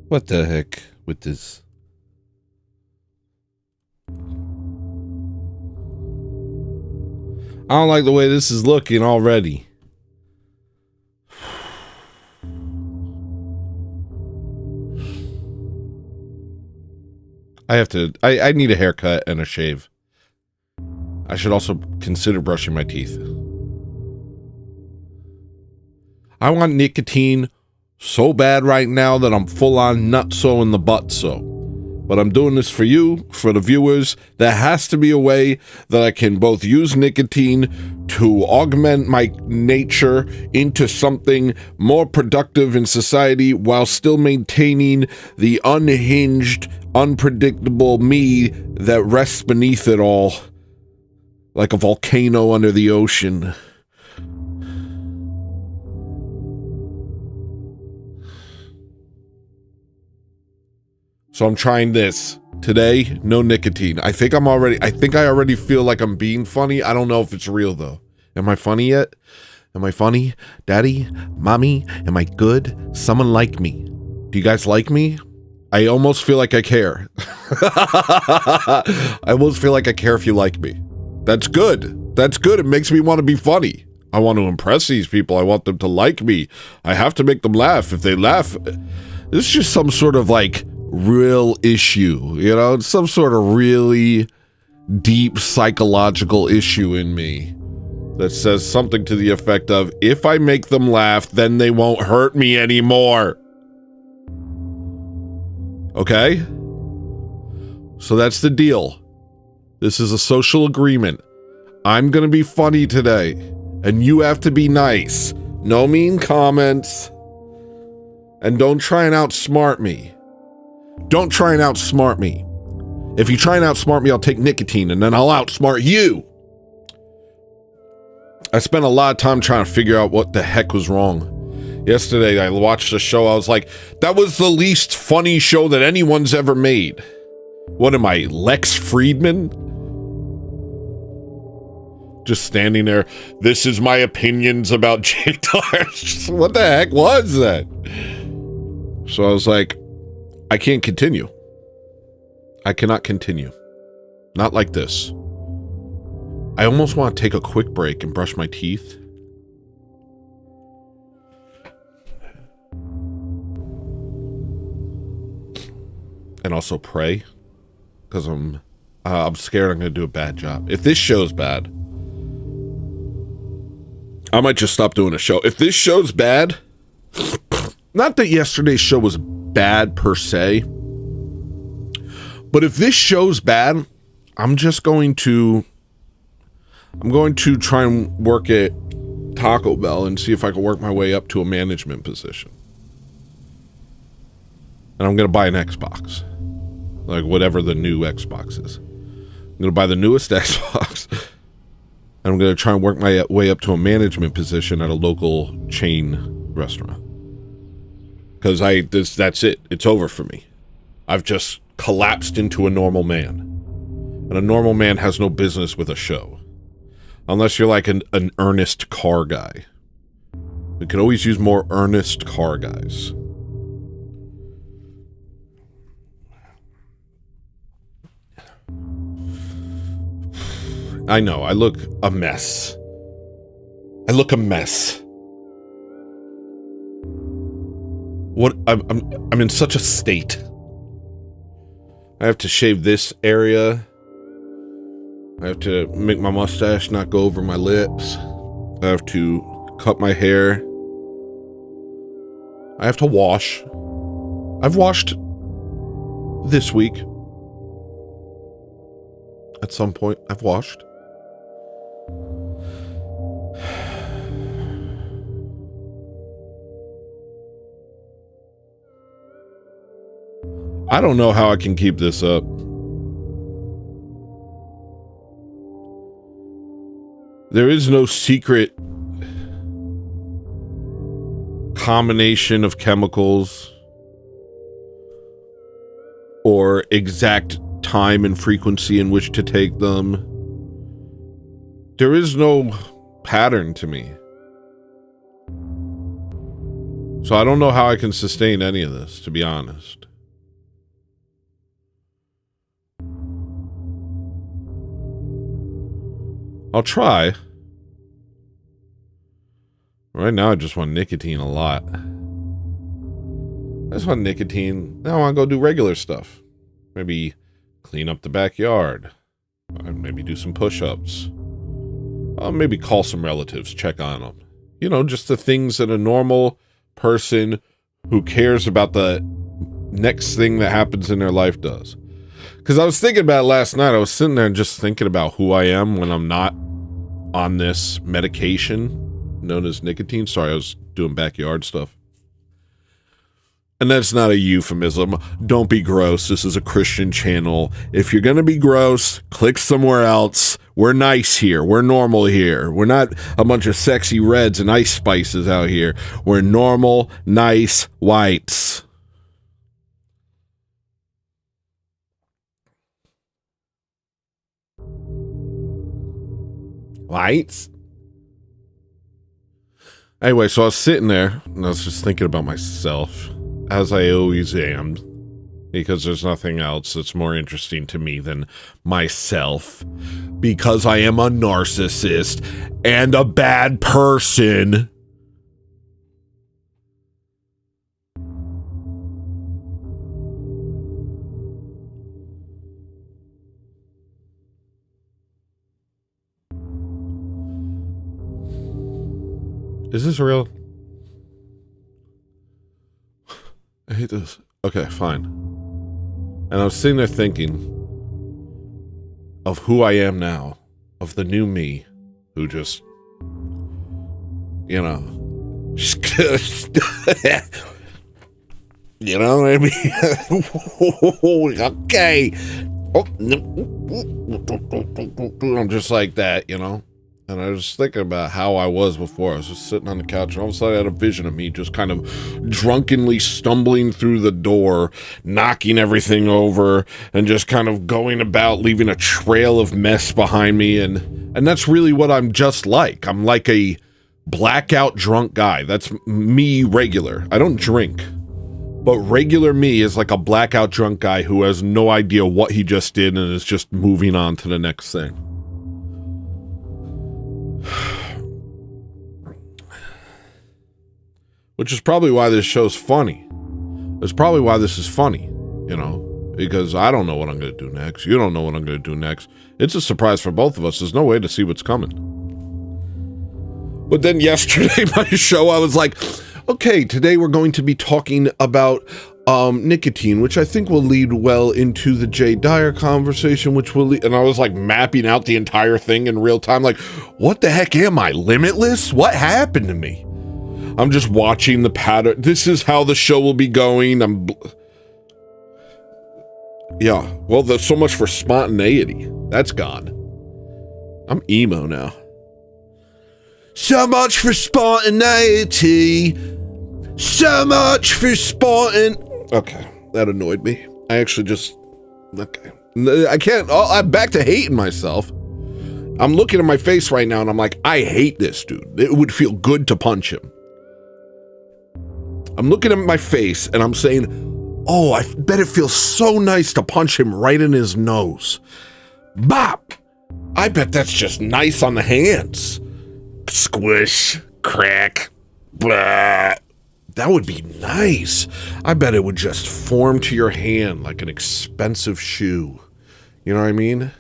What the heck with this? I don't like the way this is looking already. I need a haircut and a shave. I should also consider brushing my teeth. I want nicotine so bad right now that I'm full on nutso in the butt-so. But I'm doing this for you, for the viewers. There has to be a way that I can both use nicotine to augment my nature into something more productive in society while still maintaining the unhinged, unpredictable me that rests beneath it all, like a volcano under the ocean. So I'm trying this. Today, no nicotine. I think I already feel like I'm being funny. I don't know if it's real though. Am I funny yet? Am I funny? Daddy? Mommy? Am I good? Someone like me. Do you guys like me? I almost feel like I care. I almost feel like I care if you like me. That's good. That's good. It makes me want to be funny. I want to impress these people. I want them to like me. I have to make them laugh. If they laugh, this is just some sort of like real issue, you know? It's some sort of really deep psychological issue in me that says something to the effect of, if I make them laugh, then they won't hurt me anymore. Okay? So that's the deal. This is a social agreement. I'm gonna be funny today, and you have to be nice. No mean comments. And don't try and outsmart me. Don't try and outsmart me. If you try and outsmart me, I'll take nicotine and then I'll outsmart you. I spent a lot of time trying to figure out what the heck was wrong. Yesterday, I watched a show. I was like, that was the least funny show that anyone's ever made. What am I, Lex Friedman? Just standing there. This is my opinions about JTARs. What the heck was that? So I was like, I can't continue. I cannot continue. Not like this. I almost want to take a quick break and brush my teeth. And also pray. Because I'm scared I'm going to do a bad job. If this show's bad, I might just stop doing a show. If this show's bad, not that yesterday's show was bad per se, but if this show's bad, I'm going to try and work at Taco Bell and see if I can work my way up to a management position. And I'm going to buy an Xbox. Like whatever the new Xbox is. I'm going to buy the newest Xbox. And I'm going to try and work my way up to a management position at a local chain restaurant. Because that's it. It's over for me. I've just collapsed into a normal man. And a normal man has no business with a show. Unless you're like an earnest car guy. We could always use more earnest car guys. I know, I look a mess. I look a mess. What I'm in such a state. I have to shave this area. I have to make my mustache not go over my lips. I have to cut my hair. I have to wash. I've washed this week. At some point, I've washed. I don't know how I can keep this up. There is no secret combination of chemicals or exact time and frequency in which to take them. There is no pattern to me. So I don't know how I can sustain any of this, to be honest. I'll try. Right now, I just want nicotine a lot. I just want nicotine. Now I want to go do regular stuff. Maybe clean up the backyard. Maybe do some push-ups. Maybe call some relatives, check on them. You know, just the things that a normal person who cares about the next thing that happens in their life does. Because I was thinking about it last night. I was sitting there and just thinking about who I am when I'm not on this medication known as nicotine. Sorry, I was doing backyard stuff. And that's not a euphemism. Don't be gross. This is a Christian channel. If you're going to be gross, click somewhere else. We're nice here. We're normal here. We're not a bunch of sexy reds and ice spices out here. We're normal, nice whites. Lights. Anyway, so I was sitting there and I was just thinking about myself, as I always am, because there's nothing else that's more interesting to me than myself, because I am a narcissist and a bad person. Is this real? I hate this. Okay, fine. And I was sitting there thinking of who I am now, of the new me, who just, you know, you know what I mean? Okay. I'm just like that, you know? And I was just thinking about how I was before. I was just sitting on the couch, and all of a sudden I had a vision of me just kind of drunkenly stumbling through the door, knocking everything over, and just kind of going about, leaving a trail of mess behind me. And that's really what I'm just like. I'm like a blackout drunk guy. That's me regular. I don't drink. But regular me is like a blackout drunk guy who has no idea what he just did and is just moving on to the next thing. Which is probably why this show's funny. It's probably why this is funny, you know, because I don't know what I'm going to do next. You don't know what I'm going to do next. It's a surprise for both of us. There's no way to see what's coming. But then yesterday, my show, I was like, okay, today we're going to be talking about nicotine, which I think will lead well into the Jay Dyer conversation, which will lead, and I was like mapping out the entire thing in real time, like, what the heck am I, limitless? What happened to me? I'm just watching the pattern. This is how the show will be going. Yeah, well, there's so much for spontaneity. That's gone. I'm emo now. So much for spontaneity. So much for Okay, that annoyed me. I actually just... Okay. I can't, I'm back to hating myself. I'm looking at my face right now and I'm like, I hate this dude. It would feel good to punch him. I'm looking at my face and I'm saying, oh, I bet it feels so nice to punch him right in his nose. Bop! I bet that's just nice on the hands. Squish, crack, blah. That would be nice. I bet it would just form to your hand like an expensive shoe. You know what I mean?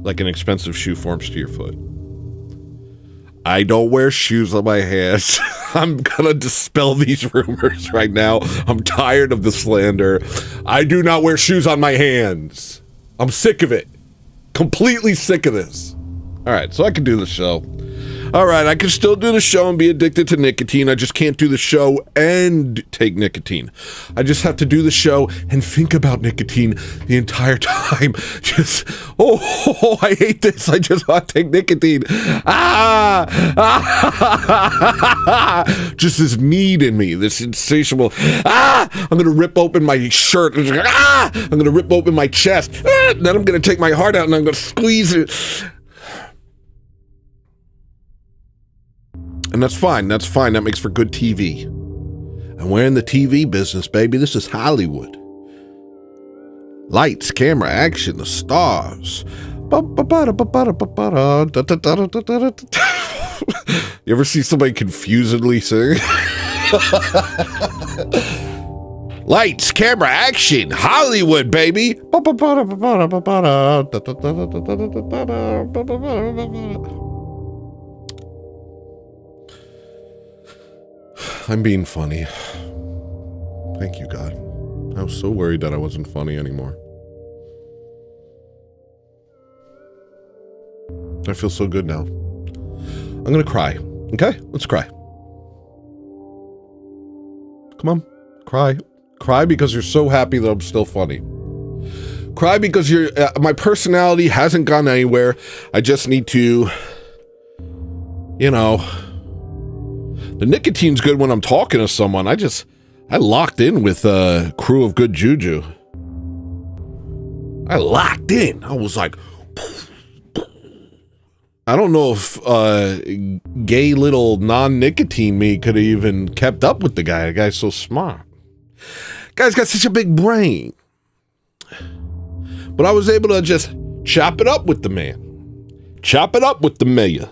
Like an expensive shoe forms to your foot. I don't wear shoes on my hands. I'm gonna dispel these rumors right now. I'm tired of the slander. I do not wear shoes on my hands. I'm sick of it. Completely sick of this. All right, so I can do the show. All right, I can still do the show and be addicted to nicotine. I just can't do the show and take nicotine. I just have to do the show and think about nicotine the entire time. Just, oh, I hate this. I just want to take nicotine. Just this need in me, this insatiable, I'm going to rip open my shirt. I'm going to rip open my chest. Then I'm going to take my heart out and I'm going to squeeze it. And that's fine. That's fine. That makes for good TV. And we're in the TV business, baby. This is Hollywood. Lights, camera, action, the stars. You ever see somebody confusedly sing? Lights, camera, action, Hollywood, baby. I'm being funny. Thank you, God. I was so worried that I wasn't funny anymore. I feel so good now. I'm gonna cry. Okay? Let's cry. Come on. Cry. Cry because you're so happy that I'm still funny. Cry because my personality hasn't gone anywhere. I just need to, you know... The nicotine's good when I'm talking to someone. I locked in with a crew of good juju. I locked in. I was like, I don't know if gay little non-nicotine me could have even kept up with the guy. The guy's so smart. Guy's got such a big brain. But I was able to just chop it up with the man. Chop it up with the mayor.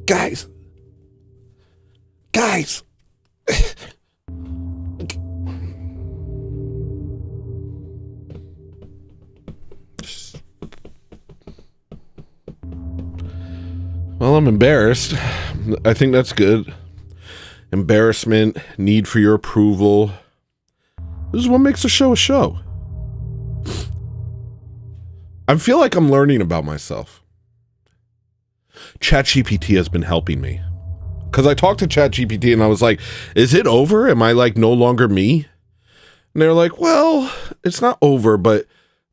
Guys. Well, I'm embarrassed. I think that's good. Embarrassment, need for your approval. This is what makes a show a show. I feel like I'm learning about myself. ChatGPT has been helping me. Because I talked to ChatGPT and I was like, is it over? Am I like no longer me? And they're like, well, it's not over, but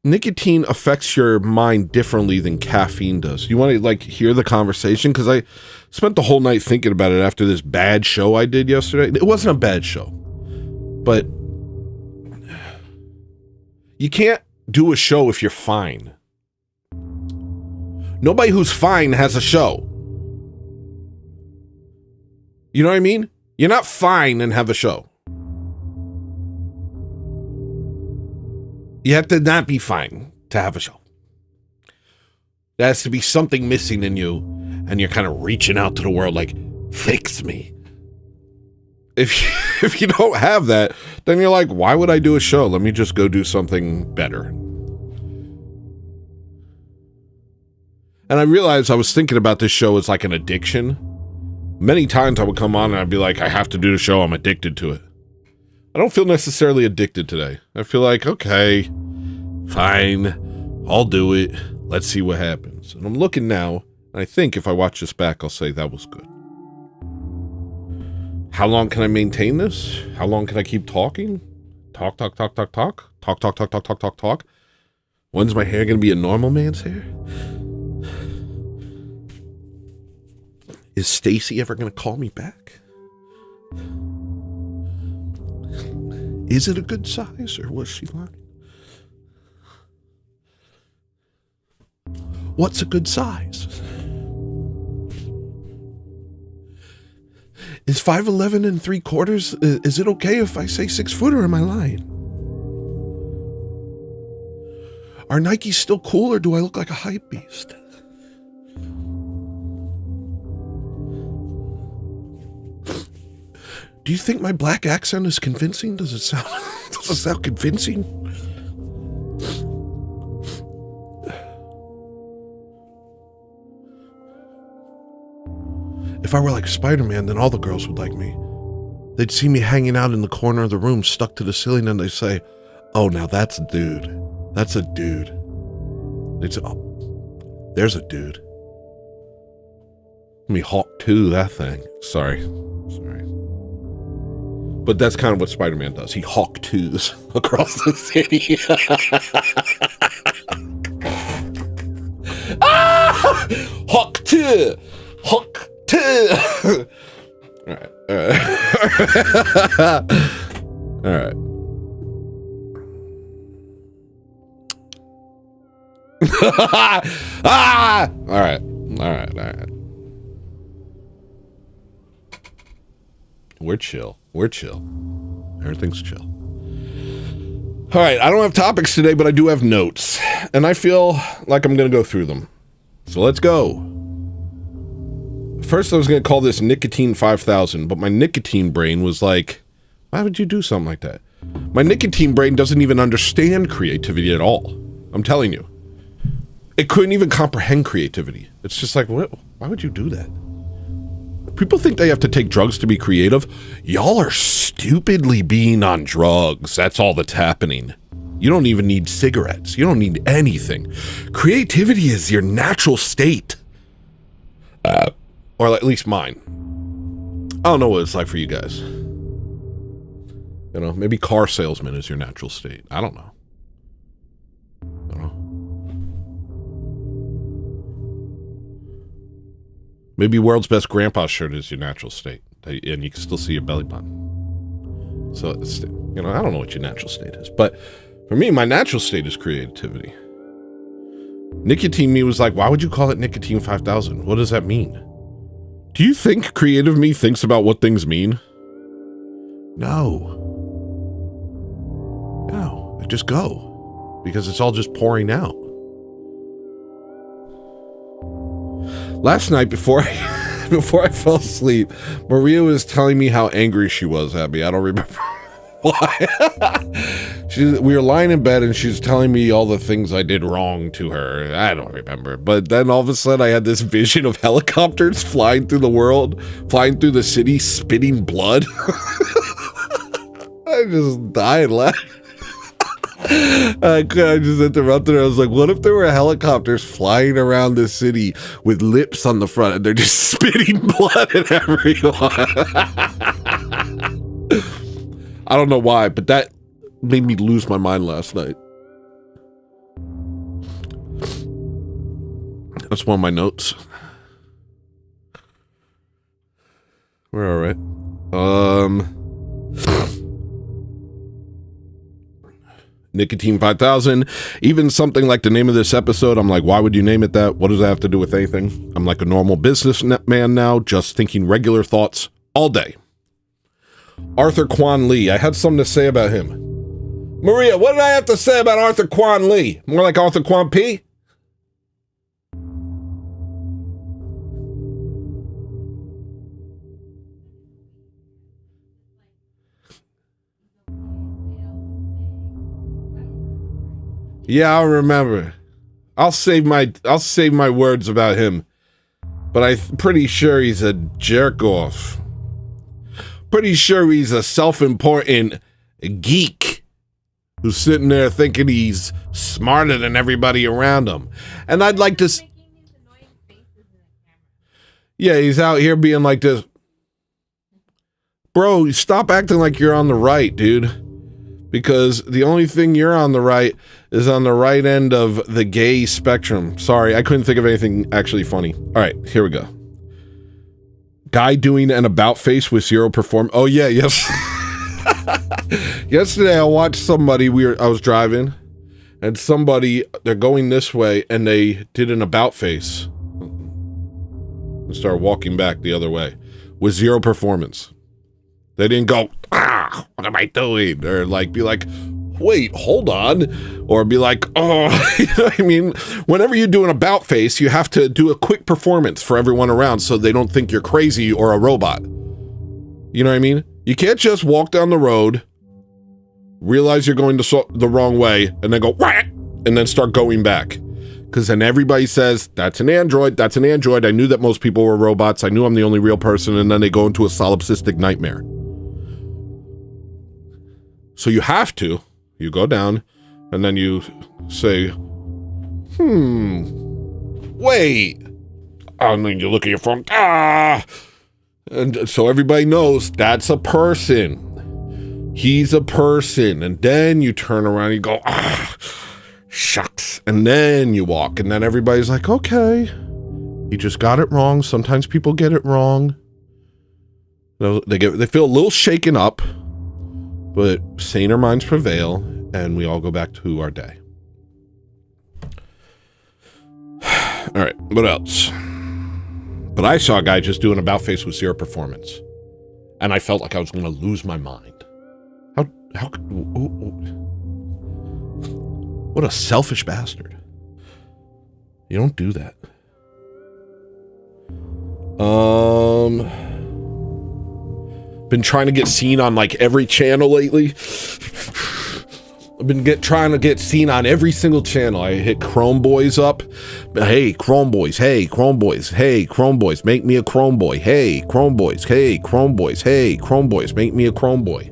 nicotine affects your mind differently than caffeine does. You want to like hear the conversation? Because I spent the whole night thinking about it after this bad show I did yesterday. It wasn't a bad show, but you can't do a show if you're fine. Nobody who's fine has a show. You know what I mean? You're not fine and have a show. You have to not be fine to have a show. There has to be something missing in you, and you're kind of reaching out to the world like, fix me. If you don't have that, then you're like, why would I do a show? Let me just go do something better. And I realized I was thinking about this show as like an addiction. Many times I would come on and I'd be like, I have to do the show. I'm addicted to it. I don't feel necessarily addicted today. I feel like, okay, fine, I'll do it. Let's see what happens. And I'm looking now, and I think if I watch this back, I'll say that was good. How long can I maintain this? How long can I keep talking? Talk. When's my hair going to be a normal man's hair? Is Stacy ever going to call me back? Is it a good size, or was she lying? What's a good size? Is 5'11" and 3/4? Is it okay if I say 6 foot, or am I lying? Are Nikes still cool, or do I look like a hype beast? Do you think my black accent is convincing? Does it sound convincing? If I were like Spider-Man, then all the girls would like me. They'd see me hanging out in the corner of the room, stuck to the ceiling, and they'd say, "Oh, now that's a dude. That's a dude." They'd say, "Oh, there's a dude." Let me Hawk 2 that thing. Sorry. But that's kind of what Spider-Man does. He Hawk 2s across the city. Ah! Hawk 2! Hawk 2! Alright. Alright. Ah! Alright. We're chill. Everything's chill. All right, I don't have topics today, but I do have notes, and I feel like I'm going to go through them. So let's go. First, I was going to call this Nicotine 5000, but my nicotine brain was like, why would you do something like that? My nicotine brain doesn't even understand creativity at all. I'm telling you. It couldn't even comprehend creativity. It's just like, what? Why would you do that? People think they have to take drugs to be creative. Y'all are stupidly being on drugs. That's all that's happening. You don't even need cigarettes. You don't need anything. Creativity is your natural state. Or at least mine. I don't know what it's like for you guys. You know, maybe car salesman is your natural state. I don't know. Maybe world's best grandpa shirt is your natural state, and you can still see your belly button. So, it's, you know, I don't know what your natural state is, but for me, my natural state is creativity. Nicotine me was like, why would you call it Nicotine 5000? What does that mean? Do you think creative me thinks about what things mean? No, I just go, because it's all just pouring out. Last night, before I fell asleep, Maria was telling me how angry she was at me. I don't remember why. We were lying in bed, and she was telling me all the things I did wrong to her. I don't remember. But then all of a sudden, I had this vision of helicopters flying through the world, flying through the city, spitting blood. I just died laughing. I just interrupted her. I was like, what if there were helicopters flying around the city with lips on the front and they're just spitting blood at everyone? I don't know why, but that made me lose my mind last night. That's one of my notes. We're all right. Nicotine 5000, even something like the name of this episode, I'm like, why would you name it that? What does that have to do with anything? I'm like a normal businessman now, just thinking regular thoughts all day. Arthur Quan Lee, I had something to say about him. Maria, what did I have to say about Arthur Quan Lee? More like Arthur Quan P? Yeah, I'll remember. I'll save my words about him. But I'm pretty sure he's a jerk off. Pretty sure he's a self-important geek who's sitting there thinking he's smarter than everybody around him. And I'd like to Yeah, he's out here being like this. Bro, stop acting like you're on the right, dude. Because the only thing you're on the right is on the right end of the gay spectrum. Sorry, I couldn't think of anything actually funny. All right, here we go. Guy doing an about face with zero perform. Oh yeah, yes. Yesterday I watched somebody. I was driving, and they're going this way, and they did an about face and started walking back the other way with zero performance. They didn't go, what am I doing? Or like, be like, wait, hold on. Or be like, oh, you know what I mean? Whenever you do an about face, you have to do a quick performance for everyone around so they don't think you're crazy or a robot. You know what I mean? You can't just walk down the road, realize you're going the wrong way, and then go, whack, and then start going back. Because then everybody says, that's an android, that's an android. I knew that most people were robots. I knew I'm the only real person. And then they go into a solipsistic nightmare. So you have to. You go down, and then you say, wait. And then you look at your phone, And so everybody knows that's a person. He's a person. And then you turn around and you go, shucks. And then you walk, and then everybody's like, okay, he just got it wrong. Sometimes people get it wrong. They feel a little shaken up, but saner minds prevail, and we all go back to our day. All right, what else? But I saw a guy just doing about face with zero performance, and I felt like I was going to lose my mind. What a selfish bastard. You don't do that. Been trying to get seen on like every channel lately. I've been trying to get seen on every single channel. I hit Chrome Boys up. Hey, Chrome Boys. Hey, Chrome Boys. Hey, Chrome Boys. Make me a Chrome Boy. Hey, Chrome Boys. Hey, Chrome Boys. Hey, Chrome Boys. Make me a Chrome Boy.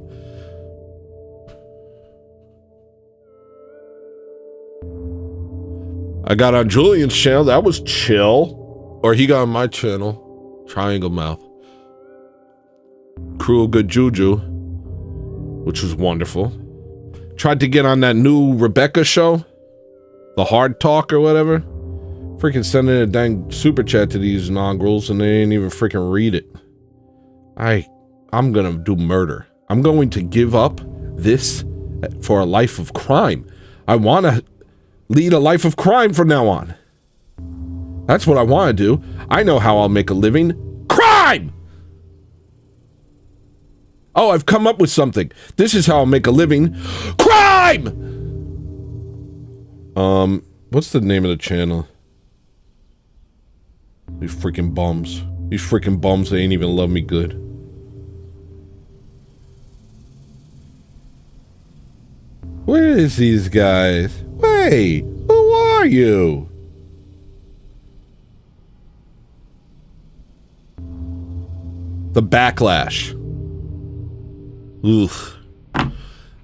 I got on Julian's channel. That was chill. Or he got on my channel. Triangle Mouth. Crew of Good Juju. Which was wonderful. Tried to get on that new Rebecca show. The Hard Talk or whatever. Freaking sending a dang super chat to these mongrels and they ain't even freaking read it. I'm gonna do murder. I'm going to give up this for a life of crime. I want to lead a life of crime from now on. That's what I want to do. I know how I'll make a living. Crime! Oh, I've come up with something. This is how I'll make a living. Crime! What's the name of the channel? These freaking bums. These freaking bums, they ain't even love me good. Where is these guys? Wait, who are you? The Backlash. Oof.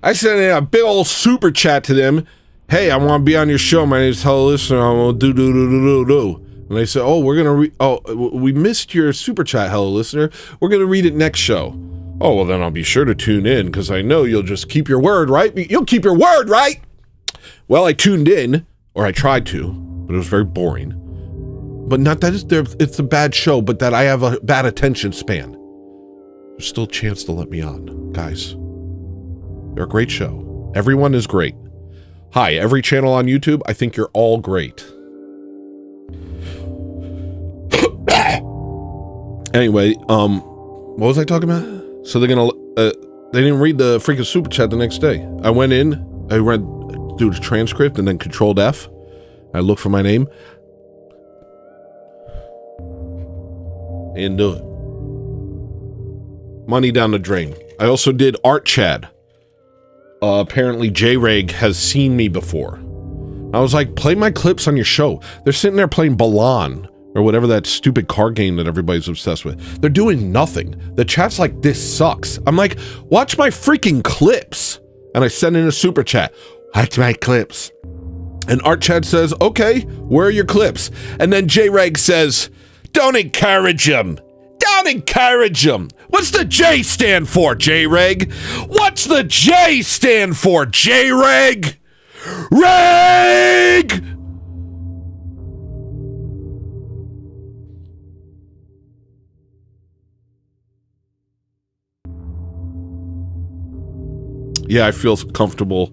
I sent in a big old super chat to them. Hey, I want to be on your show. My name is Hello Listener. I'm gonna do. And they said, oh, we missed your super chat, Hello Listener. We're gonna read it next show. Oh, well then I'll be sure to tune in because I know you'll just keep your word, right? You'll keep your word, right? Well, I tuned in, or I tried to, but it was very boring. But not that it's a bad show, but that I have a bad attention span. There's still a chance to let me on, guys. They're a great show. Everyone is great. Hi, every channel on YouTube, I think you're all great. Anyway, what was I talking about? So they're gonna, they didn't read the freaking super chat the next day. I went in, I read, do the transcript, and then Controlled F. I looked for my name. And do it. Money down the drain. I also did Art Chad. Apparently J-Reg has seen me before. I was like, play my clips on your show. They're sitting there playing Balan, or whatever that stupid card game that everybody's obsessed with. They're doing nothing. The chat's like, this sucks. I'm like, watch my freaking clips. And I send in a super chat. Watch my clips. And Art Chad says, okay, where are your clips? And then J-Reg says, don't encourage him. Don't encourage him. What's the J stand for, J-Reg? What's the J stand for, J-Reg? Reg! Yeah, I feel comfortable.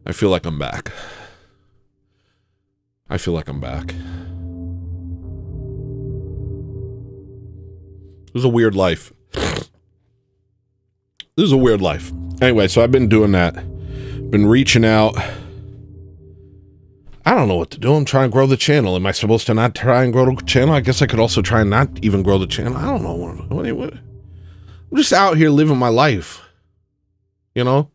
I feel like I'm back. I feel like I'm back. It was a weird life. This is a weird life. Anyway, so I've been doing that. Been reaching out. I don't know what to do. I'm trying to grow the channel. Am I supposed to not try and grow the channel? I guess I could also try and not even grow the channel. I don't know. What? I'm just out here living my life. You know?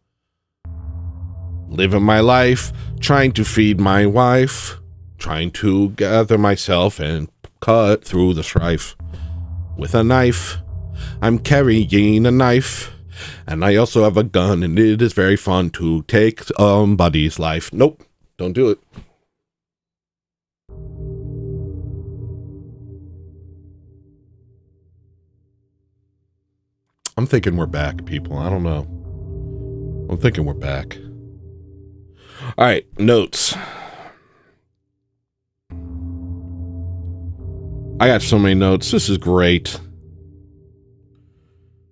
Living my life, trying to feed my wife, trying to gather myself and cut through the strife with a knife. I'm carrying a knife, and I also have a gun, and it is very fun to take somebody's life. Nope, don't do it. I'm thinking we're back, people. I don't know. I'm thinking we're back. All right, notes. I got so many notes. This is great.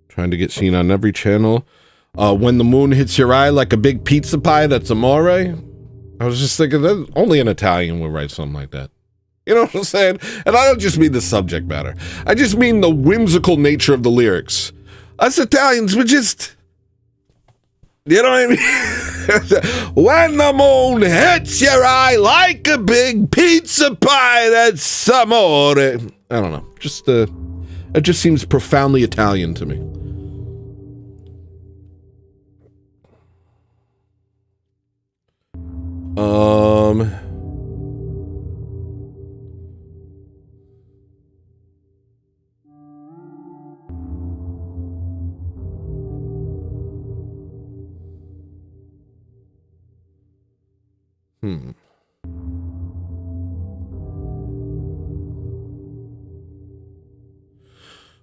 Trying to get seen on every channel. When the moon hits your eye like a big pizza pie, that's amore. I was just thinking that only an Italian would write something like that. You know what I'm saying? And I don't just mean the subject matter. I just mean the whimsical nature of the lyrics. Us Italians, we're just... You know what I mean? When the moon hits your eye like a big pizza pie, that's amore. I don't know. Just, it just seems profoundly Italian to me.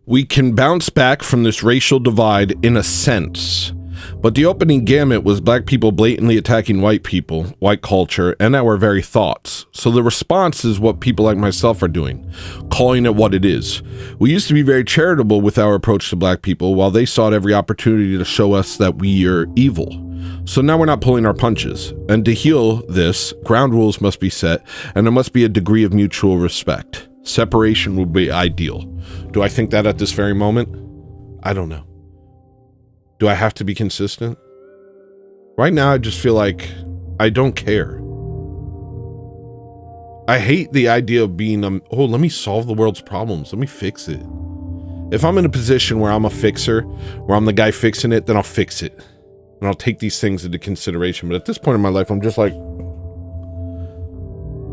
We can bounce back from this racial divide in a sense, but the opening gamut was black people blatantly attacking white people, white culture, and our very thoughts. So the response is what people like myself are doing, calling it what it is. We used to be very charitable with our approach to black people, while they sought every opportunity to show us that we are evil. So now we're not pulling our punches. And to heal this, ground rules must be set, and there must be a degree of mutual respect. Separation would be ideal. Do I think that at this very moment? I don't know. Do I have to be consistent? Right now, I just feel like I don't care. I hate the idea of being, oh, let me solve the world's problems. Let me fix it. If I'm in a position where I'm a fixer, where I'm the guy fixing it, then I'll fix it. And I'll take these things into consideration. But at this point in my life, I'm just like,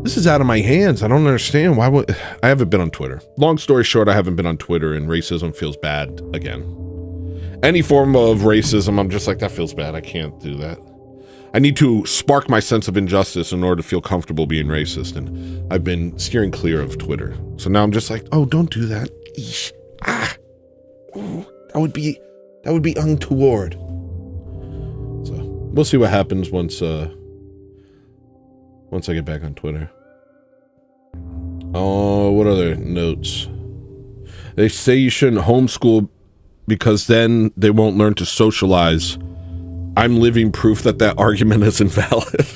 this is out of my hands. I don't understand. Why would... I haven't been on Twitter. Long story short, I haven't been on Twitter, and racism feels bad again. Any form of racism, I'm just like, that feels bad. I can't do that. I need to spark my sense of injustice in order to feel comfortable being racist, and I've been steering clear of Twitter. So now I'm just like, oh, don't do that. Eesh. Ah. Ooh, that would be untoward. So we'll see what happens once I get back on Twitter. Oh, what other notes? They say you shouldn't homeschool because then they won't learn to socialize. I'm living proof that that argument is invalid.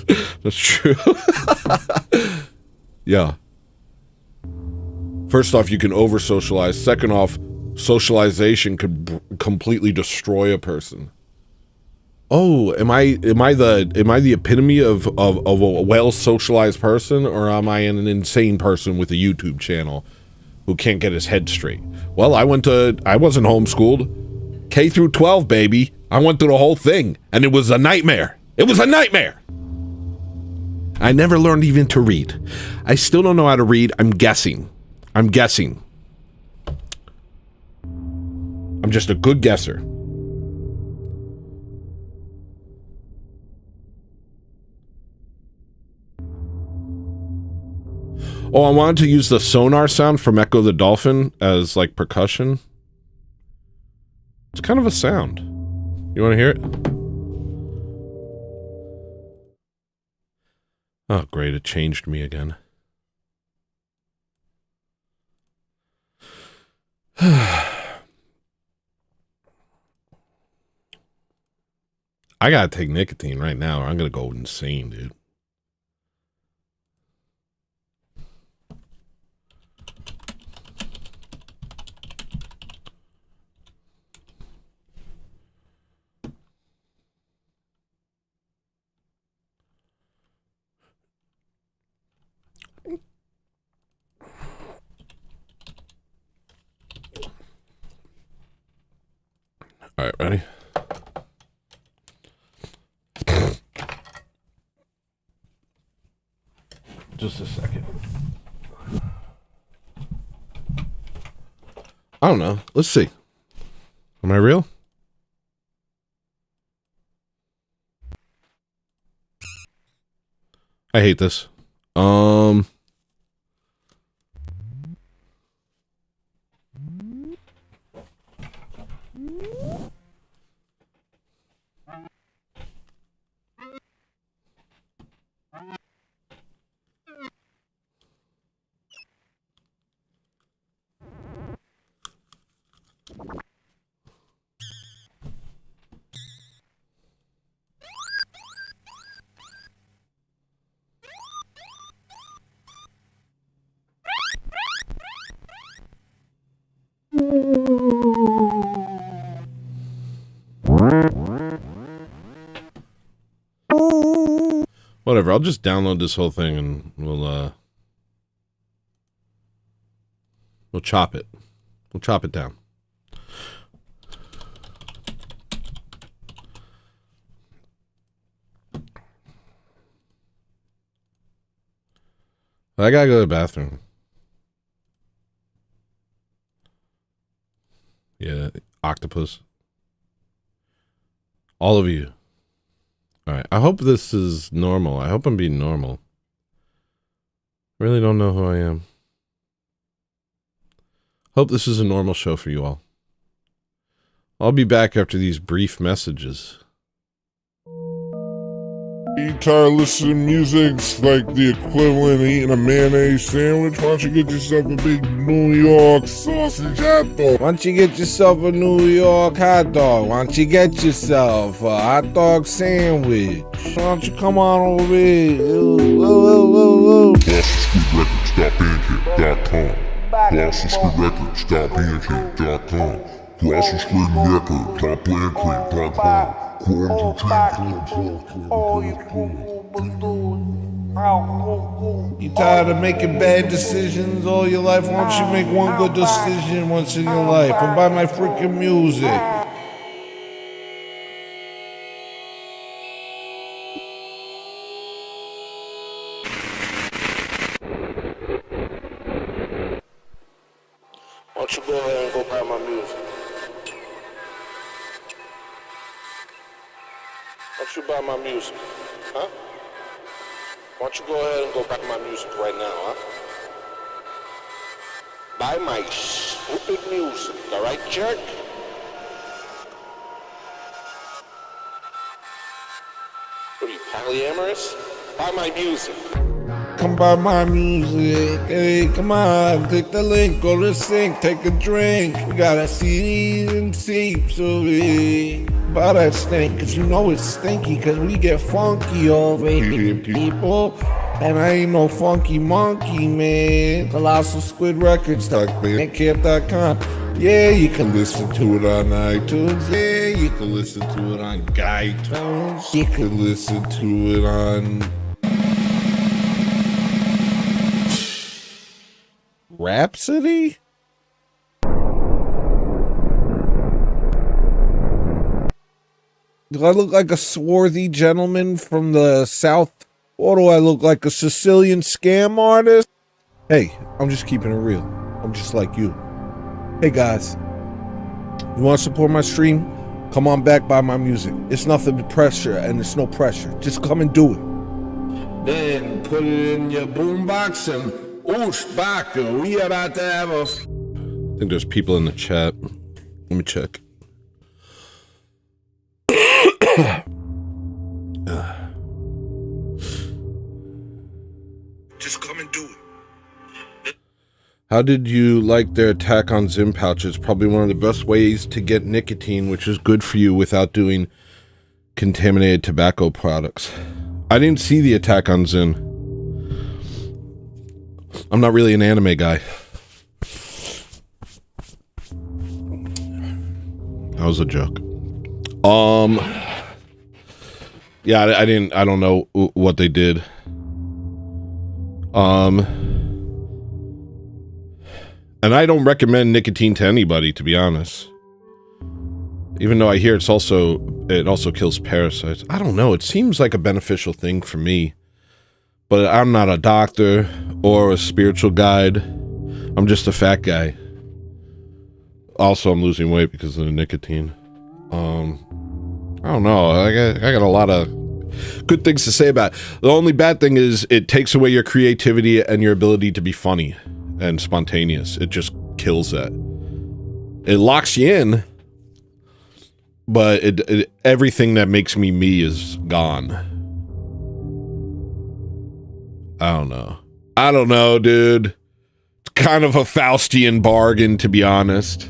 That's true. Yeah. First off, you can over-socialize. Second off, socialization could completely destroy a person. Oh, am I the epitome of a well-socialized person, or am I an insane person with a YouTube channel who can't get his head straight? Well, I wasn't homeschooled. K through 12, baby. I went through the whole thing, and it was a nightmare. It was a nightmare. I never learned even to read. I still don't know how to read. I'm guessing. I'm just a good guesser. Oh, I wanted to use the sonar sound from Ecco the Dolphin as, like, percussion. It's kind of a sound. You want to hear it? Oh, great. It changed me again. I gotta take nicotine right now or I'm gonna go insane, dude. All right, ready? Just a second. I don't know. Let's see. Am I real? I hate this. Whatever, I'll just download this whole thing and we'll chop it. We'll chop it down. I gotta go to the bathroom. Yeah, octopus. All of you. All right. I hope this is normal. I hope I'm being normal. Really don't know who I am. Hope this is a normal show for you all. I'll be back after these brief messages. You tired of listening to music's like the equivalent of eating a mayonnaise sandwich? Why don't you get yourself a big New York sausage hot dog? Why don't you get yourself a New York hot dog? Why don't you get yourself a hot dog sandwich? Why don't you come on over here? BlossoMsquidRecords.bandcamp.com. BlossoMsquidRecords.bandcamp.com. You tired of making bad decisions all your life? Why don't you make one good decision once in your life and buy my freaking music? Why don't you go ahead and go buy my music? Why don't you buy my music? Huh? Why don't you go ahead and go buy my music right now, huh? Buy my stupid music, alright, jerk? What are you, polyamorous? Buy my music. Come buy my music, hey, come on, click the link, go to the sink, take a drink. We got a CDs and tapes of it. Buy that stink, cause you know it's stinky, cause we get funky over here, people. And I ain't no funky monkey, man. Colossal Squid Records, Bandcamp.com. Yeah, you can listen to it on iTunes. Yeah, you can listen to it on iTunes. You can listen to it on Rhapsody? Do I look like a swarthy gentleman from the South? Or do I look like a Sicilian scam artist? Hey, I'm just keeping it real. I'm just like you. Hey guys, you want to support my stream? Come on back, buy my music. It's nothing but pressure, and it's no pressure. Just come and do it. Then put it in your boombox and oosh, baka, we about to have a... I think there's people in the chat. Let me check. Just come and do it. How did you like their attack on Zim pouches? Probably one of the best ways to get nicotine, which is good for you without doing contaminated tobacco products. I didn't see the attack on Zin. I'm not really an anime guy. That was a joke. Yeah, I don't know what they did. And I don't recommend nicotine to anybody, to be honest. Even though I hear it also kills parasites. I don't know, it seems like a beneficial thing for me. But I'm not a doctor or a spiritual guide. I'm just a fat guy. Also, I'm losing weight because of the nicotine. I don't know. I got a lot of good things to say about it. The only bad thing is it takes away your creativity and your ability to be funny and spontaneous. It just kills that. It locks you in, but everything that makes me is gone. I don't know, dude. It's kind of a Faustian bargain, to be honest.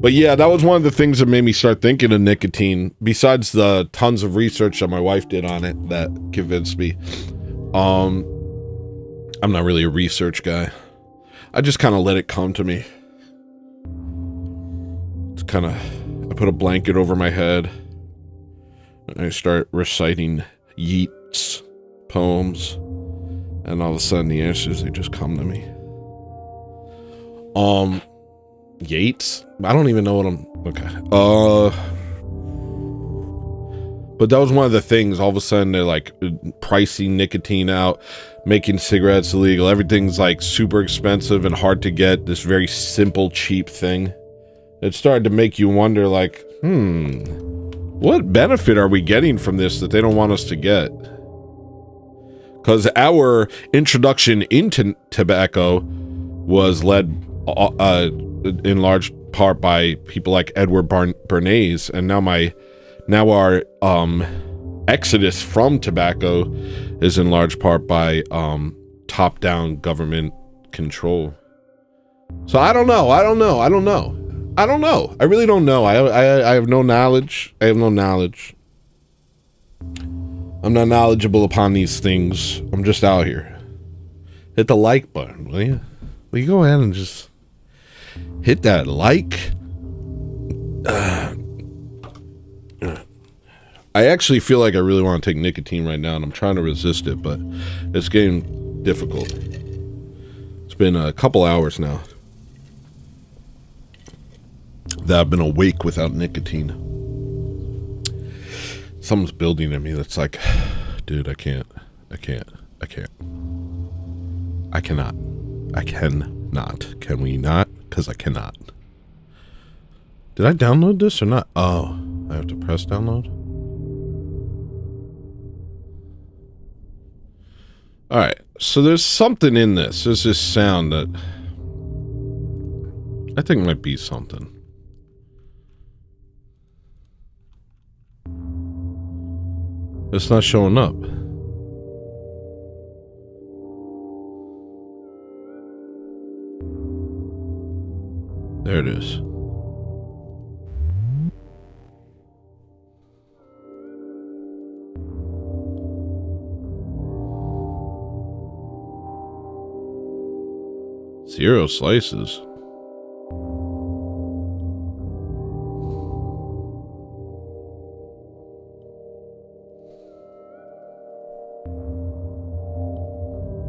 But yeah, that was one of the things that made me start thinking of nicotine, besides the tons of research that my wife did on it that convinced me. I'm not really a research guy. I just kind of let it come to me. It's kind of, I put a blanket over my head and I start reciting Yeats poems, and all of a sudden the answers, they just come to me. Yates? I don't even know what I'm... Okay. But that was one of the things. All of a sudden, they're like pricing nicotine out, making cigarettes illegal. Everything's like super expensive and hard to get. This very simple, cheap thing. It started to make you wonder, like, what benefit are we getting from this that they don't want us to get? Because our introduction into tobacco was led in large part by people like Edward Bernays, and now our exodus from tobacco is in large part by top-down government control. So I don't know. I really don't know. I have no knowledge. I'm not knowledgeable upon these things. I'm just out here. Hit the like button, will you? Will you go ahead and just hit that like? I actually feel like I really want to take nicotine right now, and I'm trying to resist it, but it's getting difficult. It's been a couple hours now that I've been awake without nicotine. Someone's building at me that's like, dude, I cannot. Can we not? Because I cannot. Did I download this or not? Oh, I have to press download? Alright, so there's something in this. There's this sound that I think might be something. It's not showing up. There it is. Zero slices.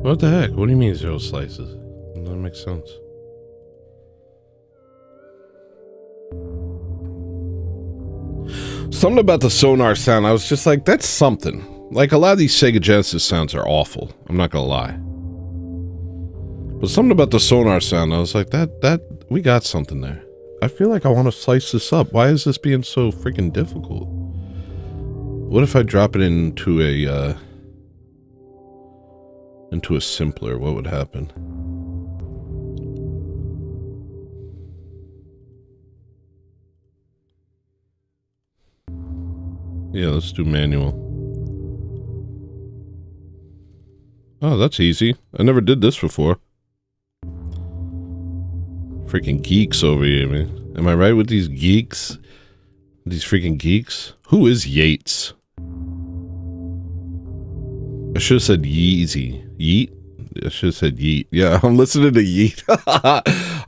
What the heck? What do you mean 0 slices? That doesn't make sense. Something about the sonar sound, I was just like, that's something. Like, a lot of these Sega Genesis sounds are awful. I'm not gonna lie. But something about the sonar sound, I was like, we got something there. I feel like I want to slice this up. Why is this being so freaking difficult? What if I drop it into a simpler? What would happen? Yeah, let's do manual. Oh, that's easy. I never did this before. Freaking geeks over here, man. Am I right with these geeks? These freaking geeks. Who is Yates? I should have said Yeezy. Yeet? I should have said Yeet. Yeah, I'm listening to Yeet.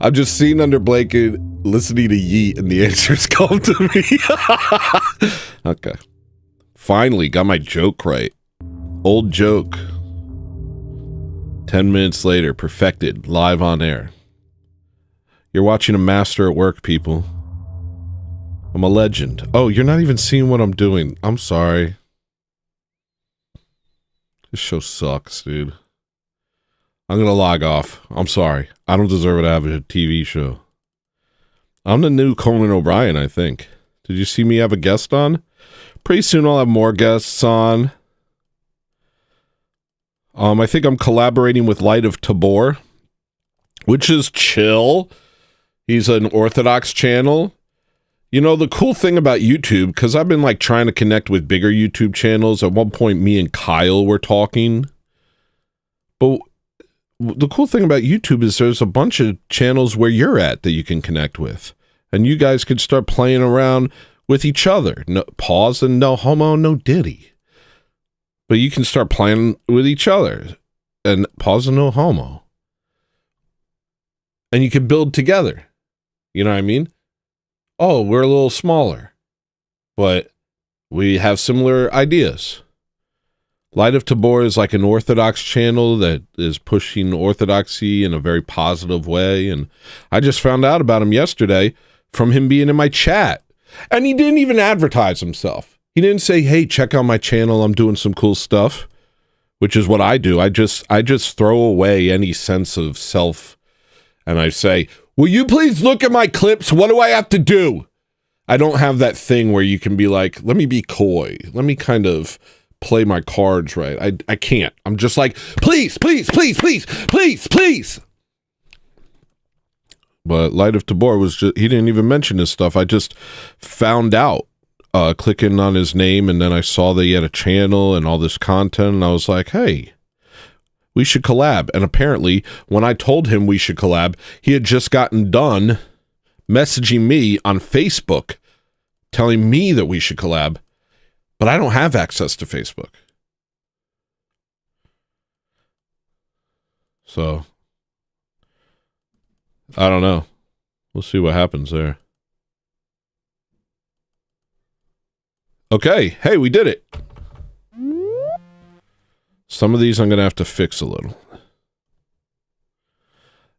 I'm just sitting under blanket, listening to Yeet, and the answers come to me. Okay. Finally, got my joke right. Old joke. 10 minutes later, perfected, live on air. You're watching a master at work, people. I'm a legend. Oh, you're not even seeing what I'm doing. I'm sorry. This show sucks, dude. I'm gonna log off. I'm sorry. I don't deserve to have a TV show. I'm the new Conan O'Brien, I think. Did you see me have a guest on? Pretty soon I'll have more guests on. I think I'm collaborating with Light of Tabor, which is chill. He's an Orthodox channel. You know, the cool thing about YouTube, because I've been like trying to connect with bigger YouTube channels. At one point, me and Kyle were talking. But the cool thing about YouTube is there's a bunch of channels where you're at that you can connect with. And you guys could start playing around with each other. No, pause and no homo, no diddy. But you can start playing with each other. And pause and no homo. And you can build together. You know what I mean? Oh, we're a little smaller. But we have similar ideas. Light of Tabor is like an Orthodox channel that is pushing orthodoxy in a very positive way. And I just found out about him yesterday from him being in my chat. And he didn't even advertise himself. He didn't say, hey, check out my channel. I'm doing some cool stuff, which is what I do. I just throw away any sense of self. And I say, will you please look at my clips? What do I have to do? I don't have that thing where you can be like, let me be coy. Let me kind of play my cards right. I can't. I'm just like, please, please, please, please, please, please. But Light of Tabor was just, he didn't even mention his stuff. I just found out clicking on his name, and then I saw that he had a channel and all this content, and I was like, hey, we should collab. And apparently, when I told him we should collab, he had just gotten done messaging me on Facebook, telling me that we should collab. But I don't have access to Facebook. So, I don't know. We'll see what happens there. Okay. Hey, we did it. Some of these I'm going to have to fix a little.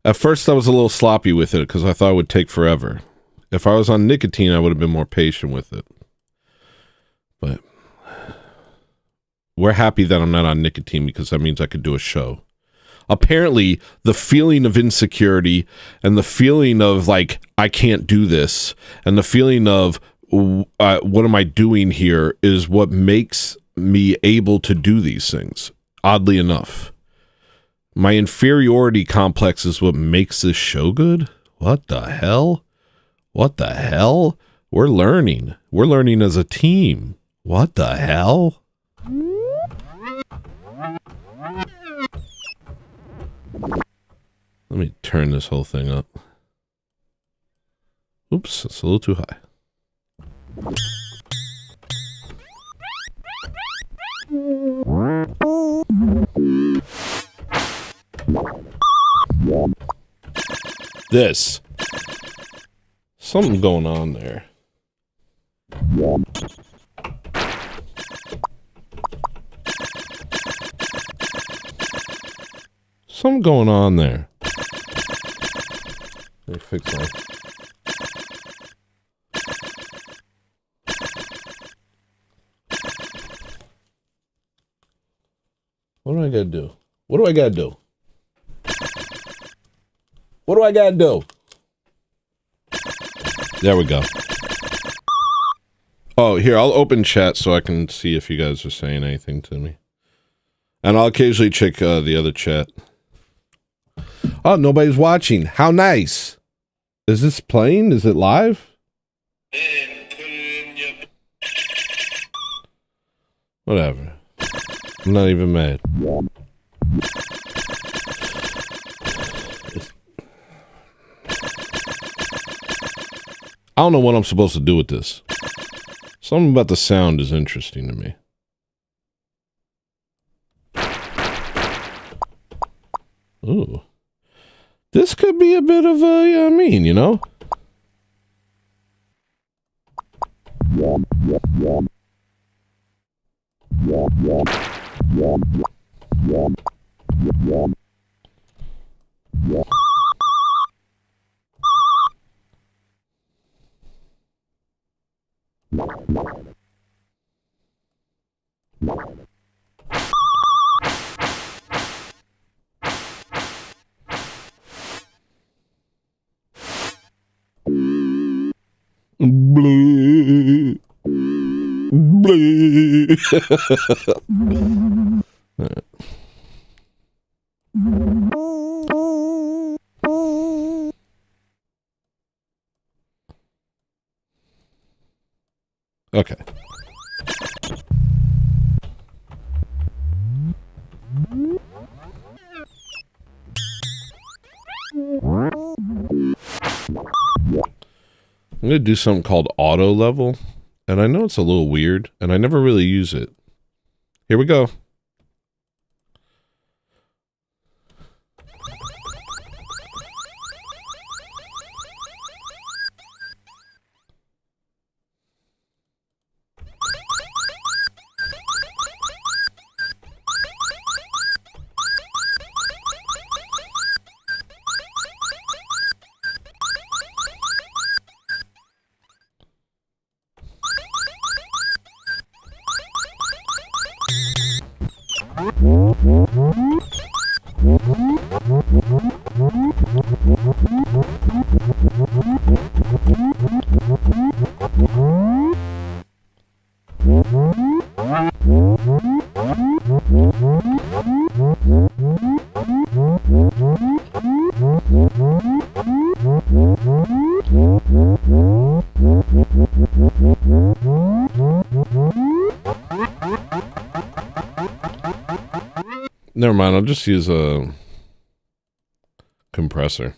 At first, I was a little sloppy with it because I thought it would take forever. If I was on Nicotine, I would have been more patient with it. But we're happy that I'm not on Nicotine because that means I could do a show. Apparently, the feeling of insecurity and the feeling of like, I can't do this, and the feeling of what am I doing here is what makes me able to do these things, oddly enough. My inferiority complex is what makes this show good? What the hell? What the hell? We're learning. We're learning as a team. What the hell? Let me turn this whole thing up. Oops, it's a little too high. This. Something going on there. Something going on there. Let me fix that. What do I gotta do? What do I gotta do? What do I gotta do? There we go. Oh, here, I'll open chat so I can see if you guys are saying anything to me. And I'll occasionally check the other chat. Oh, nobody's watching. How nice. Is this playing? Is it live? Whatever. I'm not even mad. I don't know what I'm supposed to do with this. Something about the sound is interesting to me. Ooh. This could be a bit of a, you know? Blue. Blue. Okay. I'm going to do something called auto level, and I know it's a little weird, and I never really use it. Here we go. Never mind, I'll just use a compressor.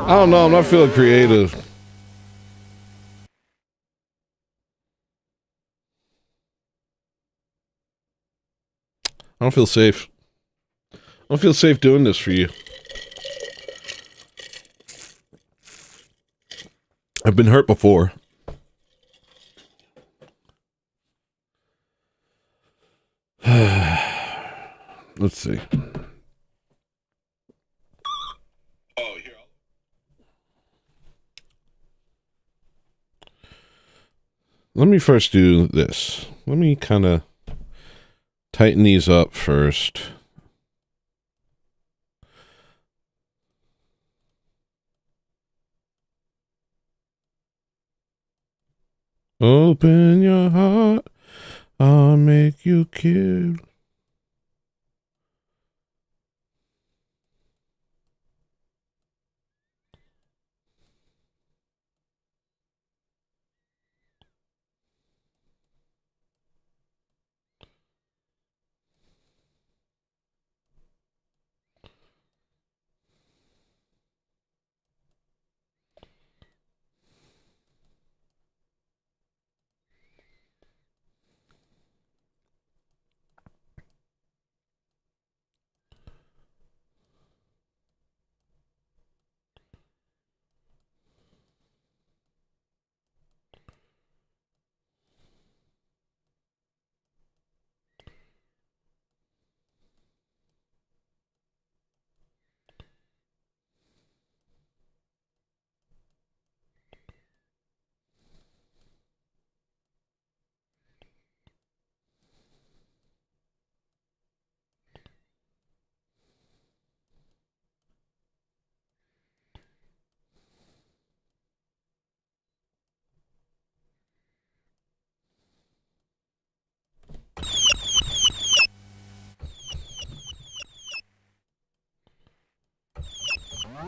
I don't know, I'm not feeling creative. I don't feel safe. I don't feel safe doing this for you. I've been hurt before. Let's see. Oh, here. Let me first do this. Let me kind of tighten these up first. Open your heart, I'll make you kid.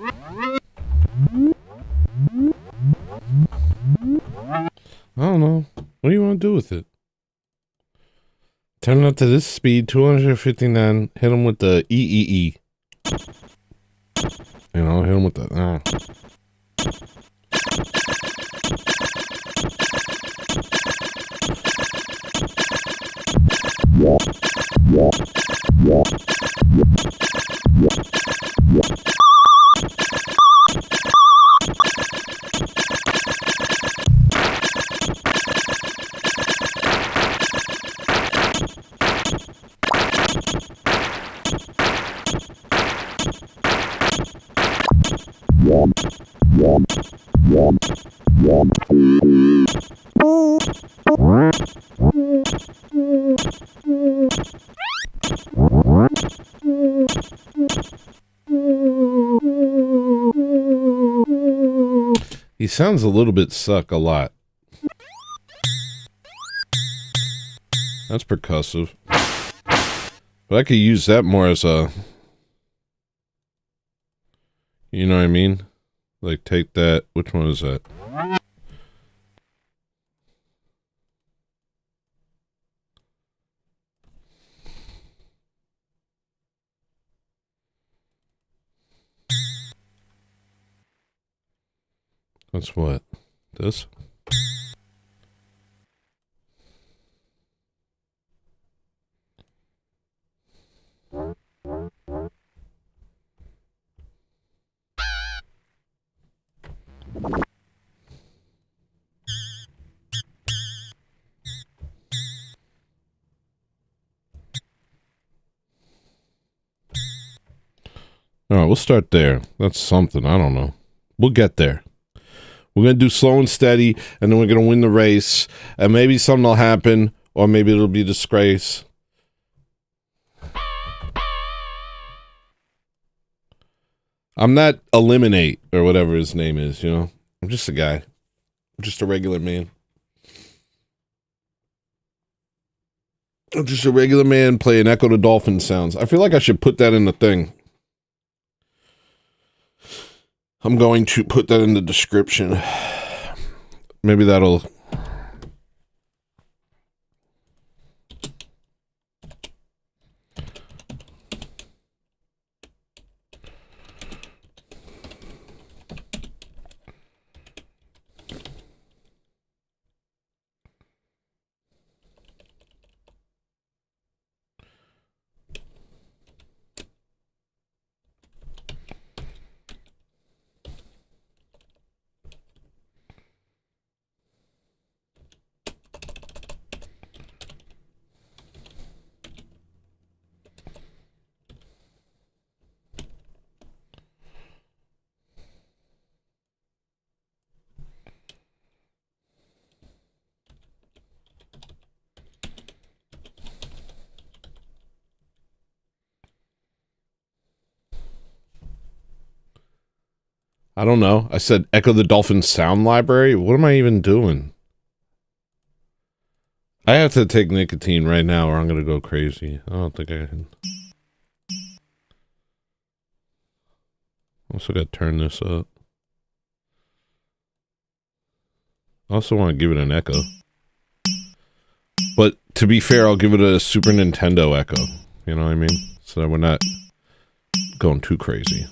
I don't know. What do you want to do with it? Turn it up to this speed, 259. Hit him with the EEE. You know, hit him with the... He sounds a little bit suck a lot. That's percussive. But I could use that more as a... You know what I mean? Like, take that... Which one is that? That's what? This? Alright, we'll start there. That's something. I don't know. We'll get there. We're going to do slow and steady, and then we're going to win the race. And maybe something will happen, or maybe it'll be a disgrace. I'm not Eliminate, or whatever his name is, you know? I'm just a guy. I'm just a regular man. I'm just a regular man playing Ecco the Dolphin sounds. I feel like I should put that in the thing. I'm going to put that in the description. Maybe that'll... I don't know. I said Ecco the Dolphin sound library. What am I even doing? I have to take nicotine right now or I'm going to go crazy. I don't think I can. Also got to turn this up. I also want to give it an Ecco. But to be fair, I'll give it a Super Nintendo Ecco. You know what I mean? So that we're not going too crazy.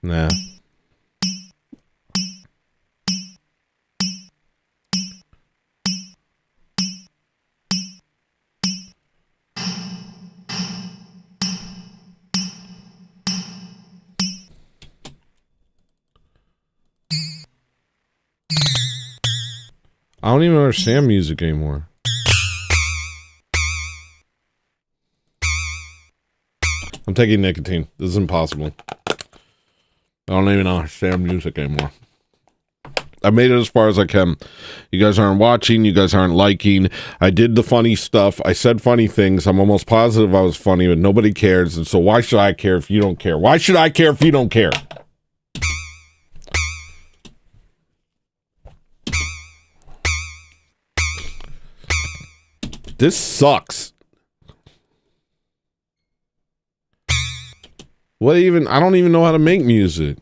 Nah. I don't even understand music anymore. I'm taking nicotine. This is impossible. I don't even understand music anymore. I made it as far as I can. You guys aren't watching. You guys aren't liking. I did the funny stuff. I said funny things. I'm almost positive I was funny, but nobody cares. And so why should I care if you don't care? Why should I care if you don't care? This sucks. I don't even know how to make music.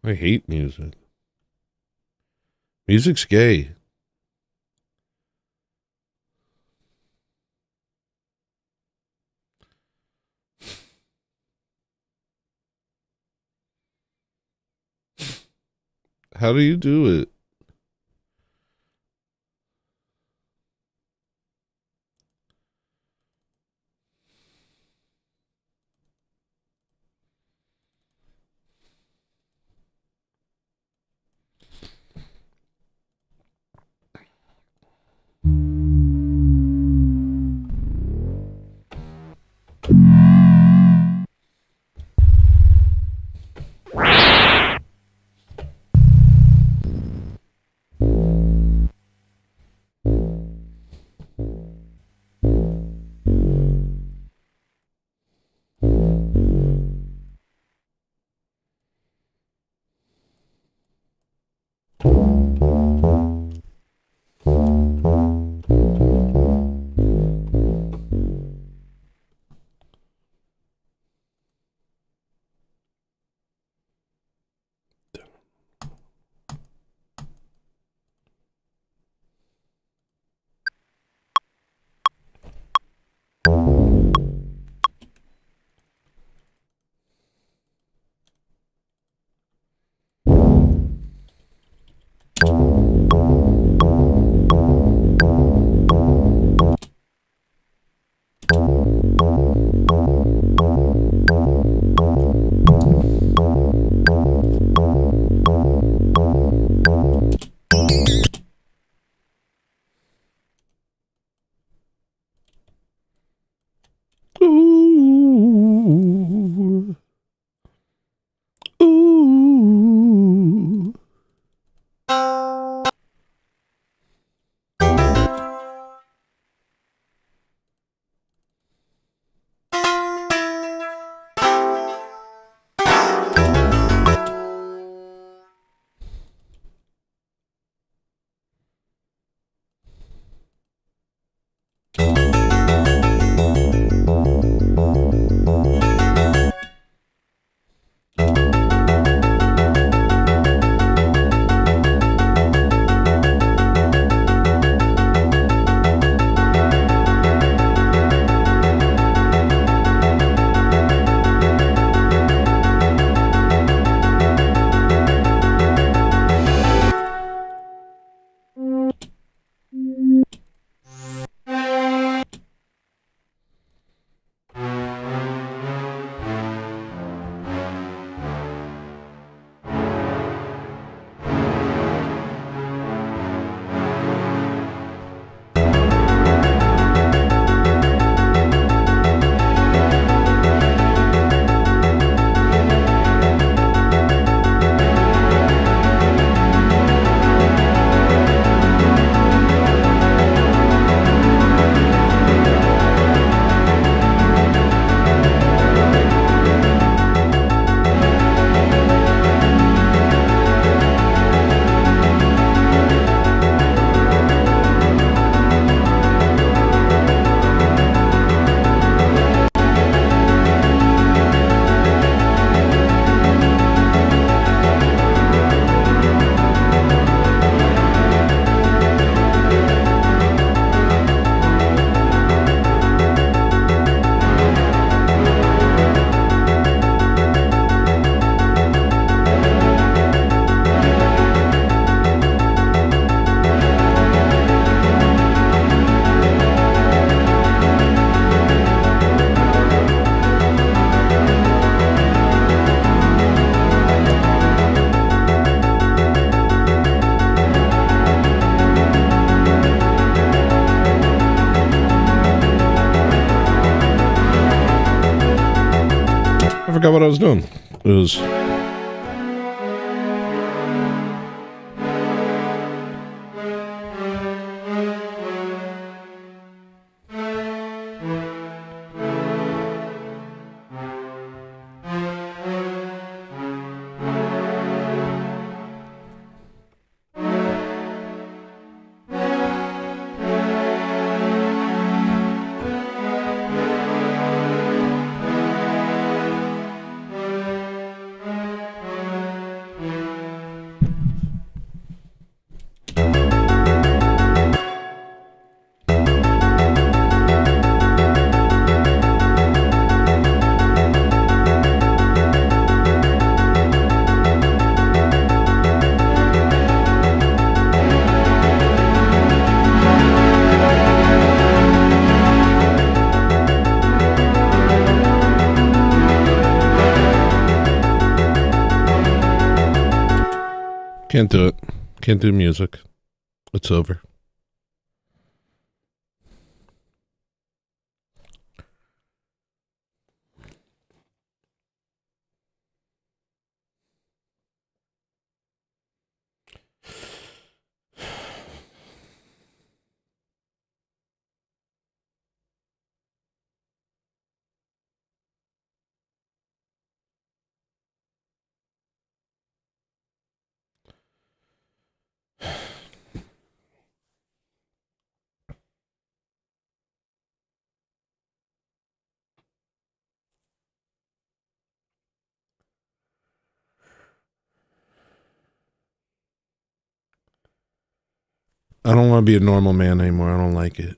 I hate music. Music's gay. How do you do it? Ooh. Ooh. I forgot what I was doing. It was Can't do it. Can't do music. It's over. I don't want to be a normal man anymore. I don't like it.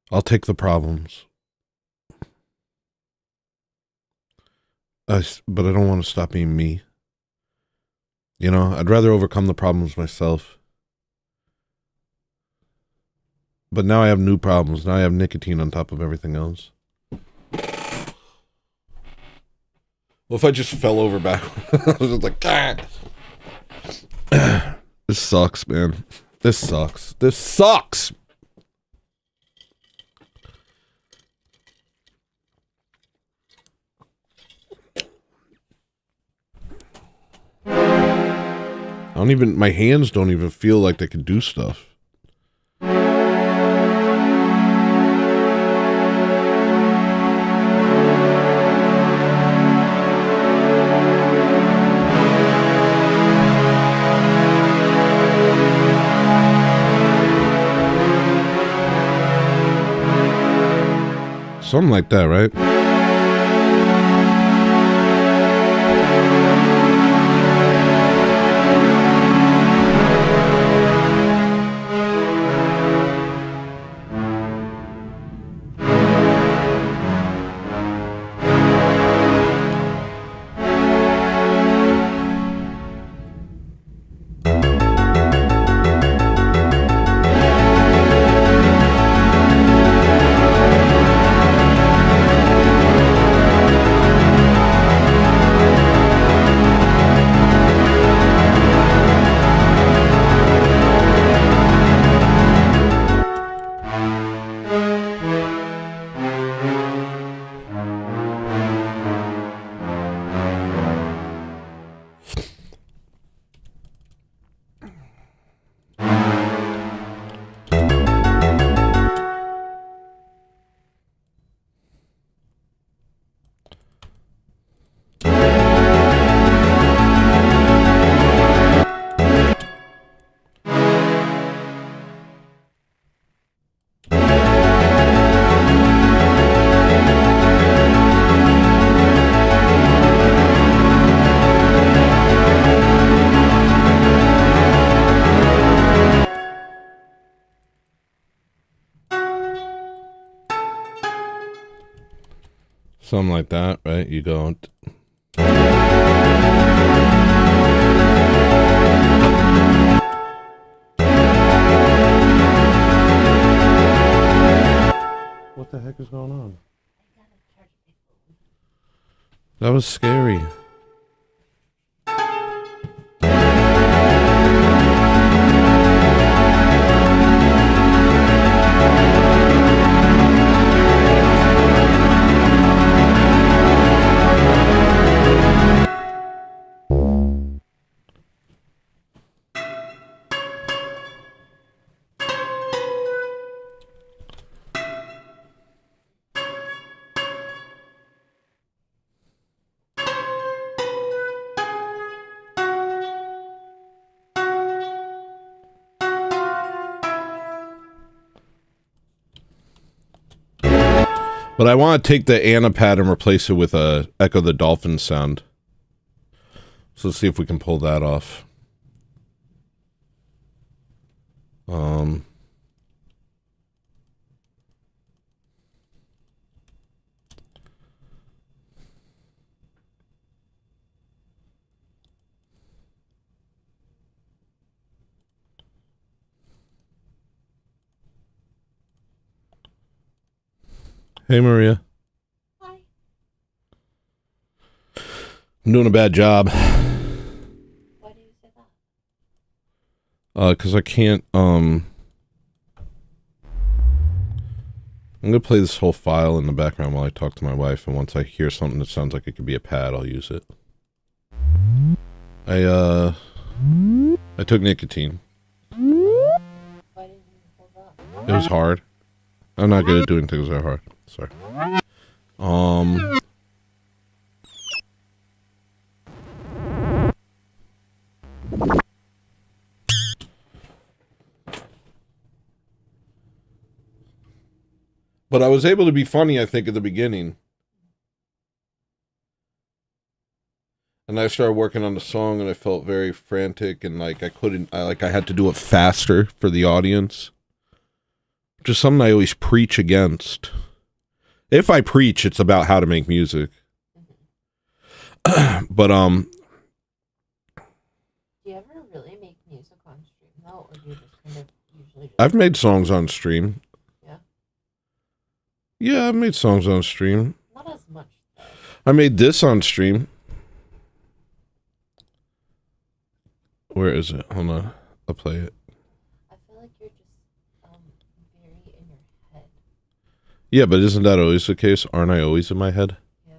I'll take the problems. But I don't want to stop being me. You know, I'd rather overcome the problems myself. But now I have new problems. Now I have nicotine on top of everything else. Well, if I just fell over backwards, I was just like, God. This sucks, man. This sucks. This sucks. My hands don't even feel like they can do stuff. Something like that, right? Something like that, right? You go. What the heck is going on? That was scary. But I want to take the Anapad and replace it with a Ecco the Dolphin sound. So let's see if we can pull that off. Hey, Maria. Hi. I'm doing a bad job. Because I can't, I'm gonna play this whole file in the background while I talk to my wife, and once I hear something that sounds like it could be a pad, I'll use it. I took nicotine. It was hard. I'm not good at doing things that are hard. Sorry. But I was able to be funny, I think, at the beginning. And I started working on the song, and I felt very frantic, and like I had to do it faster for the audience. Which is something I always preach against. If I preach, it's about how to make music. But Do you ever really make music on stream though, or do you just kind of usually? I've made songs on stream. Yeah. Yeah, I've made songs on stream. Not as much though. I made this on stream. Where is it? Hold on. I'll play it. I feel like you're just very in your head. Yeah, but isn't that always the case? Aren't I always in my head? Yeah.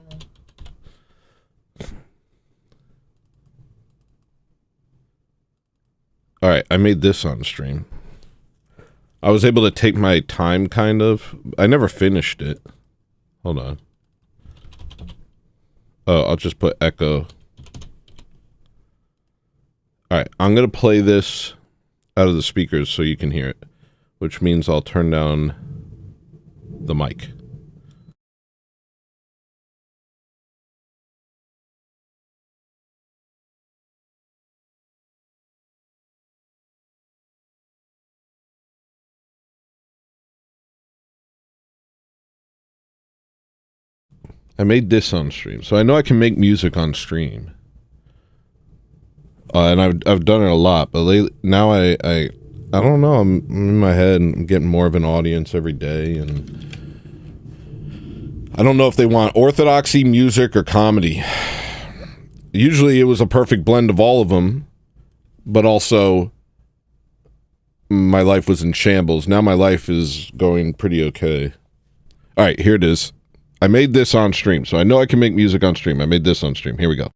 Alright, I made this on stream. I was able to take my time, kind of. I never finished it. Hold on. Oh, I'll just put Ecco. Alright, I'm going to play this out of the speakers so you can hear it. Which means I'll turn down the mic. I made this on stream, so I know I can make music on stream. And I've done it a lot, but now I don't know. I'm in my head and I'm getting more of an audience every day, and I don't know if they want orthodoxy, music, or comedy. Usually, it was a perfect blend of all of them, but also my life was in shambles. Now my life is going pretty okay. All right, here it is. I made this on stream, so I know I can make music on stream. I made this on stream. Here we go.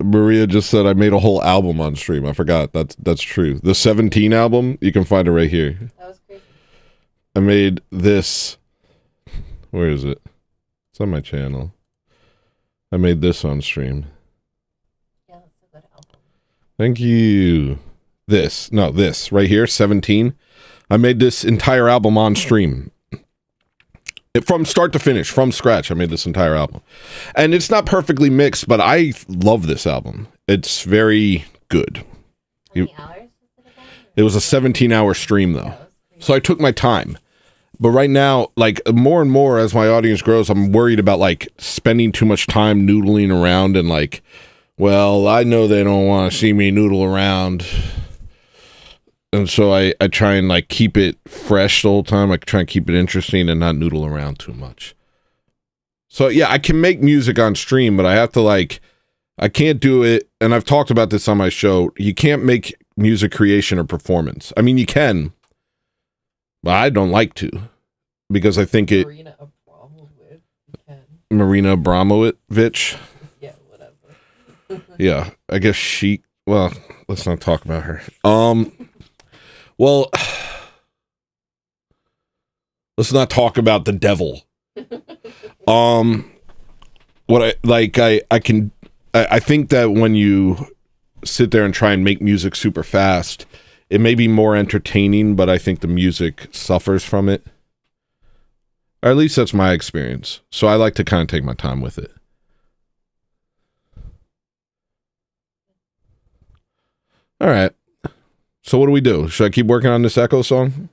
Maria just said I made a whole album on stream. I forgot. That's true. The 17 album, you can find it right here. That was crazy. I made this. Where is it? It's on my channel. I made this on stream. Yeah, that's a good album. Thank you. This right here, 17. I made this entire album on stream. From start to finish, from scratch, I made this entire album. And it's not perfectly mixed, but I love this album. It's very good. How many hours was it again? It was a 17-hour stream, though. So I took my time. But right now, like, more and more as my audience grows, I'm worried about, like, spending too much time noodling around and, like, well, I know they don't want to see me noodle around. And so I try and, like, keep it fresh the whole time. I try and keep it interesting and not noodle around too much. So, yeah, I can make music on stream, but I have to, like, I can't do it. And I've talked about this on my show. You can't make music creation or performance. I mean, you can, but I don't like to because I think it... Marina Abramovich? Yeah, whatever. Yeah, I guess she... Well, let's not talk about her. Well, let's not talk about the devil. I think that when you sit there and try and make music super fast. It may be more entertaining, but I think the music suffers from it. Or at least that's my experience. So I like to kind of take my time with it. All right. So what do we do? Should I keep working on this Ecco song?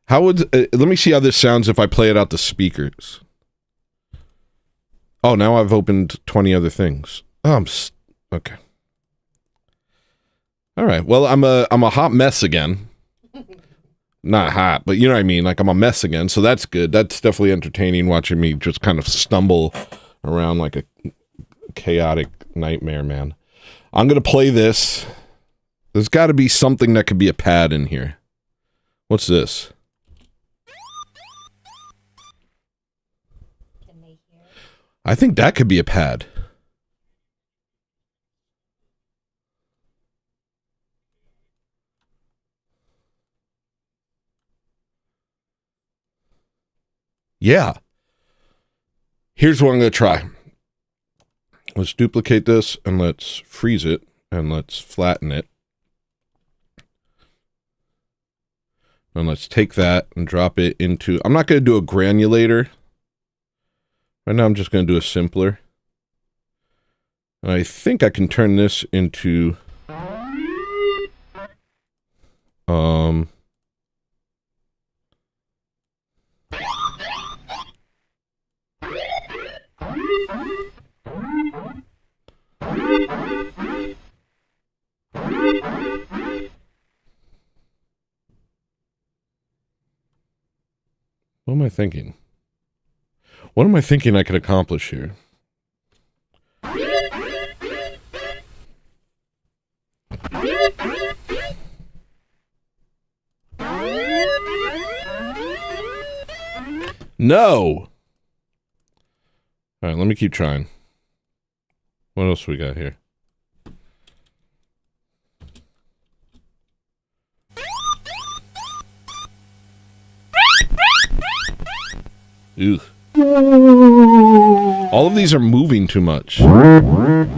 How would... let me see how this sounds if I play it out the speakers. Oh, now I've opened 20 other things. Oh, okay. All right. Well, I'm a hot mess again. Not hot, but you know what I mean? Like, I'm a mess again, so that's good. That's definitely entertaining, watching me just kind of stumble around like a chaotic nightmare, man. I'm going to play this. There's got to be something that could be a pad in here. What's this? Can they hear? I think that could be a pad. Yeah. Here's what I'm going to try. Let's duplicate this and let's freeze it and let's flatten it. And let's take that and drop it into... I'm not going to do a granulator. Right now I'm just going to do a simpler. And I think I can turn this into... What am I thinking? What am I thinking I could accomplish here? No! Alright, let me keep trying. What else we got here? Ew. All of these are moving too much. Ooh!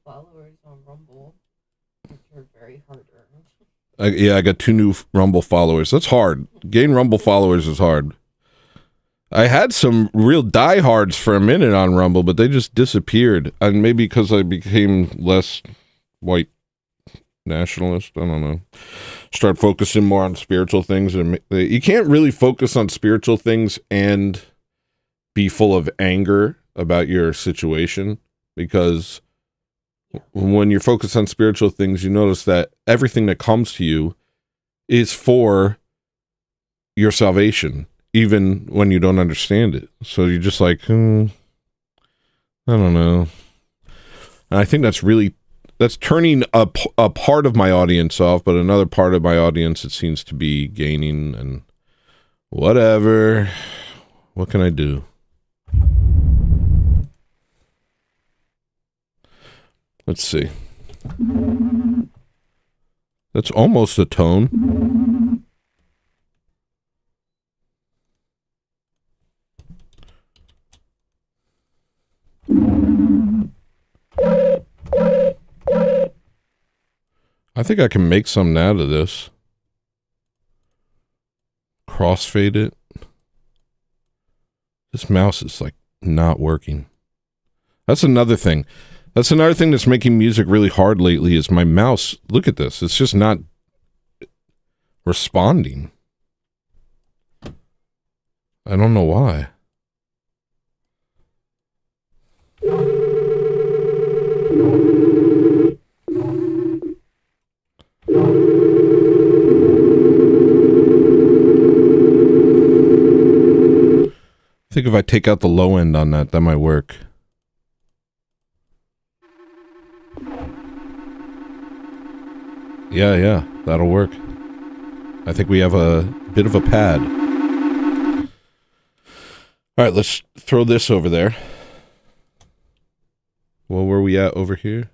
Followers on Rumble, which are very hard earned. Yeah, I got 2 new Rumble followers. That's hard. Gain Rumble followers is hard. I had some real diehards for a minute on Rumble, but they just disappeared. And maybe because I became less white nationalist. I don't know. Start focusing more on spiritual things. And you can't really focus on spiritual things and be full of anger about your situation, because when you're focused on spiritual things, you notice that everything that comes to you is for your salvation, even when you don't understand it. So you're just like, I don't know. And I think that's turning a part of my audience off, but another part of my audience, it seems to be gaining, and whatever. What can I do? Let's see. That's almost a tone. I think I can make something out of this. Crossfade it. This mouse is like not working. That's another thing. That's another thing that's making music really hard lately is my mouse. Look at this. It's just not responding. I don't know why. I think if I take out the low end on that, that might work. Yeah, that'll work. I think we have a bit of a pad. All right, let's throw this over there. Well, where are we at over here?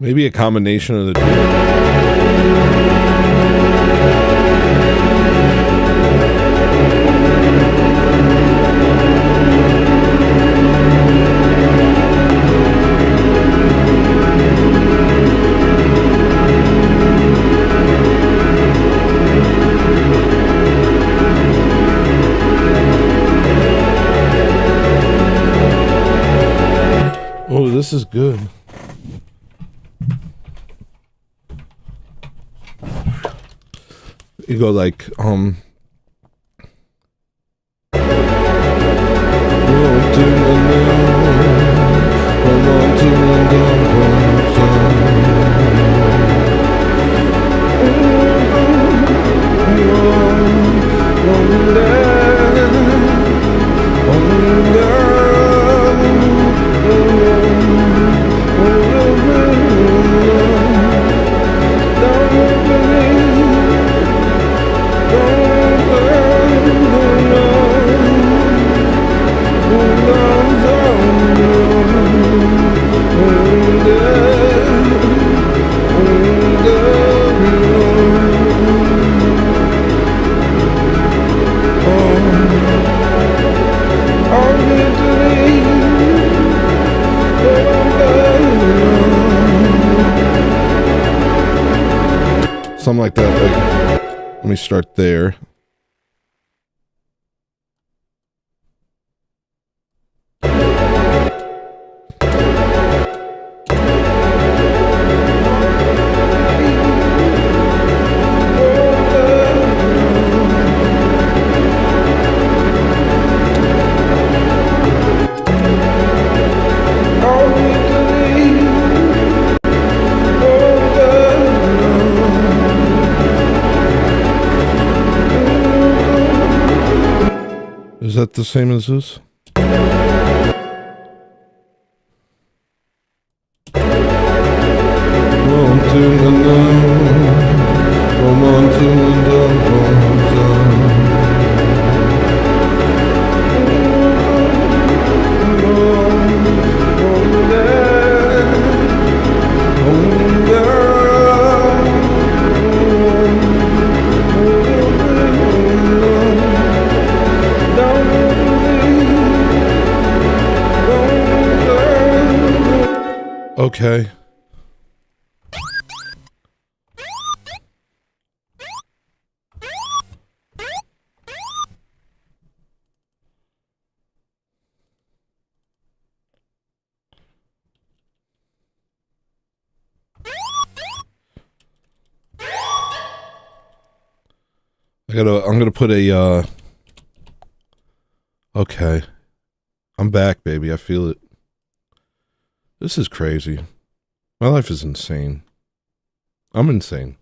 Maybe a combination of the two. Oh, this is good. You go like, something like that. Like, let me start there. Is that the same as this? Okay. I'm gonna put a, okay. I'm back, baby. I feel it. This is crazy. My life is insane. I'm insane.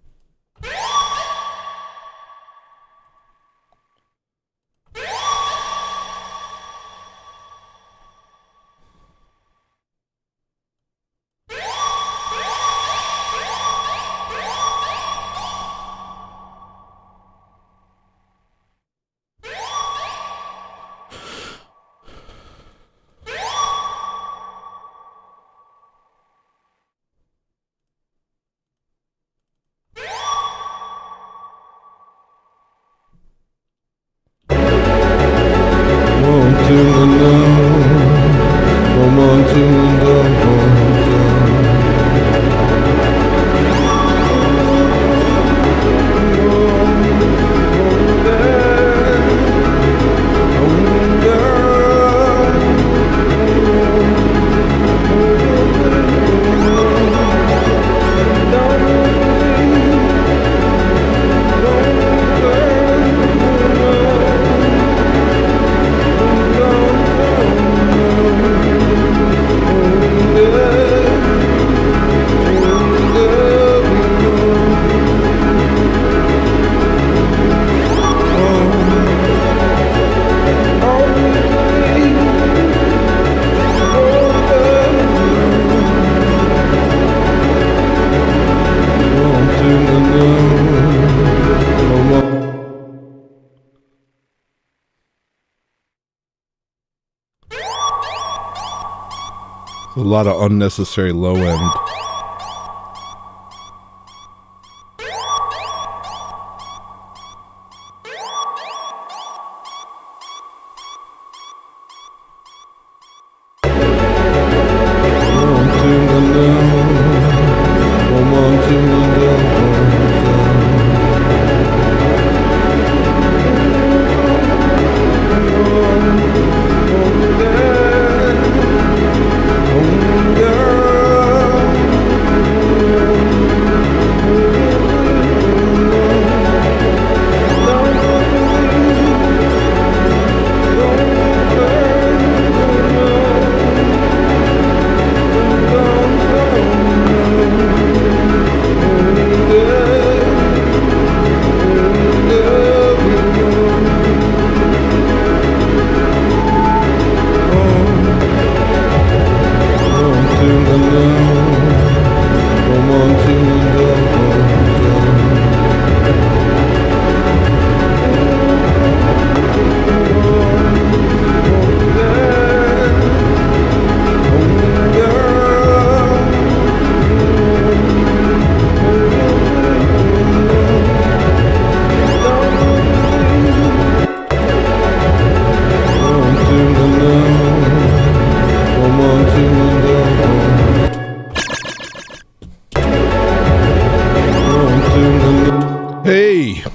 A lot of unnecessary low end.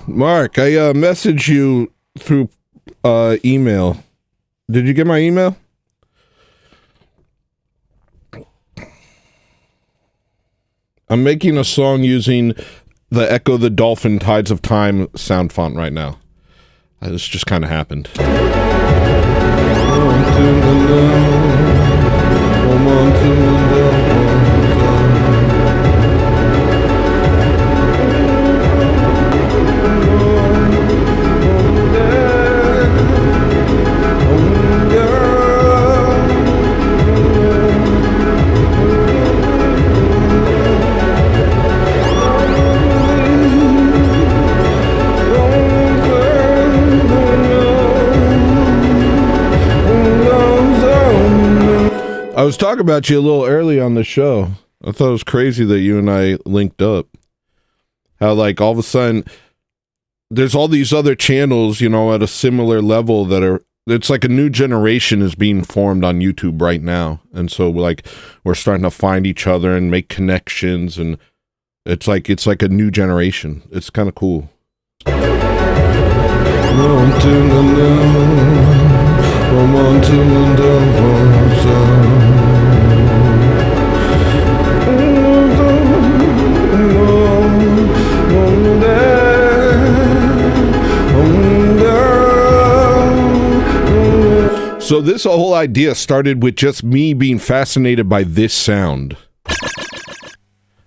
Mark, I messaged you through email. Did you get my email? I'm making a song using the Ecco the Dolphin Tides of Time sound font right now. This just kind of happened. I was talking about you a little early on the show. I thought it was crazy that you and I linked up. How, like, all of a sudden, there's all these other channels, you know, at a similar level that are, it's like a new generation is being formed on YouTube right now. And so, like, we're starting to find each other and make connections, and it's like a new generation. It's kind of cool. So this whole idea started with just me being fascinated by this sound.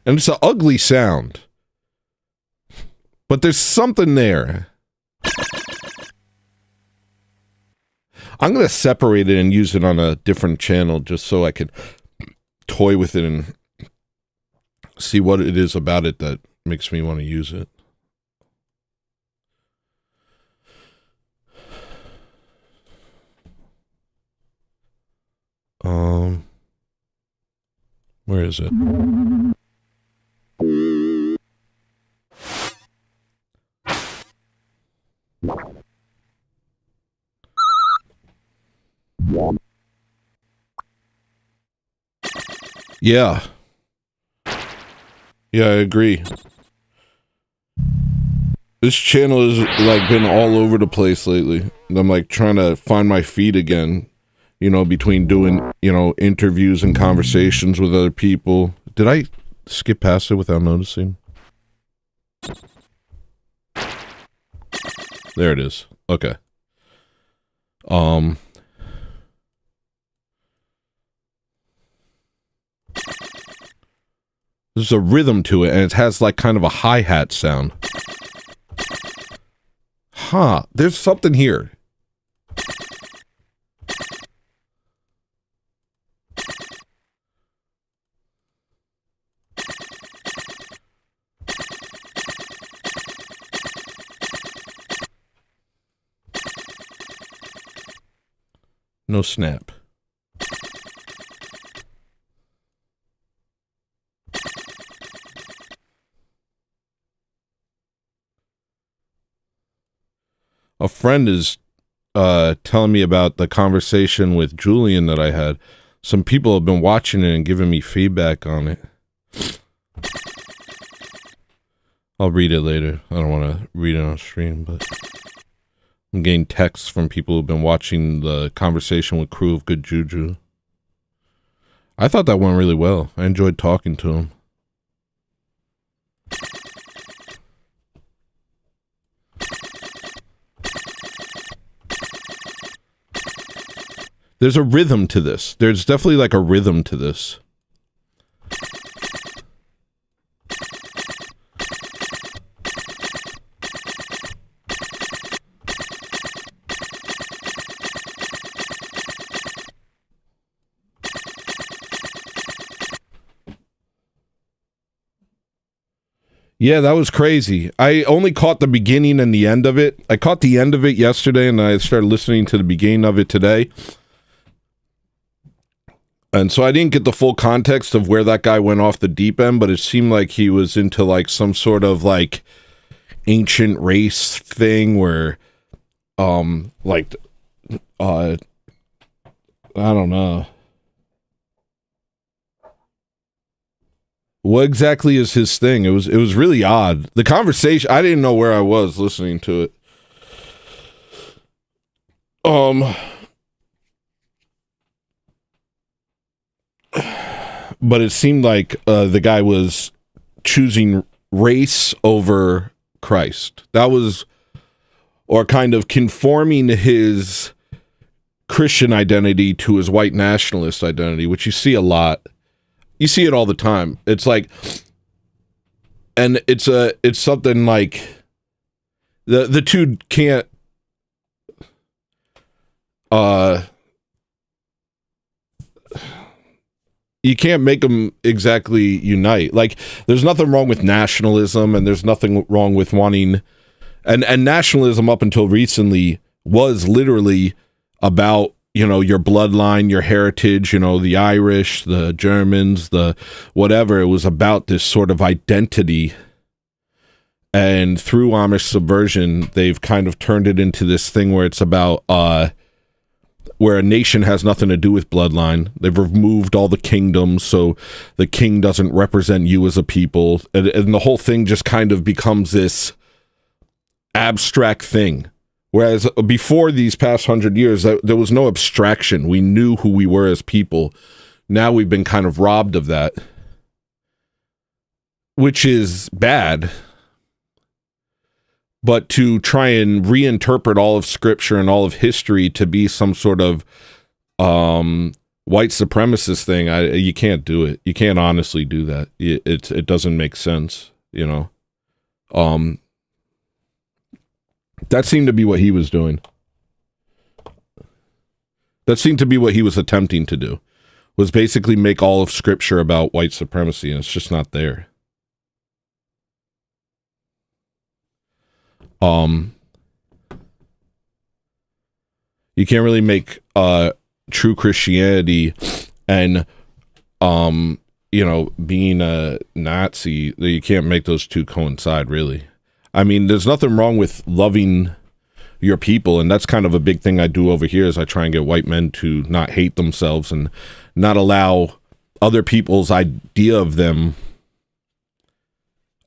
And it's an ugly sound. But there's something there. I'm going to separate it and use it on a different channel just so I can toy with it and see what it is about it that makes me want to use it. Where is it? Yeah. Yeah, I agree. This channel has like been all over the place lately. I'm like trying to find my feet again, you know, between doing, you know, interviews and conversations with other people. Did I skip past it without noticing? There it is. Okay. There's a rhythm to it, and it has like kind of a hi-hat sound. Huh, there's something here. No snap. A friend is telling me about the conversation with Julian that I had. Some people have been watching it and giving me feedback on it. I'll read it later. I don't want to read it on stream, but I'm getting texts from people who've been watching the conversation with Crew of Good Juju. I thought that went really well. I enjoyed talking to him. There's a rhythm to this. There's definitely like a rhythm to this. Yeah, that was crazy. I only caught the beginning and the end of it. I caught the end of it yesterday, and I started listening to the beginning of it today. And so I didn't get the full context of where that guy went off the deep end, but it seemed like he was into like some sort of like ancient race thing where, I don't know. What exactly is his thing? It was really odd. The conversation, I didn't know where I was listening to it. But it seemed like the guy was choosing race over Christ. That was, or kind of conforming his Christian identity to his white nationalist identity, which you see a lot. You see it all the time. It's like, and it's something like the two can't you can't make them exactly unite. Like, there's nothing wrong with nationalism, and there's nothing wrong with wanting, and nationalism up until recently was literally about, you know, your bloodline, your heritage, you know, the Irish, the Germans, the whatever. It was about this sort of identity. And through Amish subversion, they've kind of turned it into this thing where it's about, where a nation has nothing to do with bloodline. They've removed all the kingdoms, so the king doesn't represent you as a people. And the whole thing just kind of becomes this abstract thing. Whereas before these past 100 years, there was no abstraction. We knew who we were as people. Now we've been kind of robbed of that, which is bad. but to try and reinterpret all of scripture and all of history to be some sort of white supremacist thing, you can't do it. You can't honestly do that. It doesn't make sense, you know. That seemed to be what he was doing. That seemed to be what he was attempting to do, was basically make all of scripture about white supremacy, and it's just not there. You can't really make true Christianity and you know, being a Nazi, you can't make those two coincide, really. I mean, there's nothing wrong with loving your people, and that's kind of a big thing I do over here, is I try and get white men to not hate themselves and not allow other people's idea of them,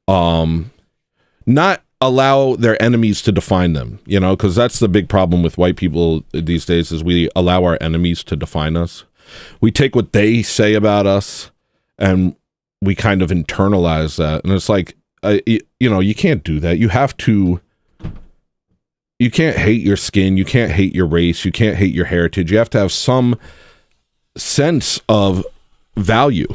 not allow their enemies to define them, you know, because that's the big problem with white people these days, is we allow our enemies to define us. We take what they say about us and we kind of internalize that, and it's like, you know, you can't do that. You can't hate your skin, you can't hate your race, you can't hate your heritage. You have to have some sense of value.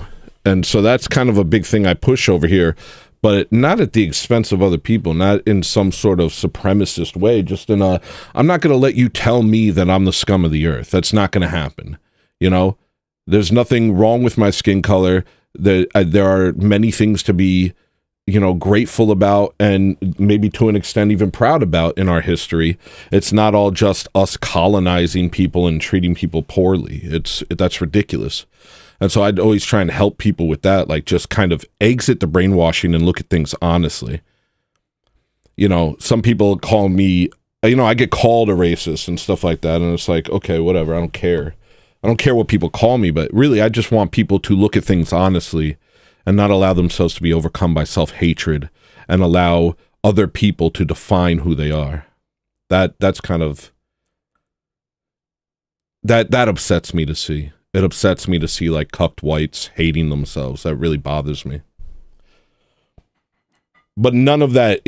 And so that's kind of a big thing I push over here, but not at the expense of other people, not in some sort of supremacist way, just in a, I'm not going to let you tell me that I'm the scum of the earth. That's not going to happen. You know, there's nothing wrong with my skin color. There are many things to be, you know, grateful about, and maybe to an extent even proud about in our history. It's not all just us colonizing people and treating people poorly. That's ridiculous. And so I'd always try and help people with that, like just kind of exit the brainwashing and look at things honestly. You know, some people call me, you know, I get called a racist and stuff like that, and it's like, okay, whatever, I don't care. I don't care what people call me, but really I just want people to look at things honestly and not allow themselves to be overcome by self-hatred and allow other people to define who they are. That's kind of, that upsets me to see. It upsets me to see like cucked whites hating themselves. That really bothers me. But none of that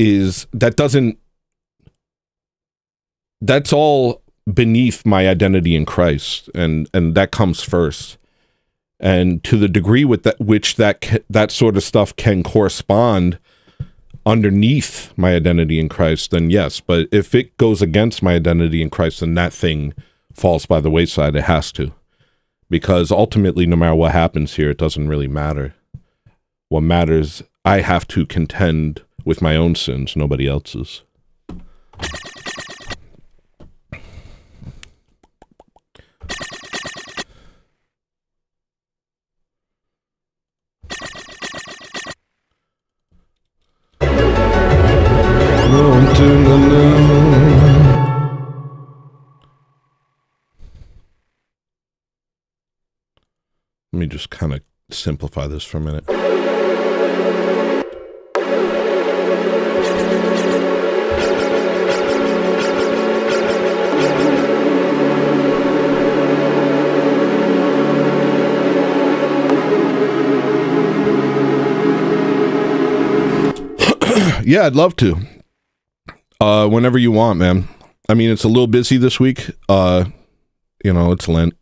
that's all beneath my identity in Christ, and that comes first. And to the degree with which that sort of stuff can correspond underneath my identity in Christ, then yes. But if it goes against my identity in Christ, then that thing falls by the wayside. It has to. Because ultimately, no matter what happens here, it doesn't really matter. What matters, I have to contend with my own sins, nobody else's. Let me just kind of simplify this for a minute. Yeah, I'd love to. Whenever you want, man. I mean, it's a little busy this week. You know, it's Lent.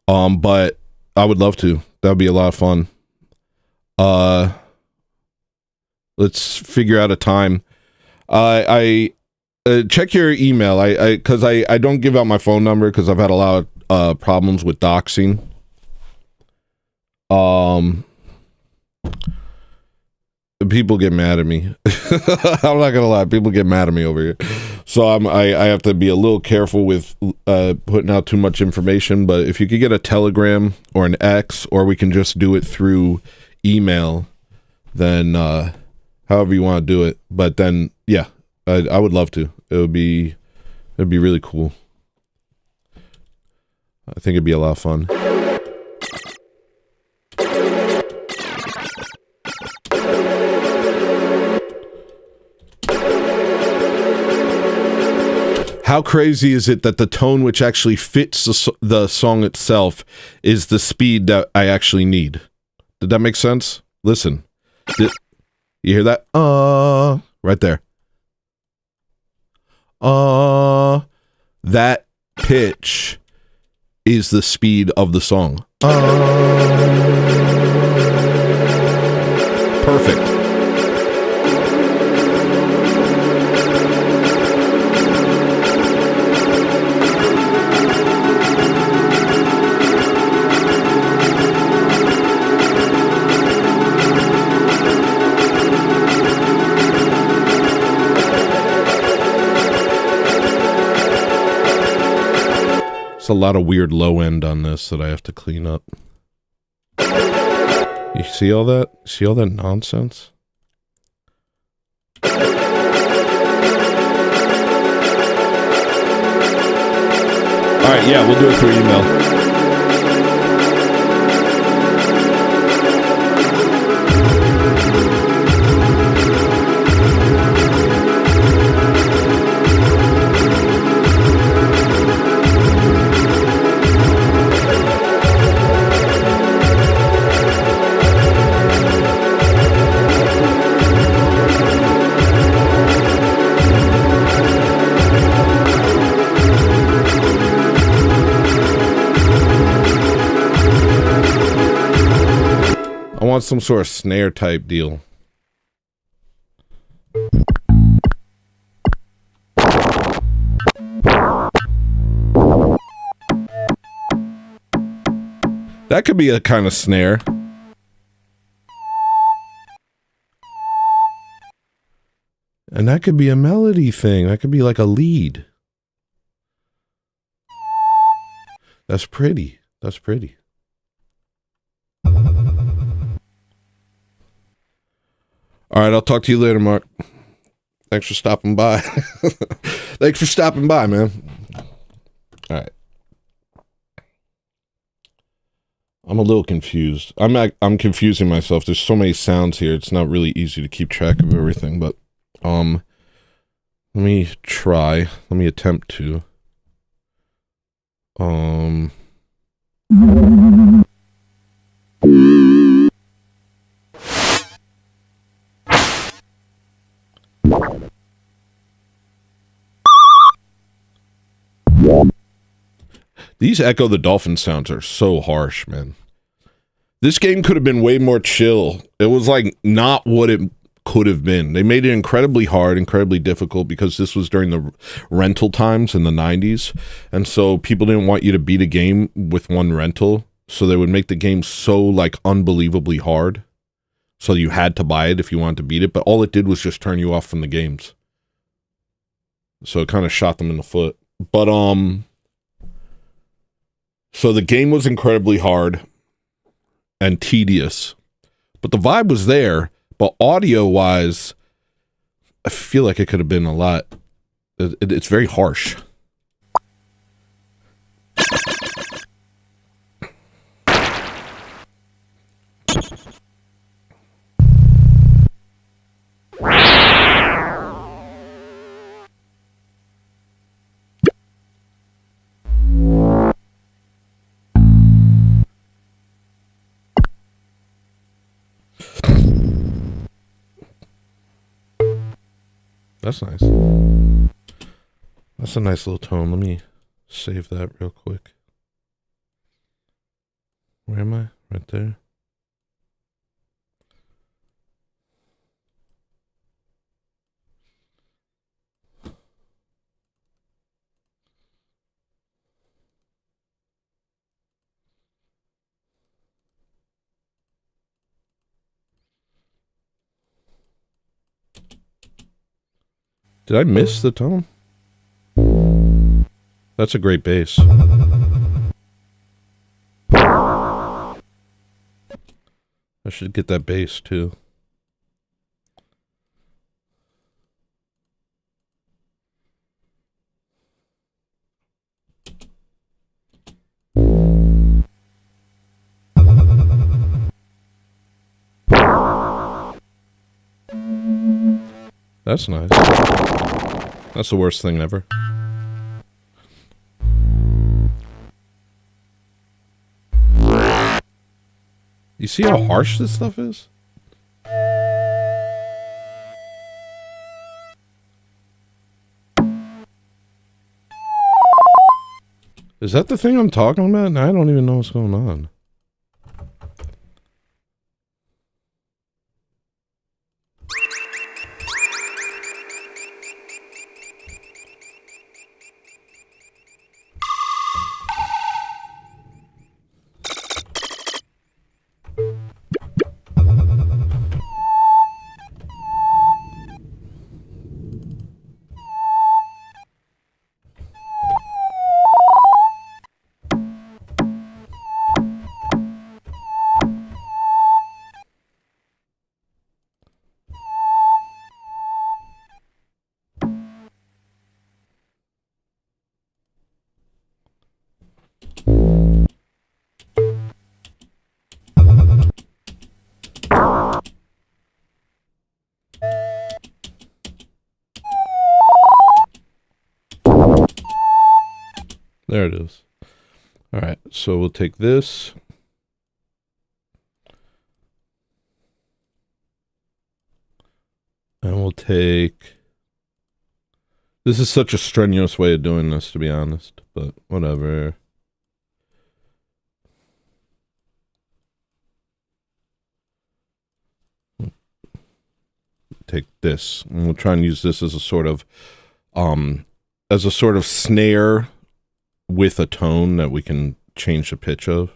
But I would love to. That would be a lot of fun. Let's figure out a time. I check your email. Because I don't give out my phone number because I've had a lot of problems with doxing. People get mad at me. I'm not gonna lie. People get mad at me over here. So I have to be a little careful with putting out too much information. But if you could get a Telegram or an X, or we can just do it through email, then however you want to do it. But then, yeah, I would love to. It'd be really cool. I think it'd be a lot of fun. How crazy is it that the tone which actually fits the song itself is the speed that I actually need? Did that make sense? Listen. You hear that? Right there. That pitch is the speed of the song. Perfect. It's a lot of weird low end on this that I have to clean up. You see all that? See all that nonsense? All right, yeah, we'll do it through email. I want some sort of snare type deal. That could be a kind of snare. And that could be a melody thing. That could be like a lead. That's pretty. That's pretty. All right, I'll talk to you later, Mark. Thanks for stopping by. Thanks for stopping by, man. All right. I'm a little confused. I'm confusing myself. There's so many sounds here. It's not really easy to keep track of everything, but let me try. Let me attempt to. These Ecco the Dolphin sounds are so harsh, man. This game could have been way more chill. It was like not what it could have been. They made it incredibly hard, incredibly difficult because this was during the rental times in the 90s. And so people didn't want you to beat a game with one rental. So they would make the game so like unbelievably hard. So you had to buy it if you wanted to beat it. But all it did was just turn you off from the games. So it kind of shot them in the foot. But so the game was incredibly hard and tedious, but the vibe was there. But audio-wise, I feel like it could have been a lot. It's very harsh. That's nice. That's a nice little tone. Let me save that real quick. Where am I? Right there. Did I miss the tone? That's a great bass. I should get that bass too. That's nice. That's the worst thing ever. You see how harsh this stuff is? Is that the thing I'm talking about? I don't even know what's going on. There it is. All right, so we'll take this. And we'll take... This is such a strenuous way of doing this, to be honest, but whatever. Take this, and we'll try and use this as a sort of snare with a tone that we can change the pitch of.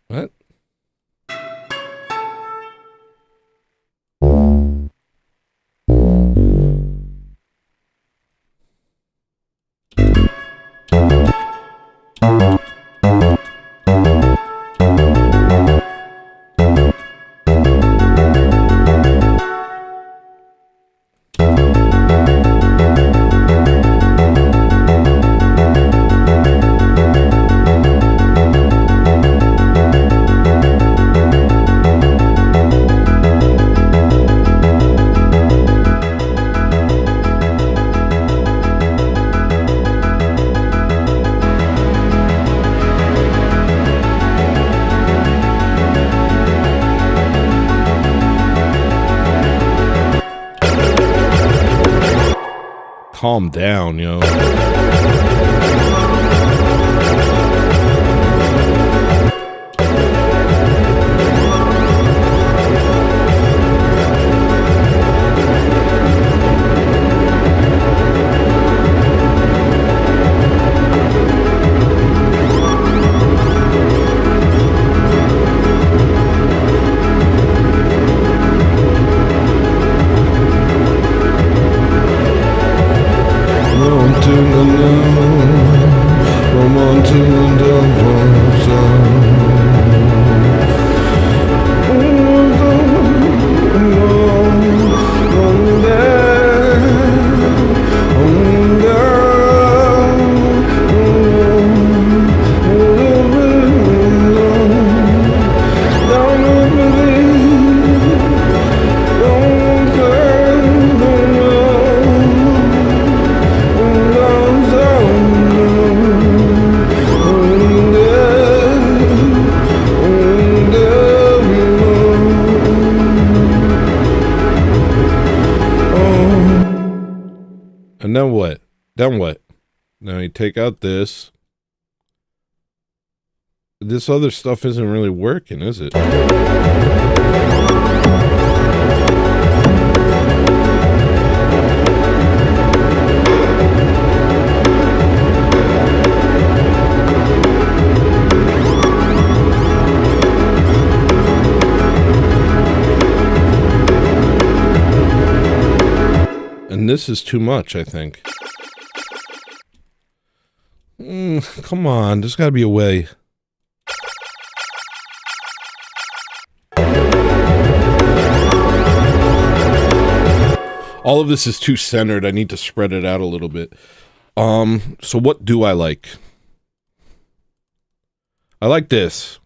What? Calm down, yo. then what? Now you take out this. This other stuff isn't really working, is it? And this is too much, I think. Come on, there's got to be a way. All of this is too centered. I need to spread it out a little bit. So what do I like? I like this.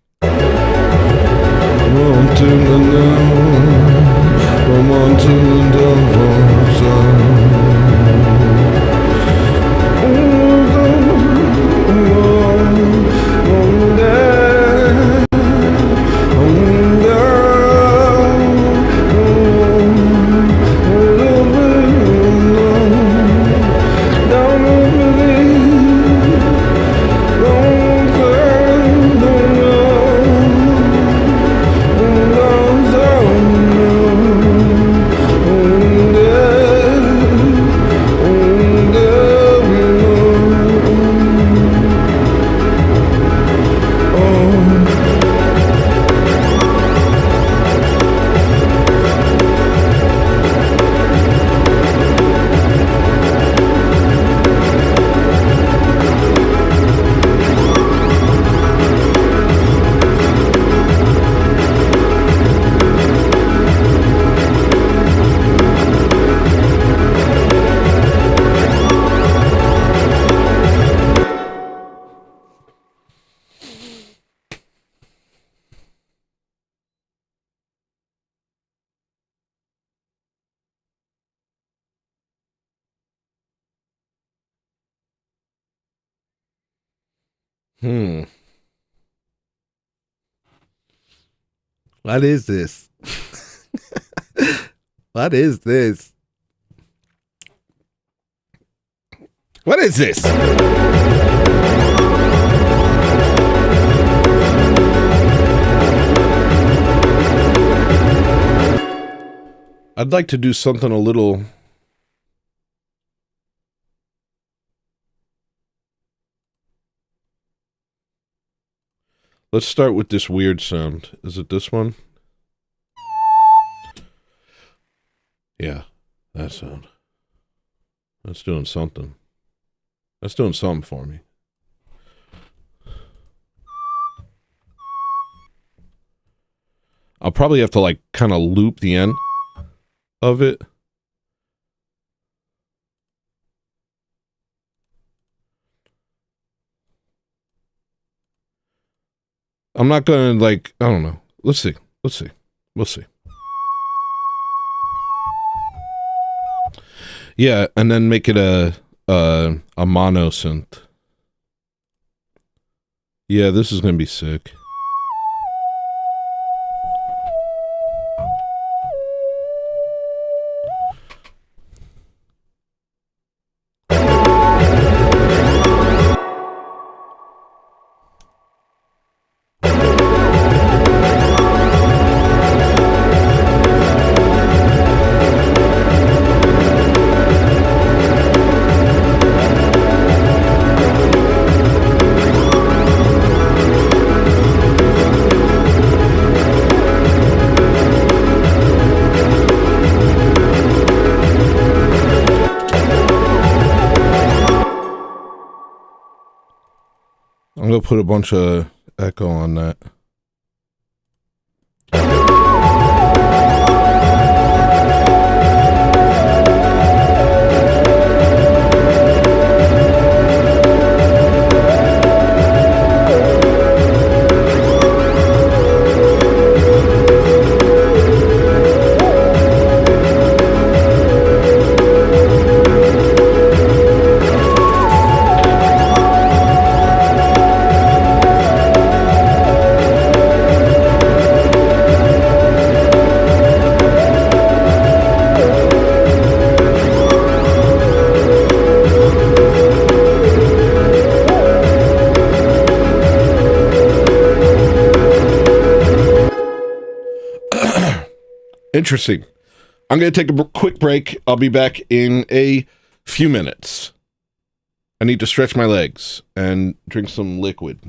What is this? What is this? What is this? I'd like to do something a little... Let's start with this weird sound. Is it this one? Yeah, that sound. That's doing something. That's doing something for me. I'll probably have to like kind of loop the end of it. I'm not gonna like, I don't know. Let's see. Let's see. We'll see. Yeah, and then make it a mono synth. Yeah, this is gonna be sick. I'm gonna put a bunch of echo on that. Interesting. I'm going to take a quick break. I'll be back in a few minutes. I need to stretch my legs and drink some liquid.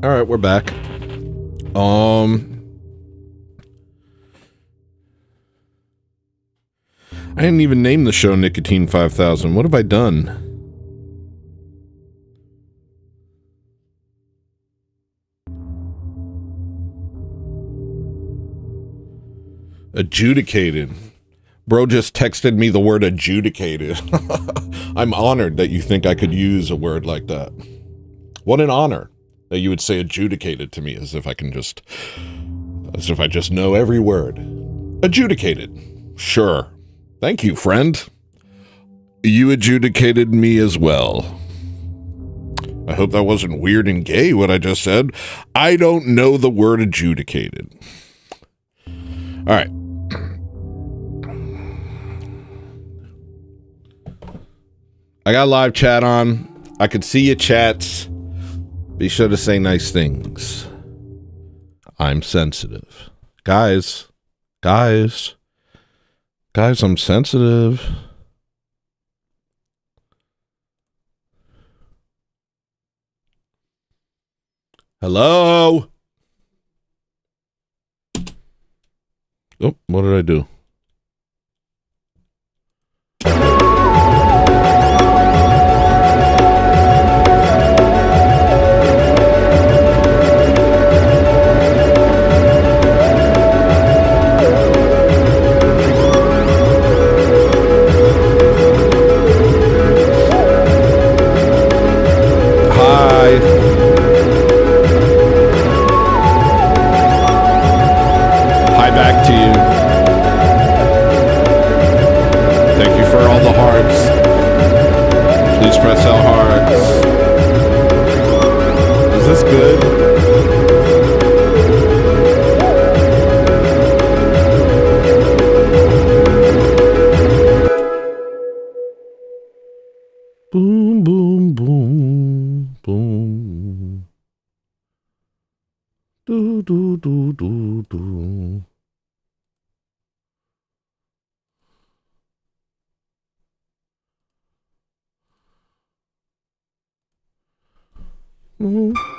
All right, we're back. I didn't even name the show Nicotine 5000. What have I done? Adjudicated. Bro just texted me the word adjudicated. I'm honored that you think I could use a word like that. What an honor That you would say adjudicated to me as if I just know every word. Adjudicated. Sure. Thank you, friend. You adjudicated me as well. I hope that wasn't weird and gay, what I just said. I don't know the word adjudicated. All right. I got live chat on. I could see your chats. Be sure to say nice things. I'm sensitive. Guys, I'm sensitive. Hello? Oh, what did I do? Back to you. Thank you for all the hearts. Please press all hearts. Is this good? Boom, boom, boom, boom. Do, do, do, do, do. Mm-hmm.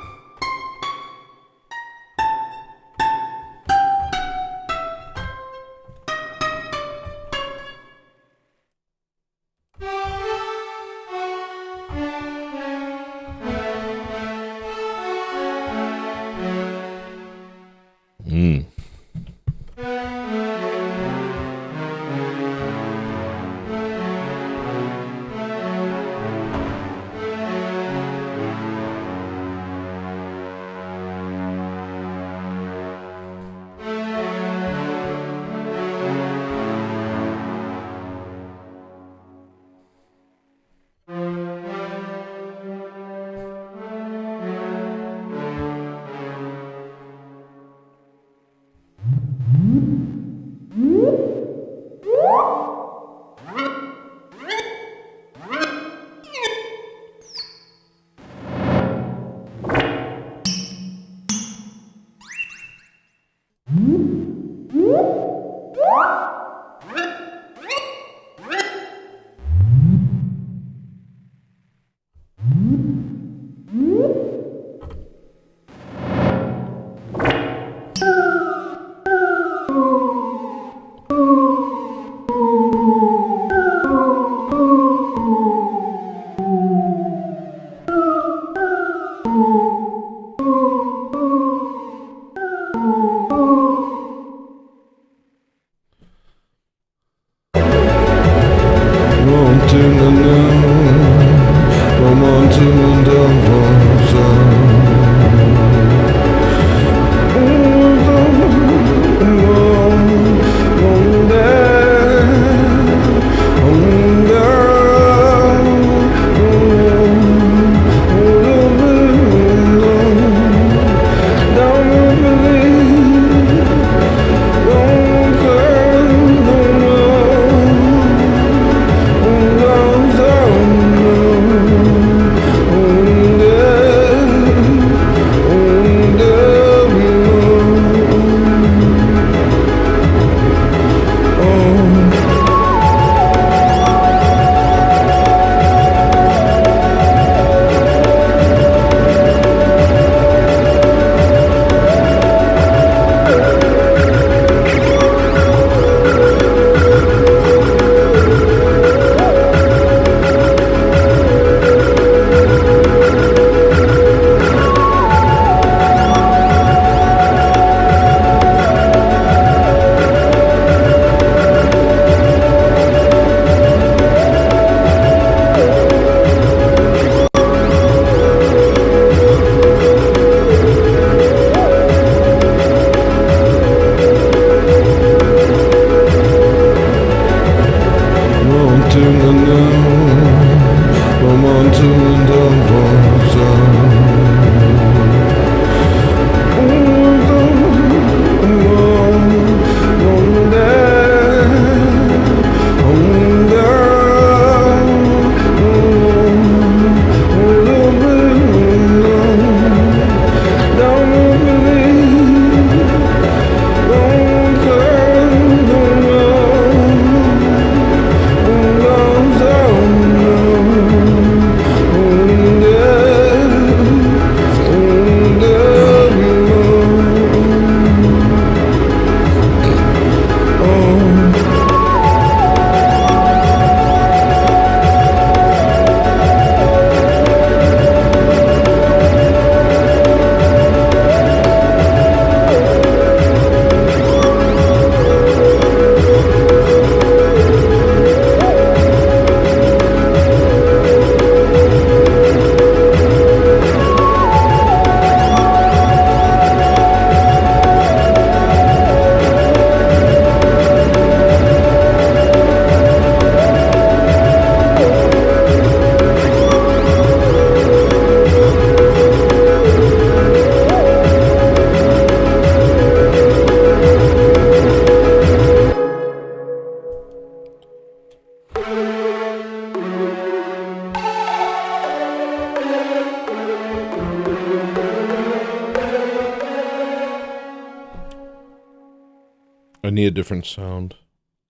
I need a different sound.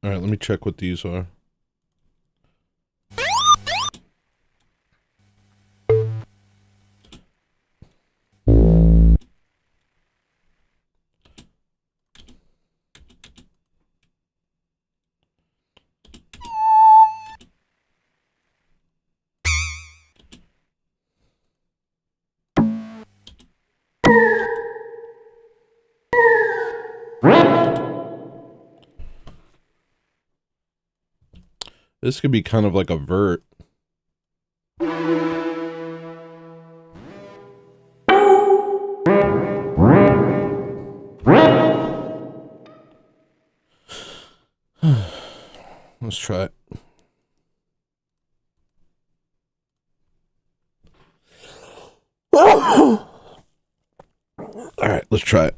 Alright, let me check what these are. This could be kind of like a vert. Let's try it. All right, let's try it.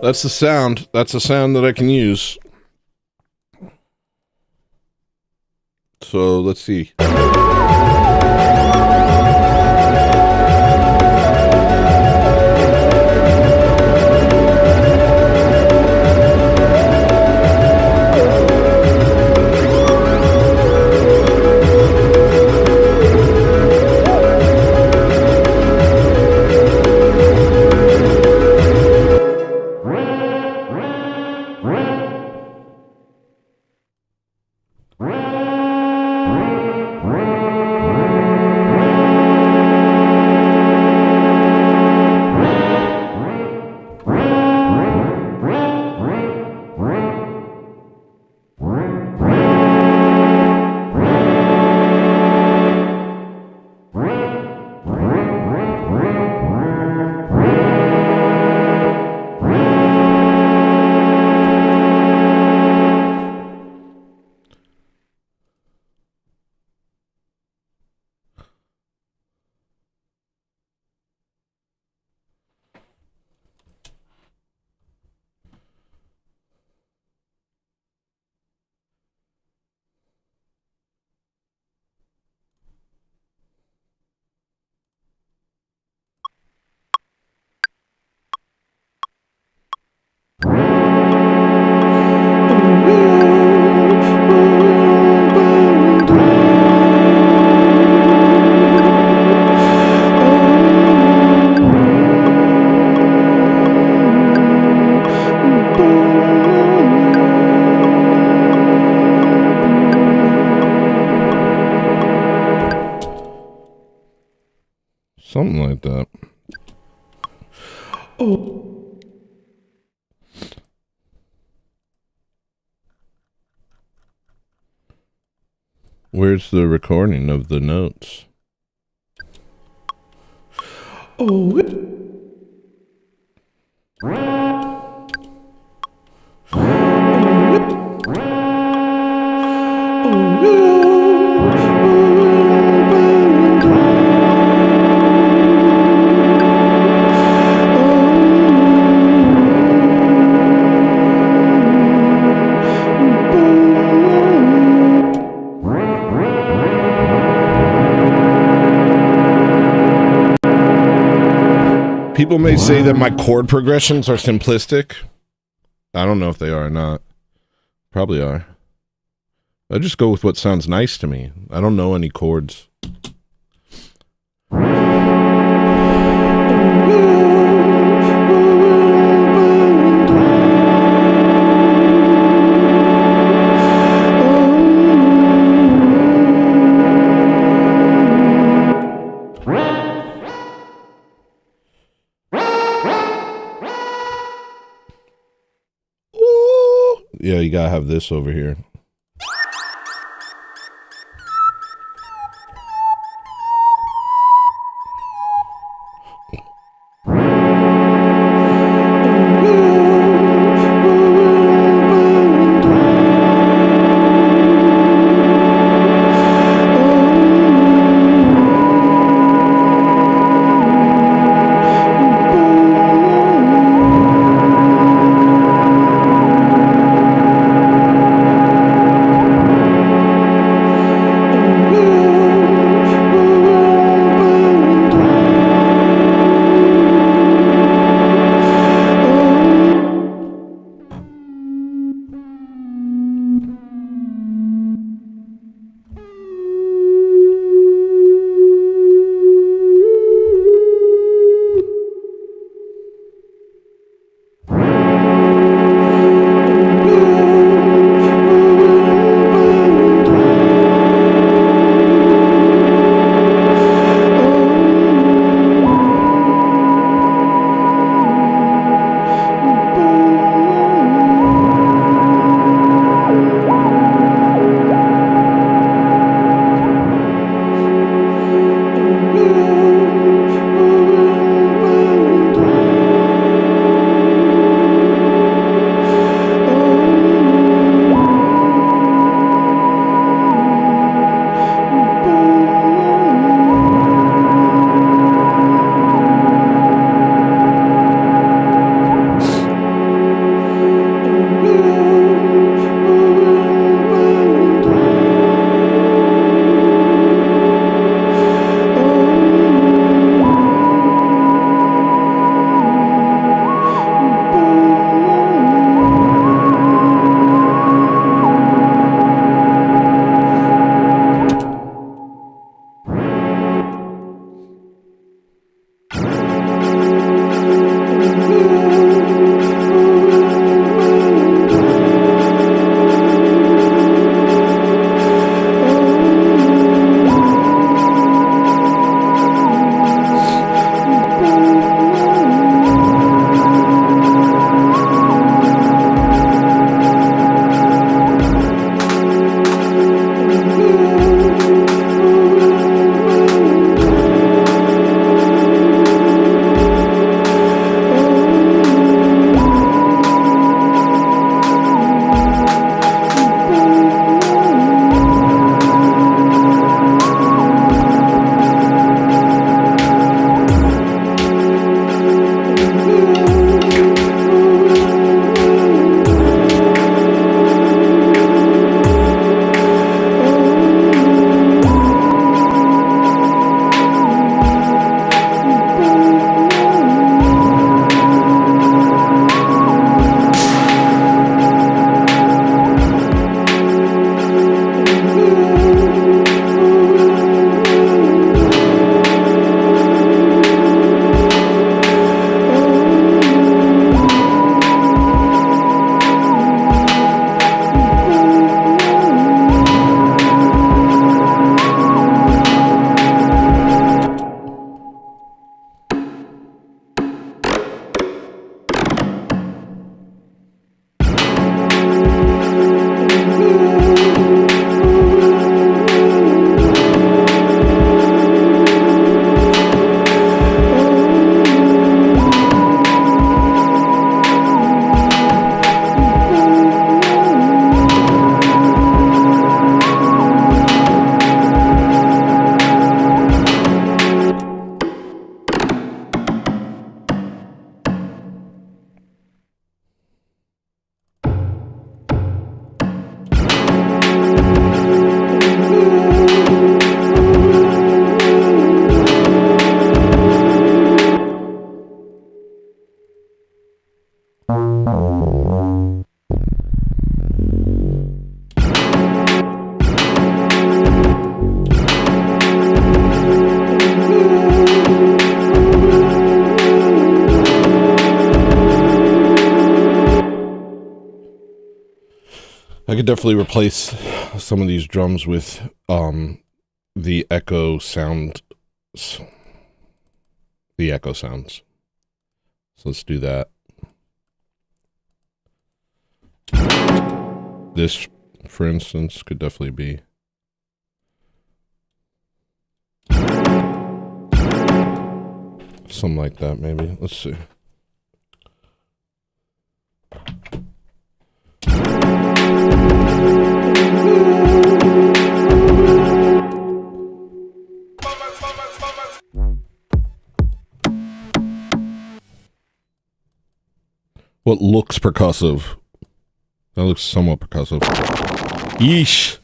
That's the sound. That's a sound that I can use. So let's see. Something like that. Oh. Where's the recording of the notes? Oh. People may say that my chord progressions are simplistic. I don't know if they are or not. Probably are. I just go with what sounds nice to me. I don't know any chords. Yeah, you gotta have this over here. could definitely replace some of these drums with the Ecco sounds. The Ecco sounds. So let's do that. This, for instance, could definitely be. Something like that, maybe. Let's see. What looks percussive? That looks somewhat percussive. Yeesh.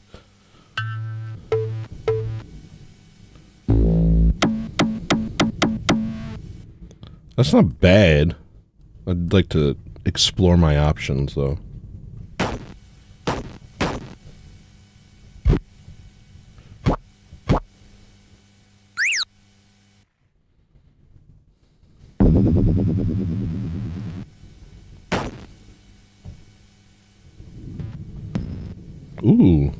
That's not bad. I'd like to explore my options, though. Ooh.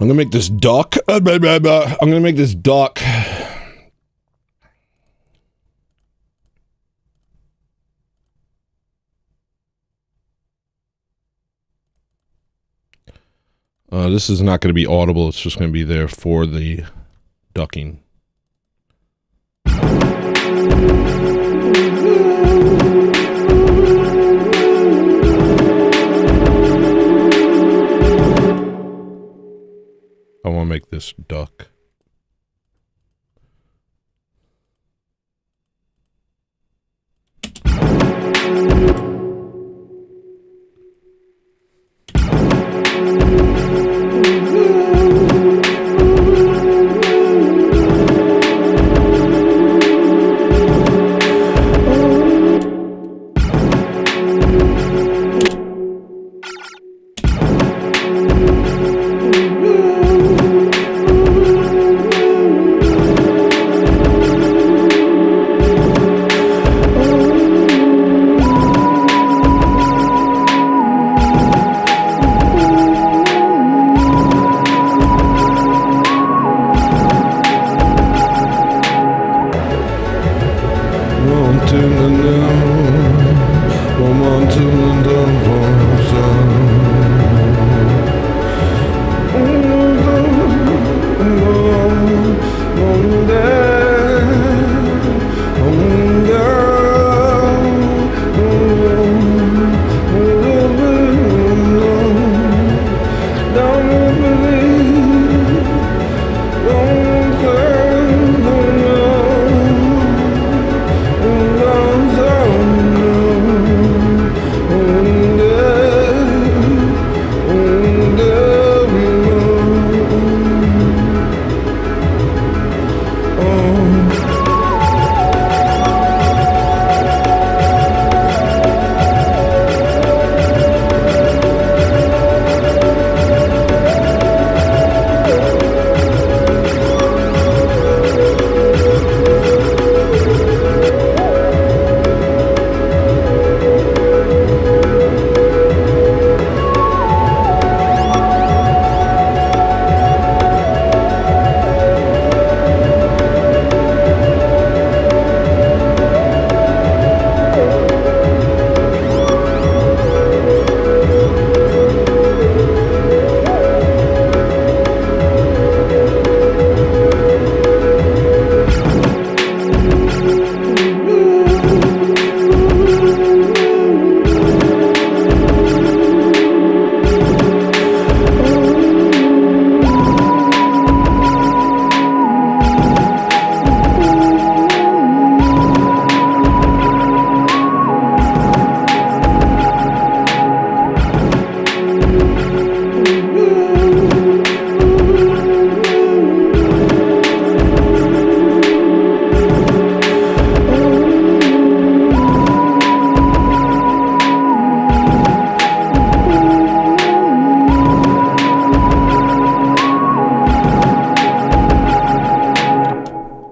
I'm gonna make this duck. I'm gonna make this duck. This is not going to be audible. It's just going to be there for the ducking. I want to make this duck. Oh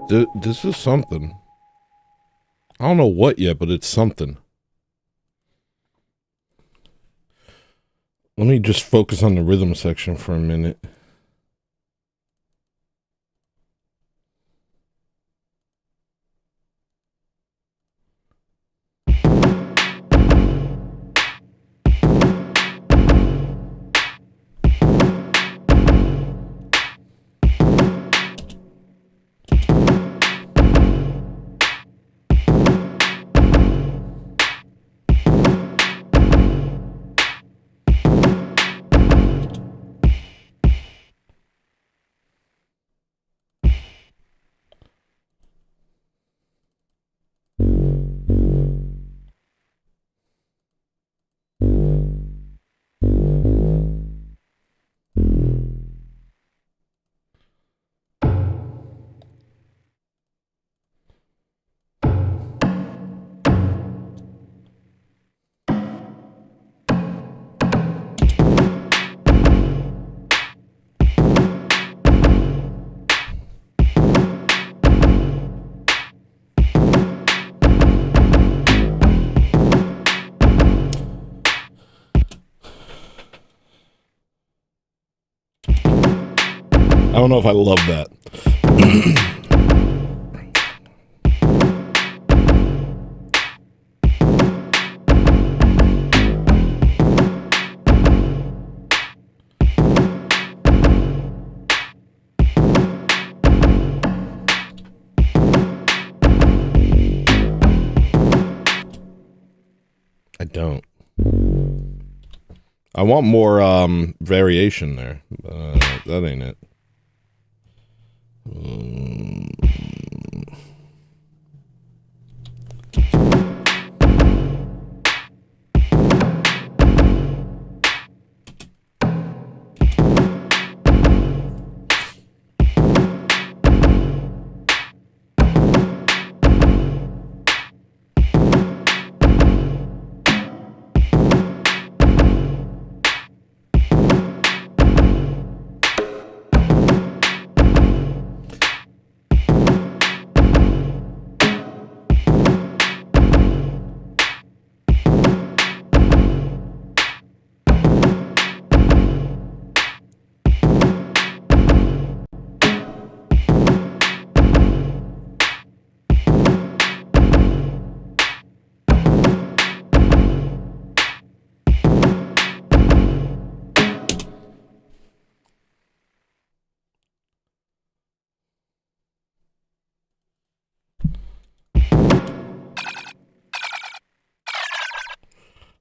This is something. I don't know what yet, but it's something. Let me just focus on the rhythm section for a minute. I don't know if I love that. I don't. I want more variation there. That ain't it.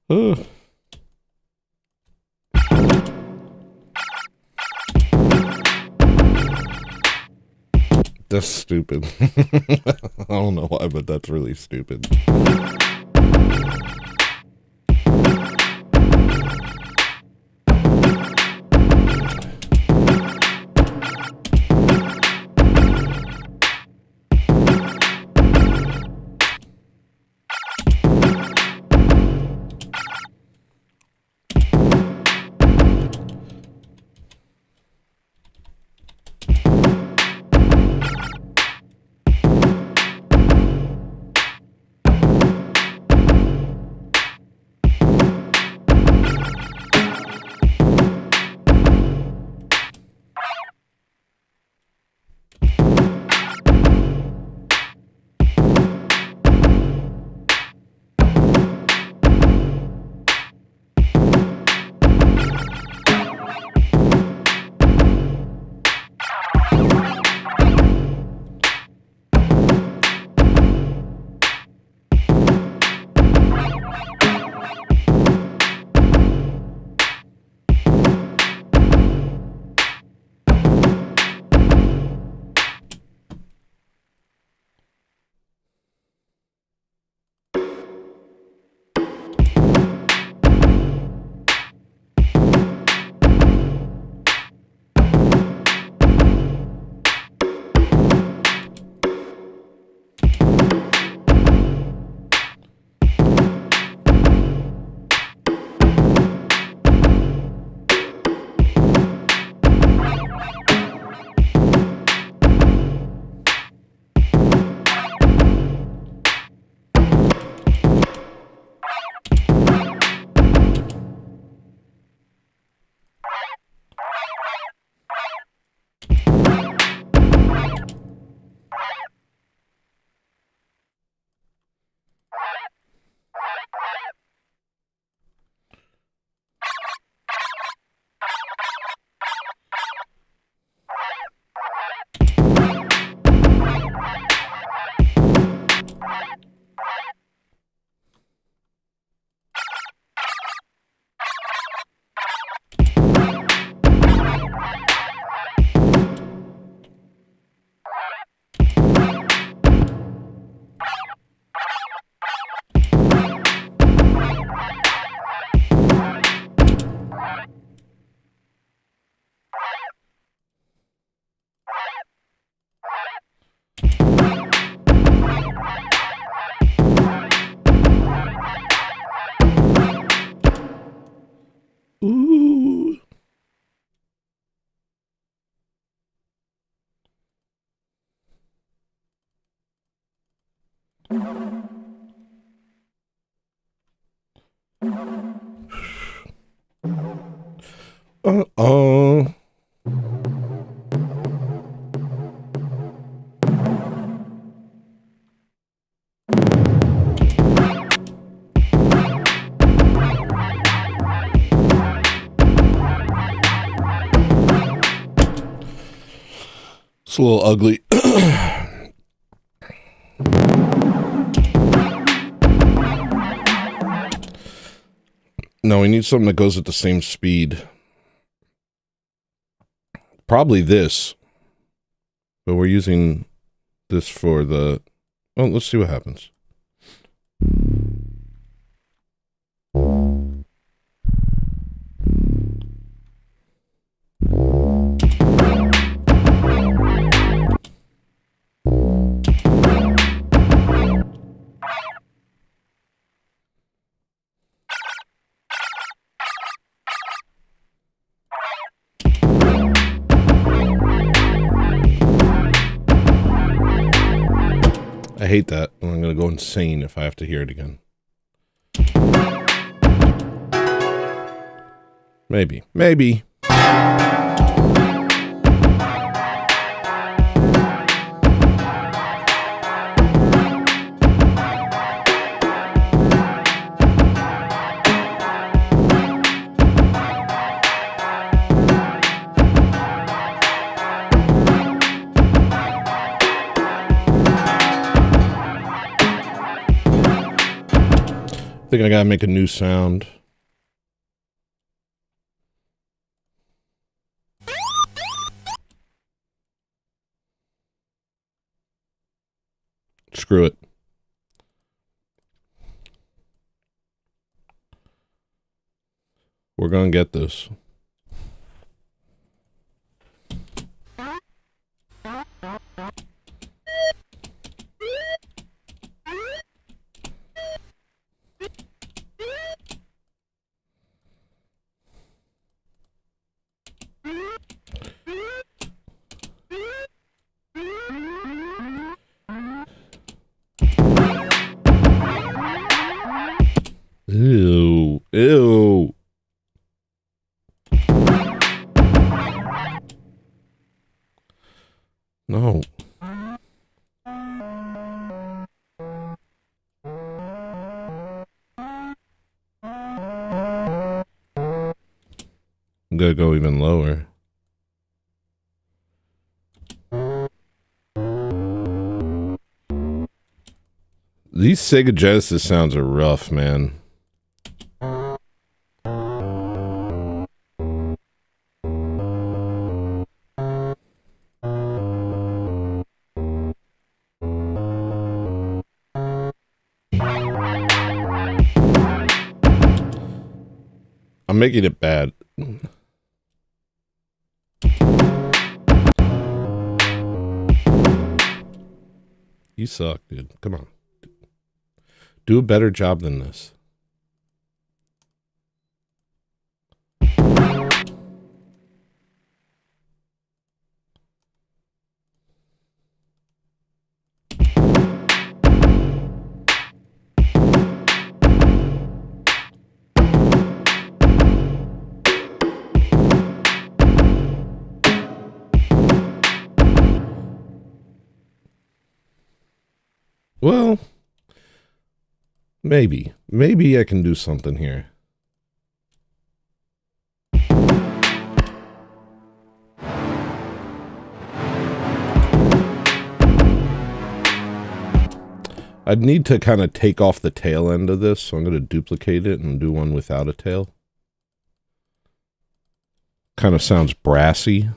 Ugh. That's stupid. I don't know why, but that's really stupid. Uh-oh. It's a little ugly. No, we need something that goes at the same speed. Probably this. But we're using this for the... Well, let's see what happens. I hate that, and I'm going to go insane if I have to hear it again. Maybe. Maybe. I think I gotta make a new sound. Screw it. We're gonna get this. Ew. Ew. No. I'm gonna go even lower. These Sega Genesis sounds are rough, man. I'm making it bad. You suck, dude. Come on. Do a better job than this. Well, maybe. Maybe I can do something here. I'd need to kind of take off the tail end of this, so I'm going to duplicate it and do one without a tail. Kind of sounds brassy.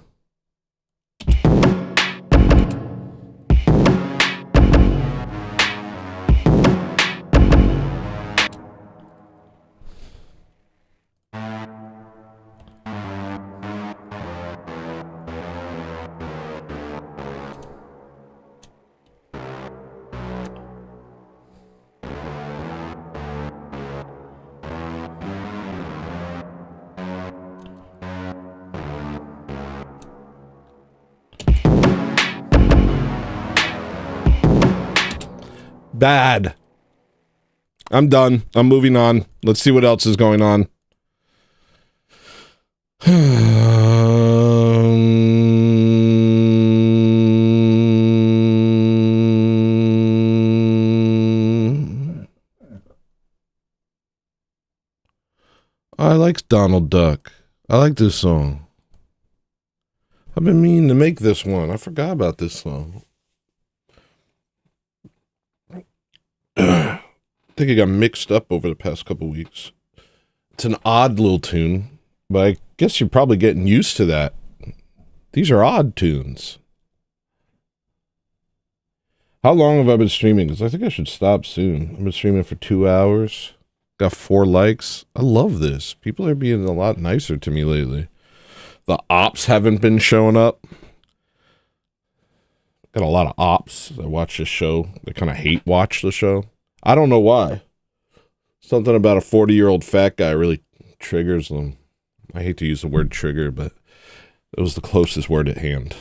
Bad. I'm done. I'm moving on. Let's see what else is going on. I like Donald Duck. I like this song. I've been meaning to make this one. I forgot about this song. I think it got mixed up over the past couple weeks. It's an odd little tune, but I guess you're probably getting used to that. These are odd tunes. How long have I been streaming? Because I think I should stop soon. I've been streaming for 2 hours. Got 4 likes. I love this. People are being a lot nicer to me lately. The ops haven't been showing up. Got a lot of ops that watch the show. They kind of hate watch the show. I don't know why. Something about a 40-year-old fat guy really triggers them. I hate to use the word trigger, but it was the closest word at hand.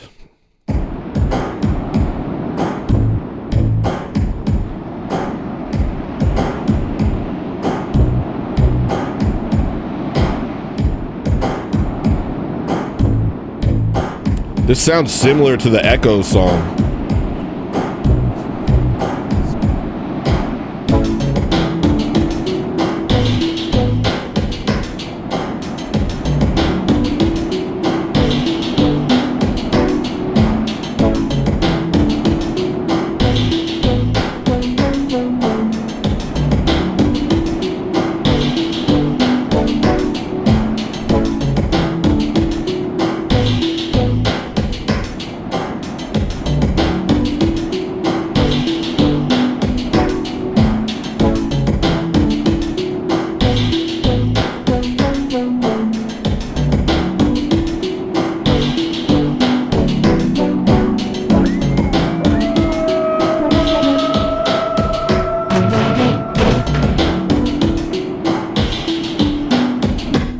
This sounds similar to the Ecco song.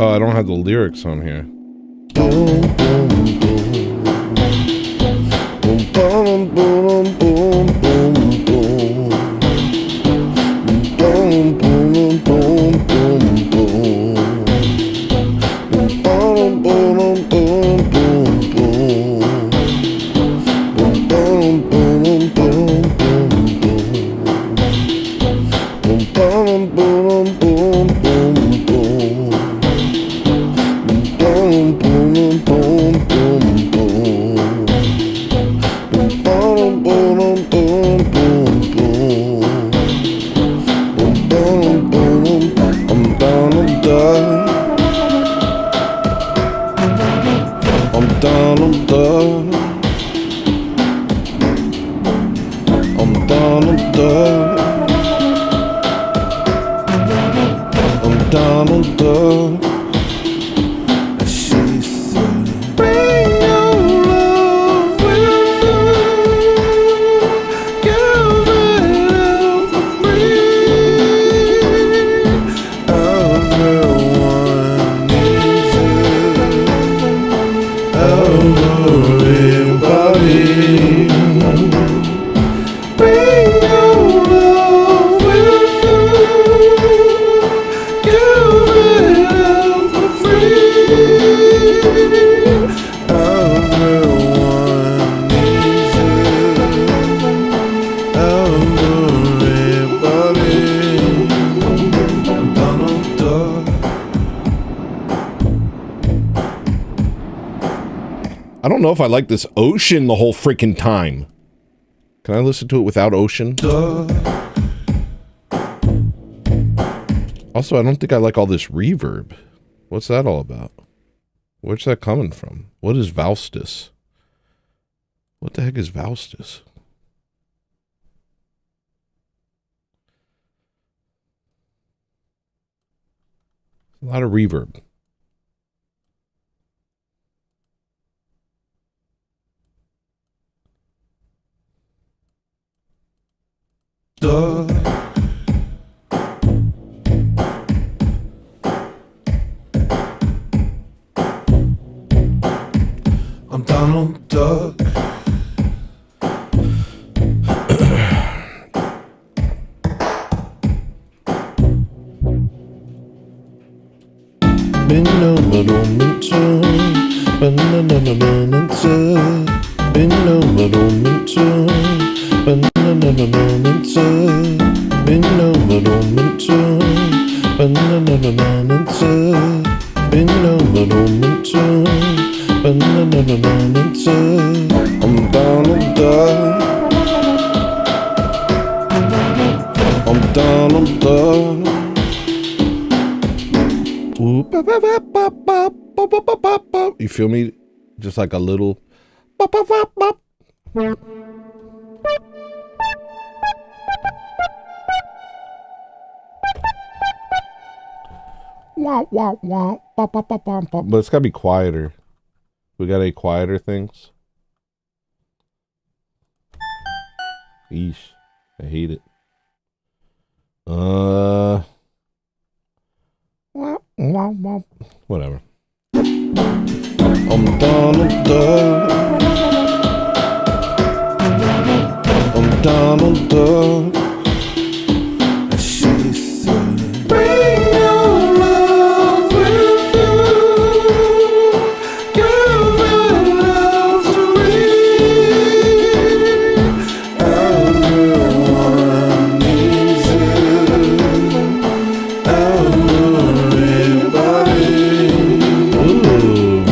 Oh, I don't have the lyrics on here. I don't know if I like this ocean the whole freaking time. Can I listen to it without ocean? Also, I don't think I like all this reverb. What's that all about? Where's that coming from? What is Vaustus? What the heck is Vaustus? A lot of reverb. I'm Donald Duck. been over momentum, banana momentum, been over momentum, banana momentum, been over momentum, banana momentum, been over momentum, banana momentum. I'm down, I'm done. I'm done, I'm done. Ooh, ba, ba, ba, ba, ba, ba, ba, ba, ba, ba. You feel me? Just like a little. Ba, ba, ba, ba. Wah, wah, wah. Ba, ba, ba, ba, ba. But it's gotta be quieter. We got any quieter things? Eesh. I hate it. Whatever. I'm done, I'm done. I'm done, I'm done. She said, bring your love with you. Give your love to me. Everyone needs you. Everybody. Ooh.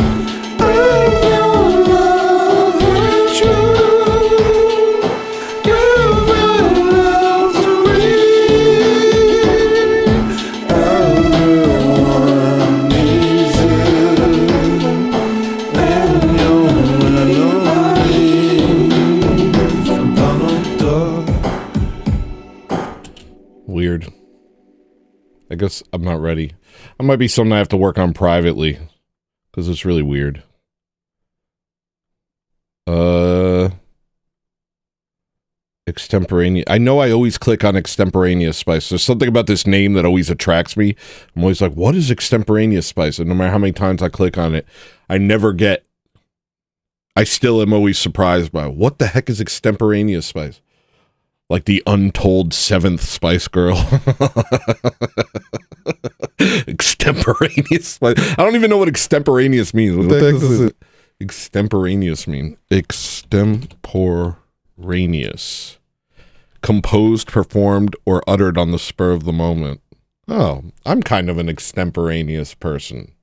Bring your love with you. Give your love to me. Everyone needs you. And you're weird. I guess I'm not ready. That might be something I have to work on privately. Because it's really weird. Extemporaneous. I know I always click on extemporaneous spice. There's something about this name that always attracts me. I'm always like, what is extemporaneous spice? And no matter how many times I click on it, I never get... I still am always surprised by what the heck is extemporaneous spice? Like the untold seventh Spice Girl. Extemporaneous spice. I don't even know what extemporaneous means. What the heck does it extemporaneous mean? Extemporaneous. Composed, performed, or uttered on the spur of the moment. Oh, I'm kind of an extemporaneous person.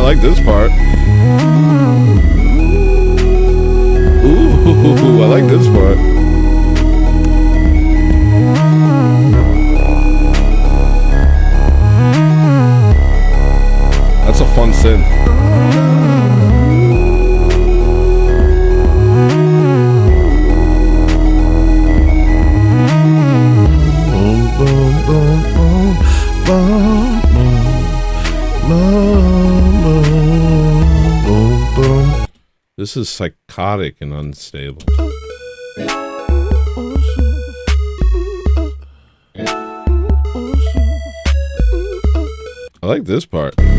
like this part. Ooh, I like this part. This is psychotic and unstable. I like this part. I'm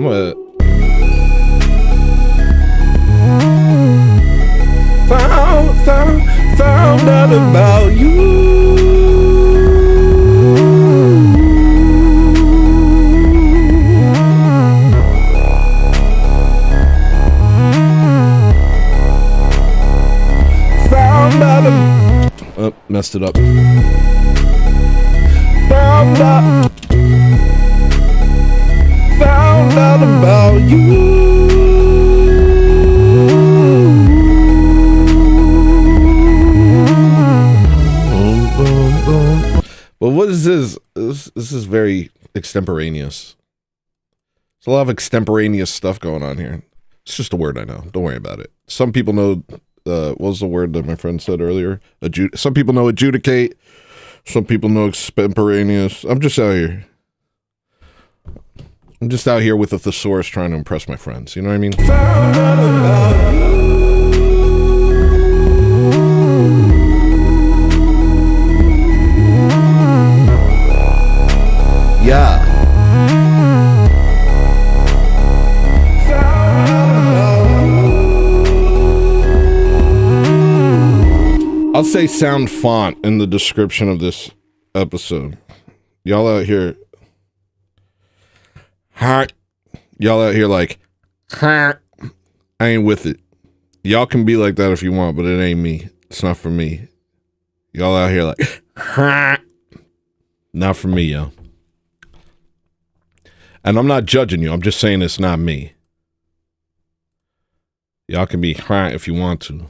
gonna... Found out about you. Oh, messed it up. Found out about you. Well, what is this? This is very extemporaneous. There's a lot of extemporaneous stuff going on here. It's just a word I know. Don't worry about it. Some people know, what was the word that my friend said earlier? Some people know adjudicate. Some people know extemporaneous. I'm just out here. I'm just out here with a thesaurus trying to impress my friends. You know what I mean? Yeah. I'll say sound font in the description of this episode. Y'all out here. Y'all out here like, I ain't with it. Y'all can be like that if you want, but it ain't me. It's not for me. Y'all out here like, not for me, yo. And I'm not judging you. I'm just saying it's not me. Y'all can be if you want to.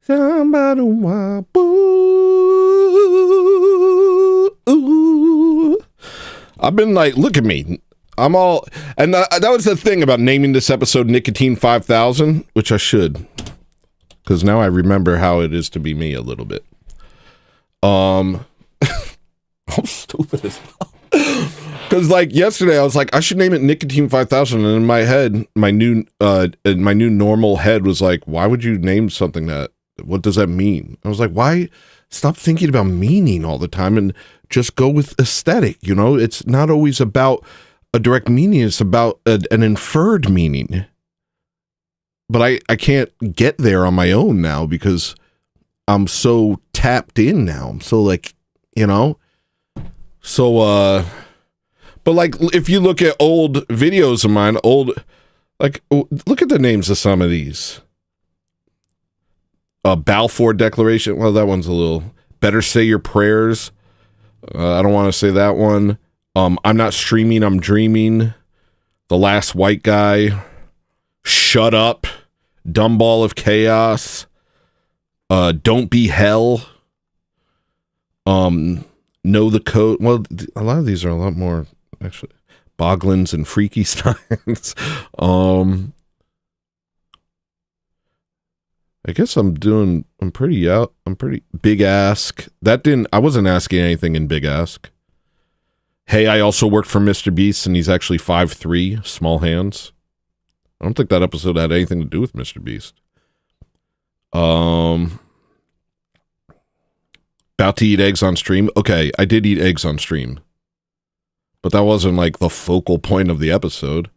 Somebody want boo. I've been like, look at me. I'm all, and that was the thing about naming this episode Nicotine 5000, which I should, because now I remember how it is to be me a little bit. I'm stupid as hell. Because like yesterday, I was like, I should name it Nicotine 5000, and in my head, my new normal head was like, why would you name something that? What does that mean? I was like, why? Stop thinking about meaning all the time and just go with aesthetic. You know, it's not always about a direct meaning. It's about an inferred meaning. But I can't get there on my own now because I'm so tapped in now. I'm so like, you know, so, but like, if you look at old videos of mine, like, look at the names of some of these. Balfour Declaration. Well, that one's a little better. Say Your Prayers. I don't want to say that one. I'm Not Streaming, I'm Dreaming. The Last White Guy. Shut Up. Dumb Ball of Chaos. Don't Be Hell. Know the Code. Well, a lot of these are a lot more, actually. Boglins and Freaky Steins. I guess I'm pretty Big Ask. I wasn't asking anything in Big Ask. Hey, I also worked for Mr. Beast, and he's actually 5'3", small hands. I don't think that episode had anything to do with Mr. Beast. About to eat eggs on stream. Okay, I did eat eggs on stream. But that wasn't like the focal point of the episode.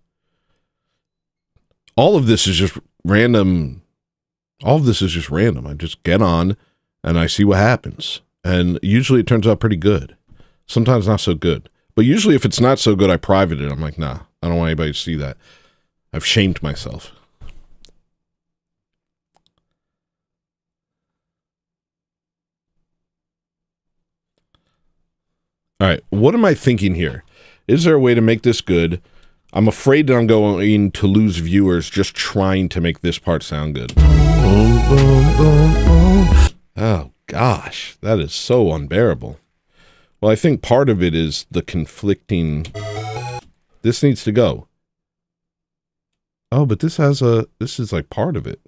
All of this is just random. I just get on and I see what happens. And usually it turns out pretty good. Sometimes not so good. But usually if it's not so good, I private it. I'm like, nah, I don't want anybody to see that. I've shamed myself. All right, what am I thinking here? Is there a way to make this good? I'm afraid that I'm going to lose viewers just trying to make this part sound good. Oh, gosh. That is so unbearable. Well, I think part of it is the conflicting... This needs to go. Oh, but this is like part of it.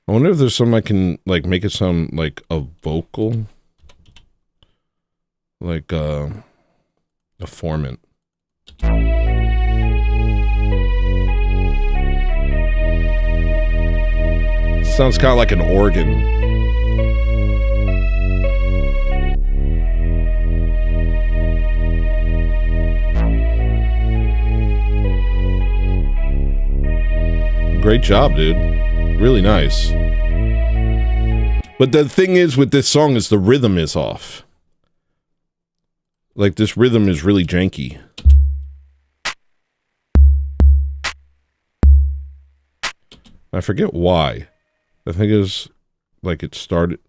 I wonder if there's something I can, like, make it sound like a vocal. Like, a formant. Sounds kind of like an organ. Great job, dude. Really nice. But the thing is with this song is the rhythm is off. Like, this rhythm is really janky. I forget why. I think it was, like, it started...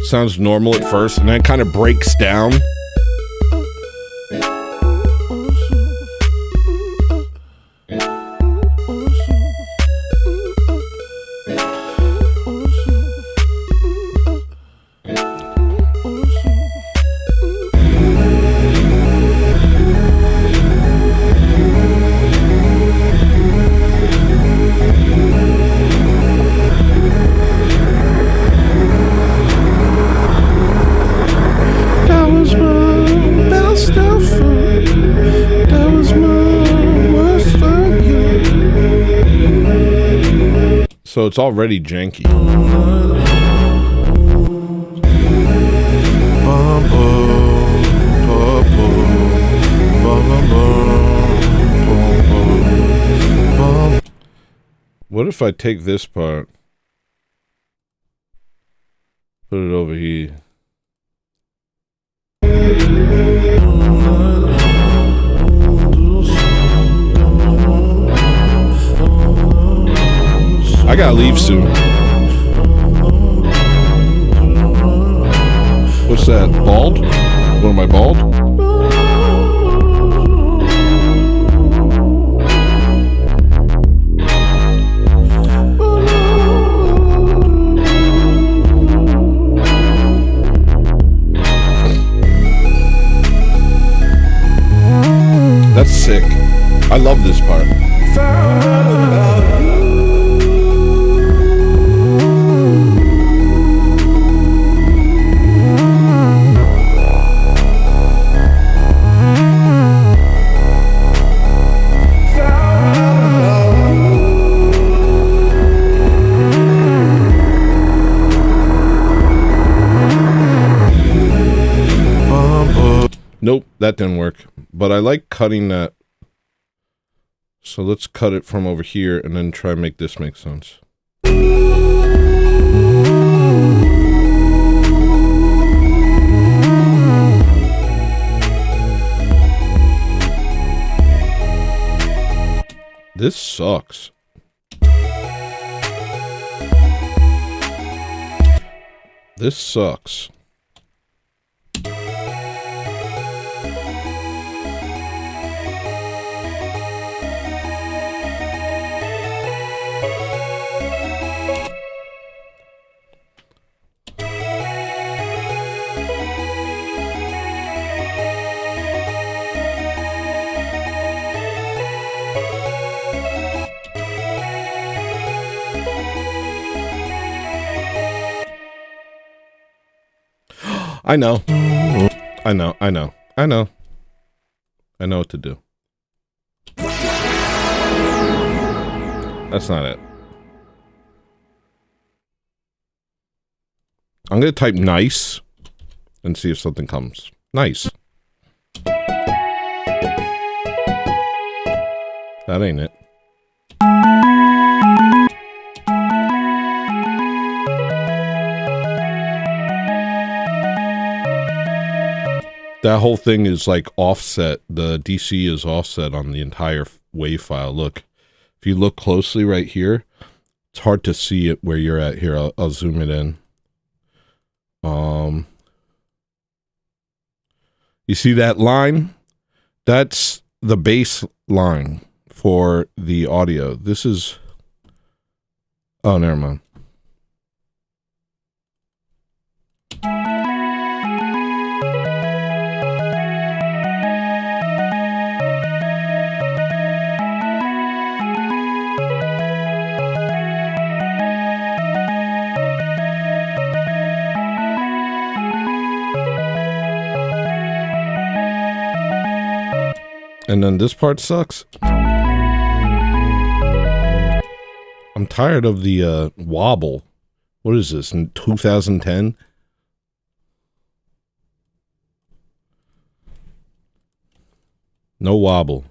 Sounds normal at first, and then it kind of breaks down. So it's already janky. What if I take this part, put it over here? I gotta leave soon. What's that? Bald? What, am I bald? That's sick. I love this part. Nope, that didn't work. But I like cutting that. So let's cut it from over here and then try and make this make sense. This sucks. This sucks. I know. I know what to do. That's not it. I'm gonna type nice and see if something comes. Nice. That ain't it. That whole thing is like offset. The DC is offset on the entire wave file. Look, if you look closely right here, it's hard to see it where you're at here. I'll zoom it in. You see that line? That's the bass line for the audio. This is... Oh, never mind. And then this part sucks. I'm tired of the wobble. What is this, in 2010? No wobble.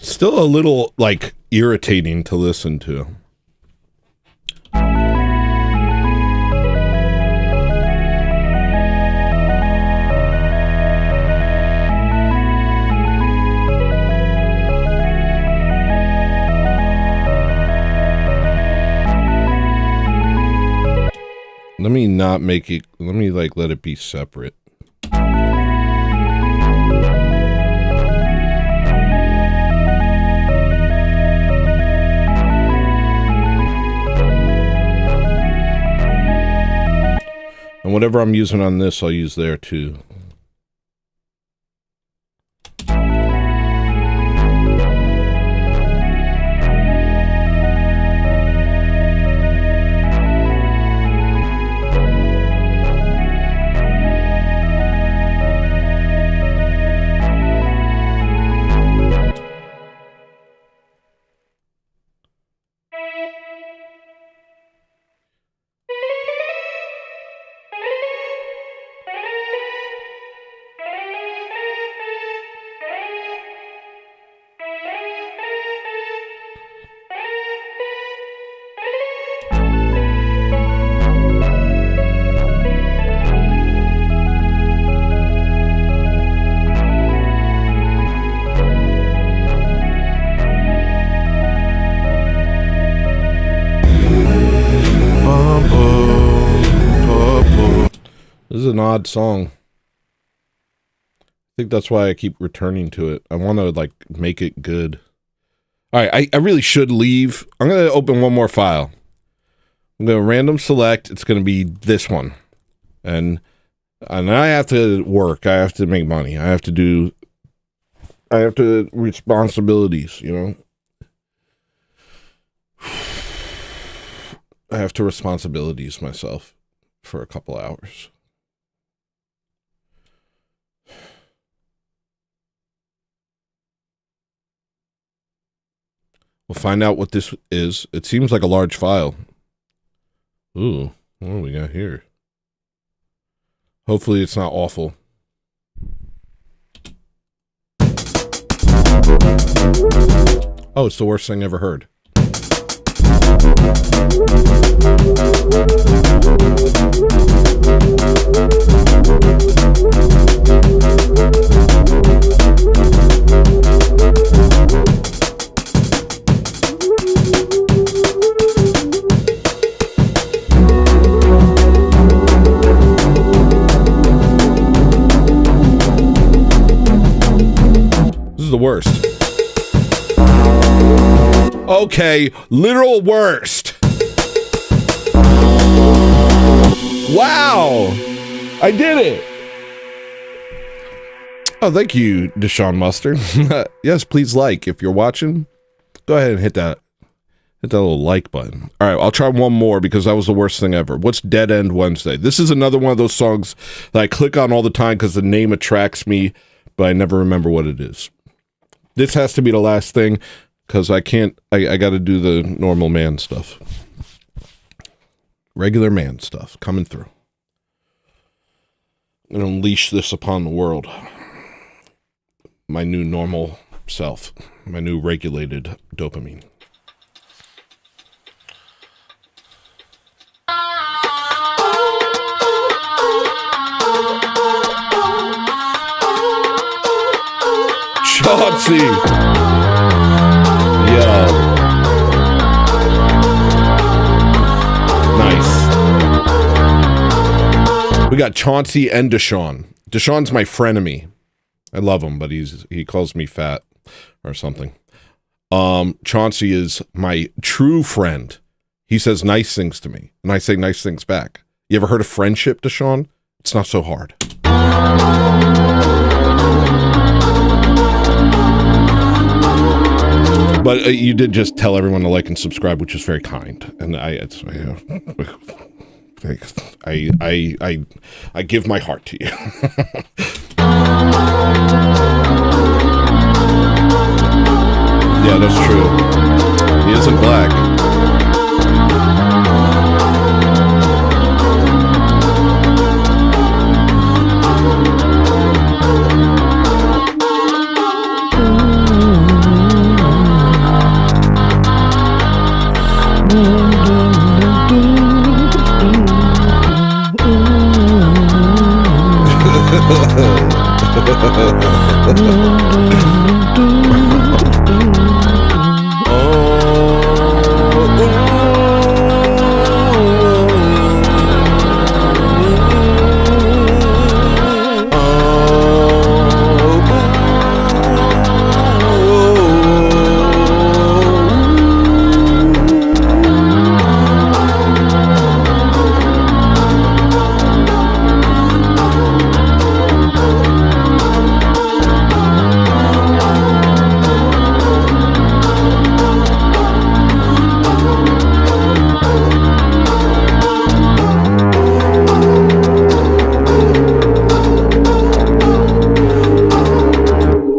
Still a little, like, irritating to listen to. Let me not make it, let me, like, let it be separate. And whatever I'm using on this, I'll use there too. This is an odd song. I think that's why I keep returning to it. I want to, like, make it good. All right, I really should leave. I'm going to open one more file. I'm going to random select. It's going to be this one. And I have to work. I have to make money. I have responsibilities, you know? I have to responsibilities myself for a couple hours. We'll find out what this is. It seems like a large file. Ooh, what do we got here? Hopefully it's not awful. Oh, it's the worst thing I ever heard. This is the worst. Okay, literal worst. Wow, I did it. Oh, thank you, Deshaun Mustard. Yes, please like. If you're watching, go ahead and hit that Hit that little like button. All right, I'll try one more because that was the worst thing ever. What's Dead End Wednesday? This is another one of those songs that I click on all the time because the name attracts me, but I never remember what it is. This has to be the last thing because I can't, I got to do the normal man stuff. Regular man stuff coming through. I'm going to unleash this upon the world. My new normal self. My new regulated dopamine. Chauncey! Yo. Nice. We got Chauncey and Deshaun. Deshaun's my frenemy. I love him, but he calls me fat or something. Chauncey is my true friend. He says nice things to me, and I say nice things back. You ever heard of friendship, Deshaun? It's not so hard. But you did just tell everyone to like and subscribe, which is very kind. And I give my heart to you. Yeah, that's true. He isn't black.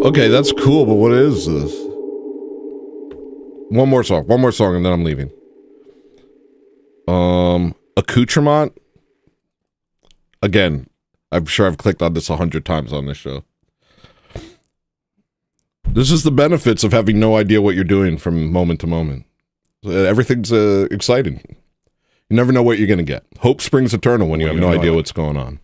Okay, that's cool, but what is this? One more song, and then I'm leaving. Accoutrement. Again, I'm sure I've clicked on this 100 times on this show. This is the benefits of having no idea what you're doing from moment to moment. Everything's exciting. You never know what you're going to get. Hope springs eternal when you have no idea what's going on.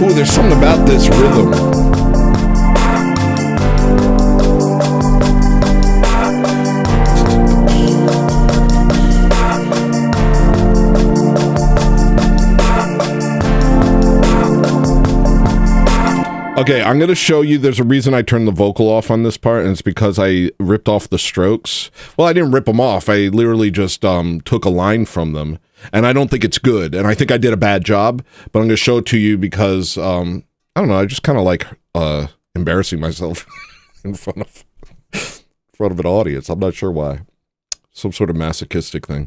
Ooh, there's something about this rhythm. Okay, I'm going to show you, there's a reason I turned the vocal off on this part, and it's because I ripped off the strokes. Well, I didn't rip them off. I literally just took a line from them, and I don't think it's good, and I think I did a bad job, but I'm going to show it to you because, I don't know, I just kind of like embarrassing myself in front of an audience. I'm not sure why. Some sort of masochistic thing.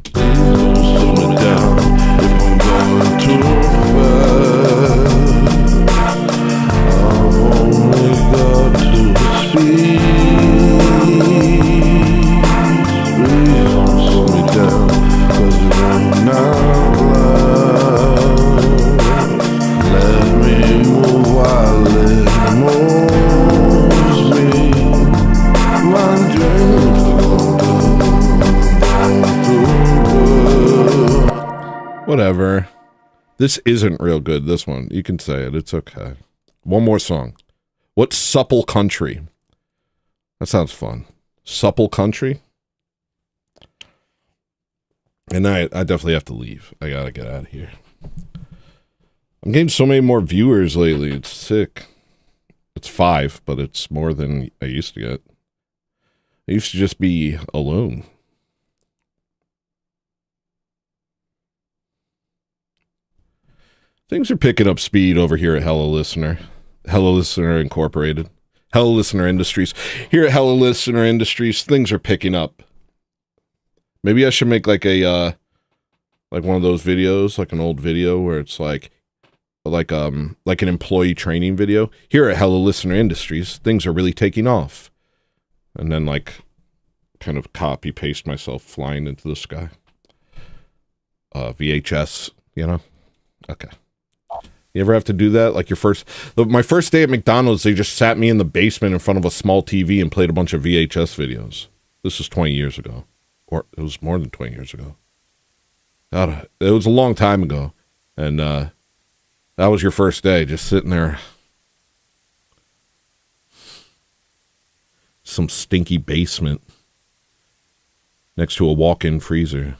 Whatever. This isn't real good, this one. You can say it. It's okay. One more song. What's Supple Country? That sounds fun. Supple Country? And I definitely have to leave. I gotta get out of here. I'm getting so many more viewers lately. It's sick. It's 5, but it's more than I used to get. I used to just be alone. Things are picking up speed over here at Hello Listener. Hello Listener Incorporated. Hello Listener Industries. Here at Hello Listener Industries, things are picking up. Maybe I should make like a like one of those videos, like an old video where it's like an employee training video. Here at Hello Listener Industries, things are really taking off. And then like kind of copy paste myself flying into the sky. VHS, you know? Okay. You ever have to do that? Like my first day at McDonald's, they just sat me in the basement in front of a small TV and played a bunch of VHS videos. This was 20 years ago. Or it was more than 20 years ago. God, it was a long time ago. And that was your first day, just sitting there. Some stinky basement next to a walk-in freezer.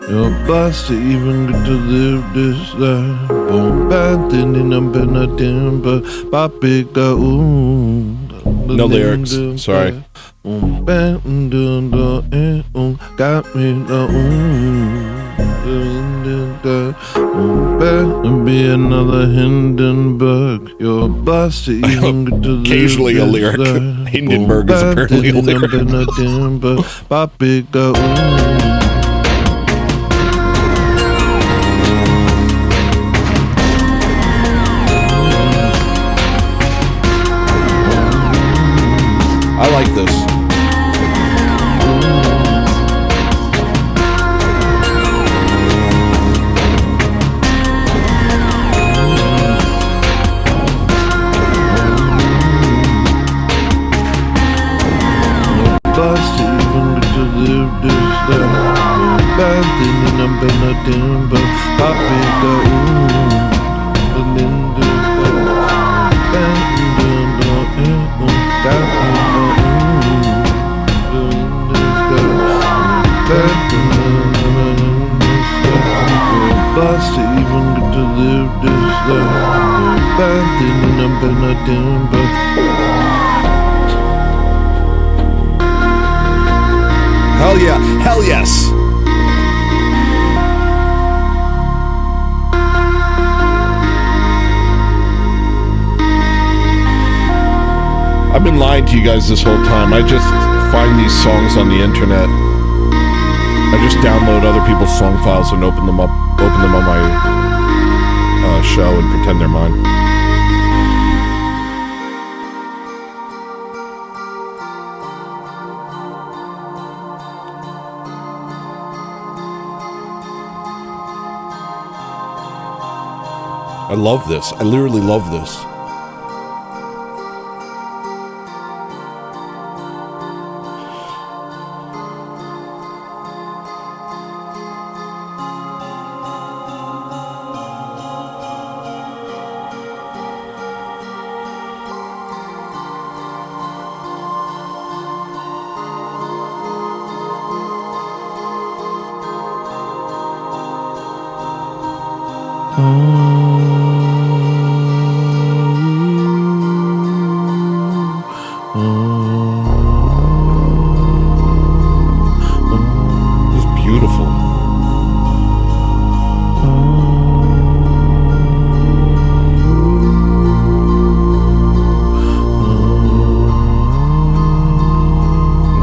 You're blessed to even get to live this life. Boom, bad, then I'm gonna timber, papi ga No lyrics, sorry. Got me the be another Hindenburg. You're blessed to even get to live occasionally a lyric. Hindenburg is apparently a lyric. Papi ga I like this. Hell yeah. Hell yes. I've been lying to you guys this whole time. I just find these songs on the internet. I just download other people's song files and open them on my show and pretend they're mine. I love this. I literally love this.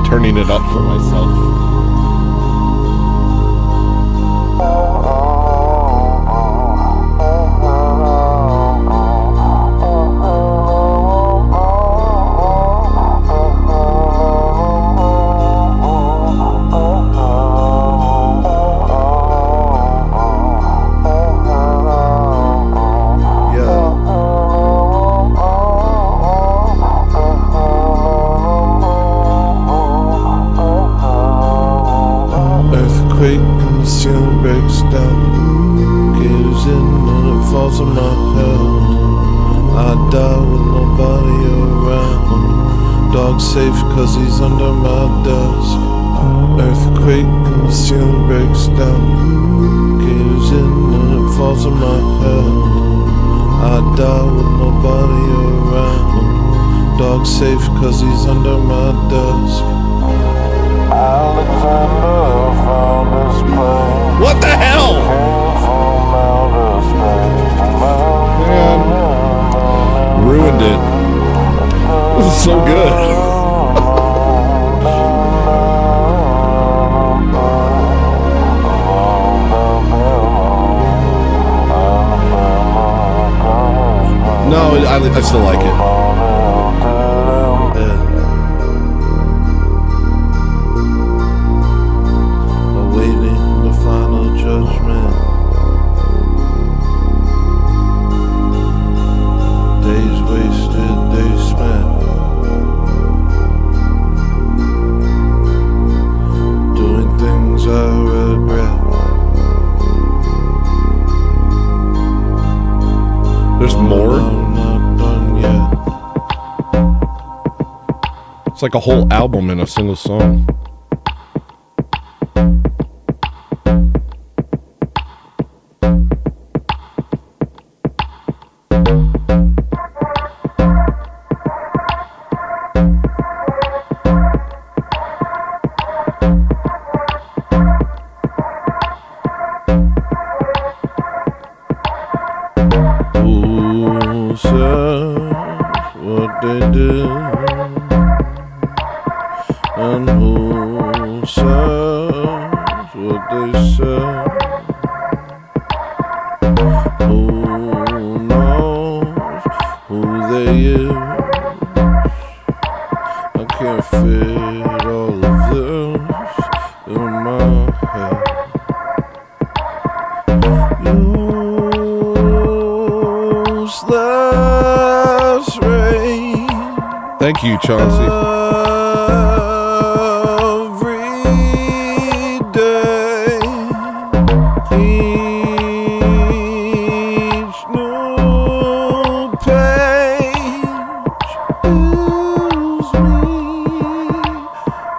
Turning it up for myself. Dog's safe cause he's under my desk. Earthquake and the ceiling breaks down. Caves in and it falls on my head. I die with nobody around. Dog's safe cause he's under my desk. Alexander found his plane. What the hell? Came from outer space. Man, ruined it. This is so good. No, I still like it. Awaiting the final judgment. Days wasted, days spent. Doing things I regret. There's more? I'm not done yet. It's like a whole album in a single song. Who says what they did? And who says what they said? Who knows who they is? I can't fit all of this in my head. Useless rain. Thank you, Chauncey. Every day, each new page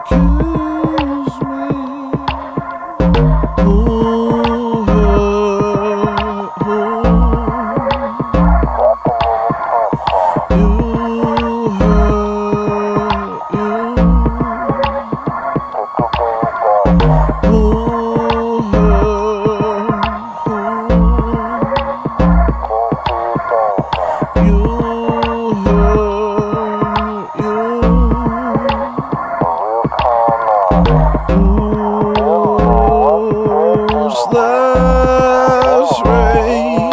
kills me. Who hurt who? You hurt you. Who hurt who? You hurt you. Useless rain.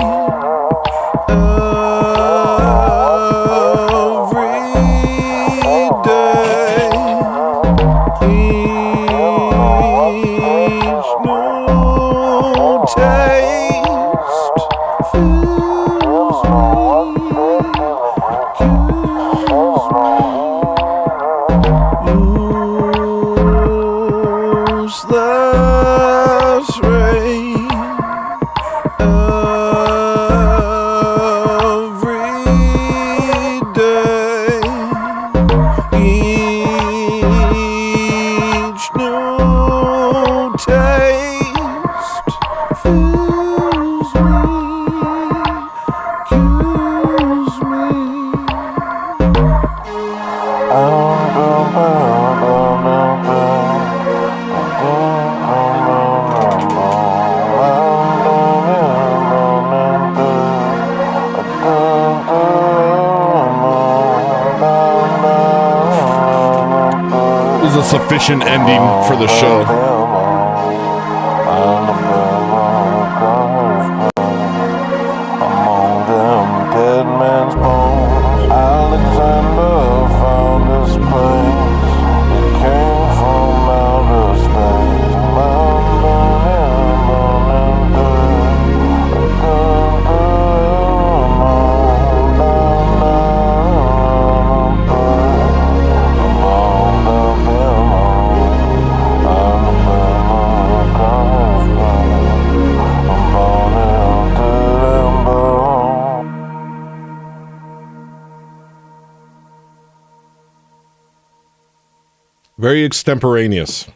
Every day, each new taste fills me, kills me. Useless rain. Every day, each new taste fills me, kills me. This is a sufficient ending for the show. Among them dead man's bones, Alexander found his place. It came from outer space. I'm Very extemporaneous.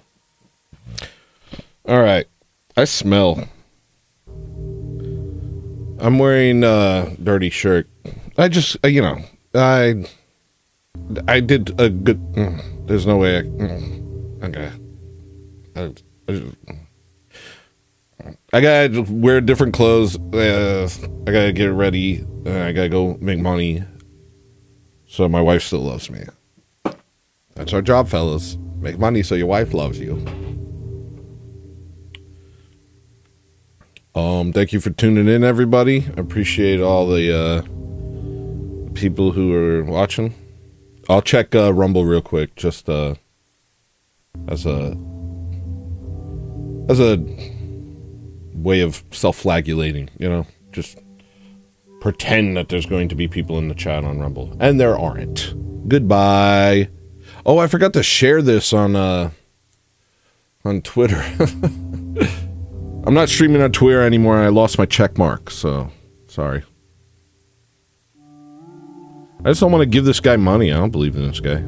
All right. I smell. I'm wearing a dirty shirt. I just, you know, I did a good, there's no way okay. I gotta wear different clothes. I gotta get ready. I gotta go make money. So my wife still loves me. That's our job, fellas. Make money so your wife loves you. Thank you for tuning in, everybody. I appreciate all the people who are watching. I'll check Rumble real quick, just as a way of self-flagellating, you know, just pretend that there's going to be people in the chat on Rumble, and there aren't. Goodbye. Oh, I forgot to share this on Twitter. I'm not streaming on Twitter anymore. I lost my check mark, so sorry. I just don't want to give this guy money. I don't believe in this guy.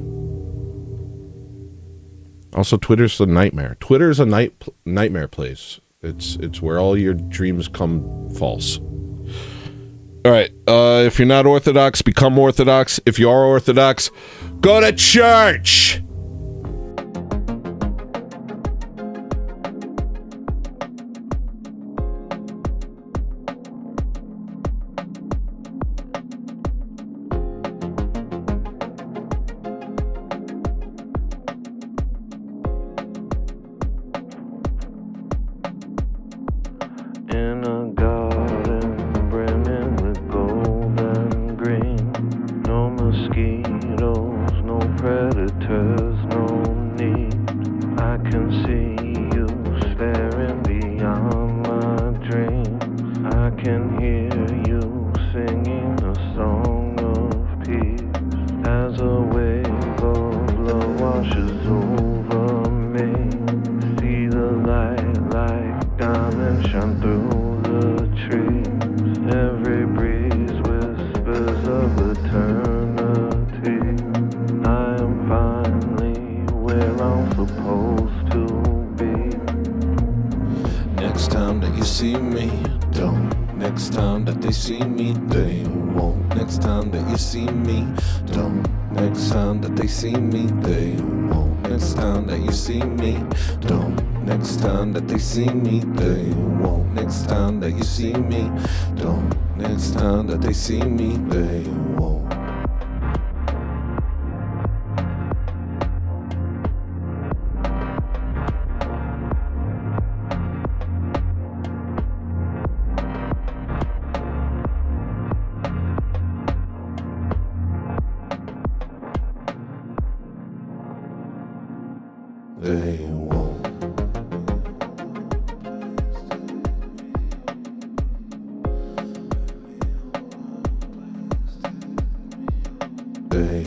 Also, Twitter's a nightmare. Twitter's a nightmare place. It's where all your dreams come false. All right. If you're not Orthodox, become Orthodox. If you are Orthodox, go to church. In a garden brimming with gold and green. No mosquitoes, no predators, no need. I can see you staring beyond my dreams. I can hear you singing a song of peace. As a wave of love washes over me. See the light like diamonds shine through the trees. Every breeze whispers of eternity. I am finally where I'm supposed to be. Next time that you see me, don't. Next time that they see me, they won't. Next time that you see me, don't. Next time that they see me, they won't. Next time that you see me, don't. Next time that they see me, they won't. Next time that you see me, don't. Next time that they see me, they won't. They won't. They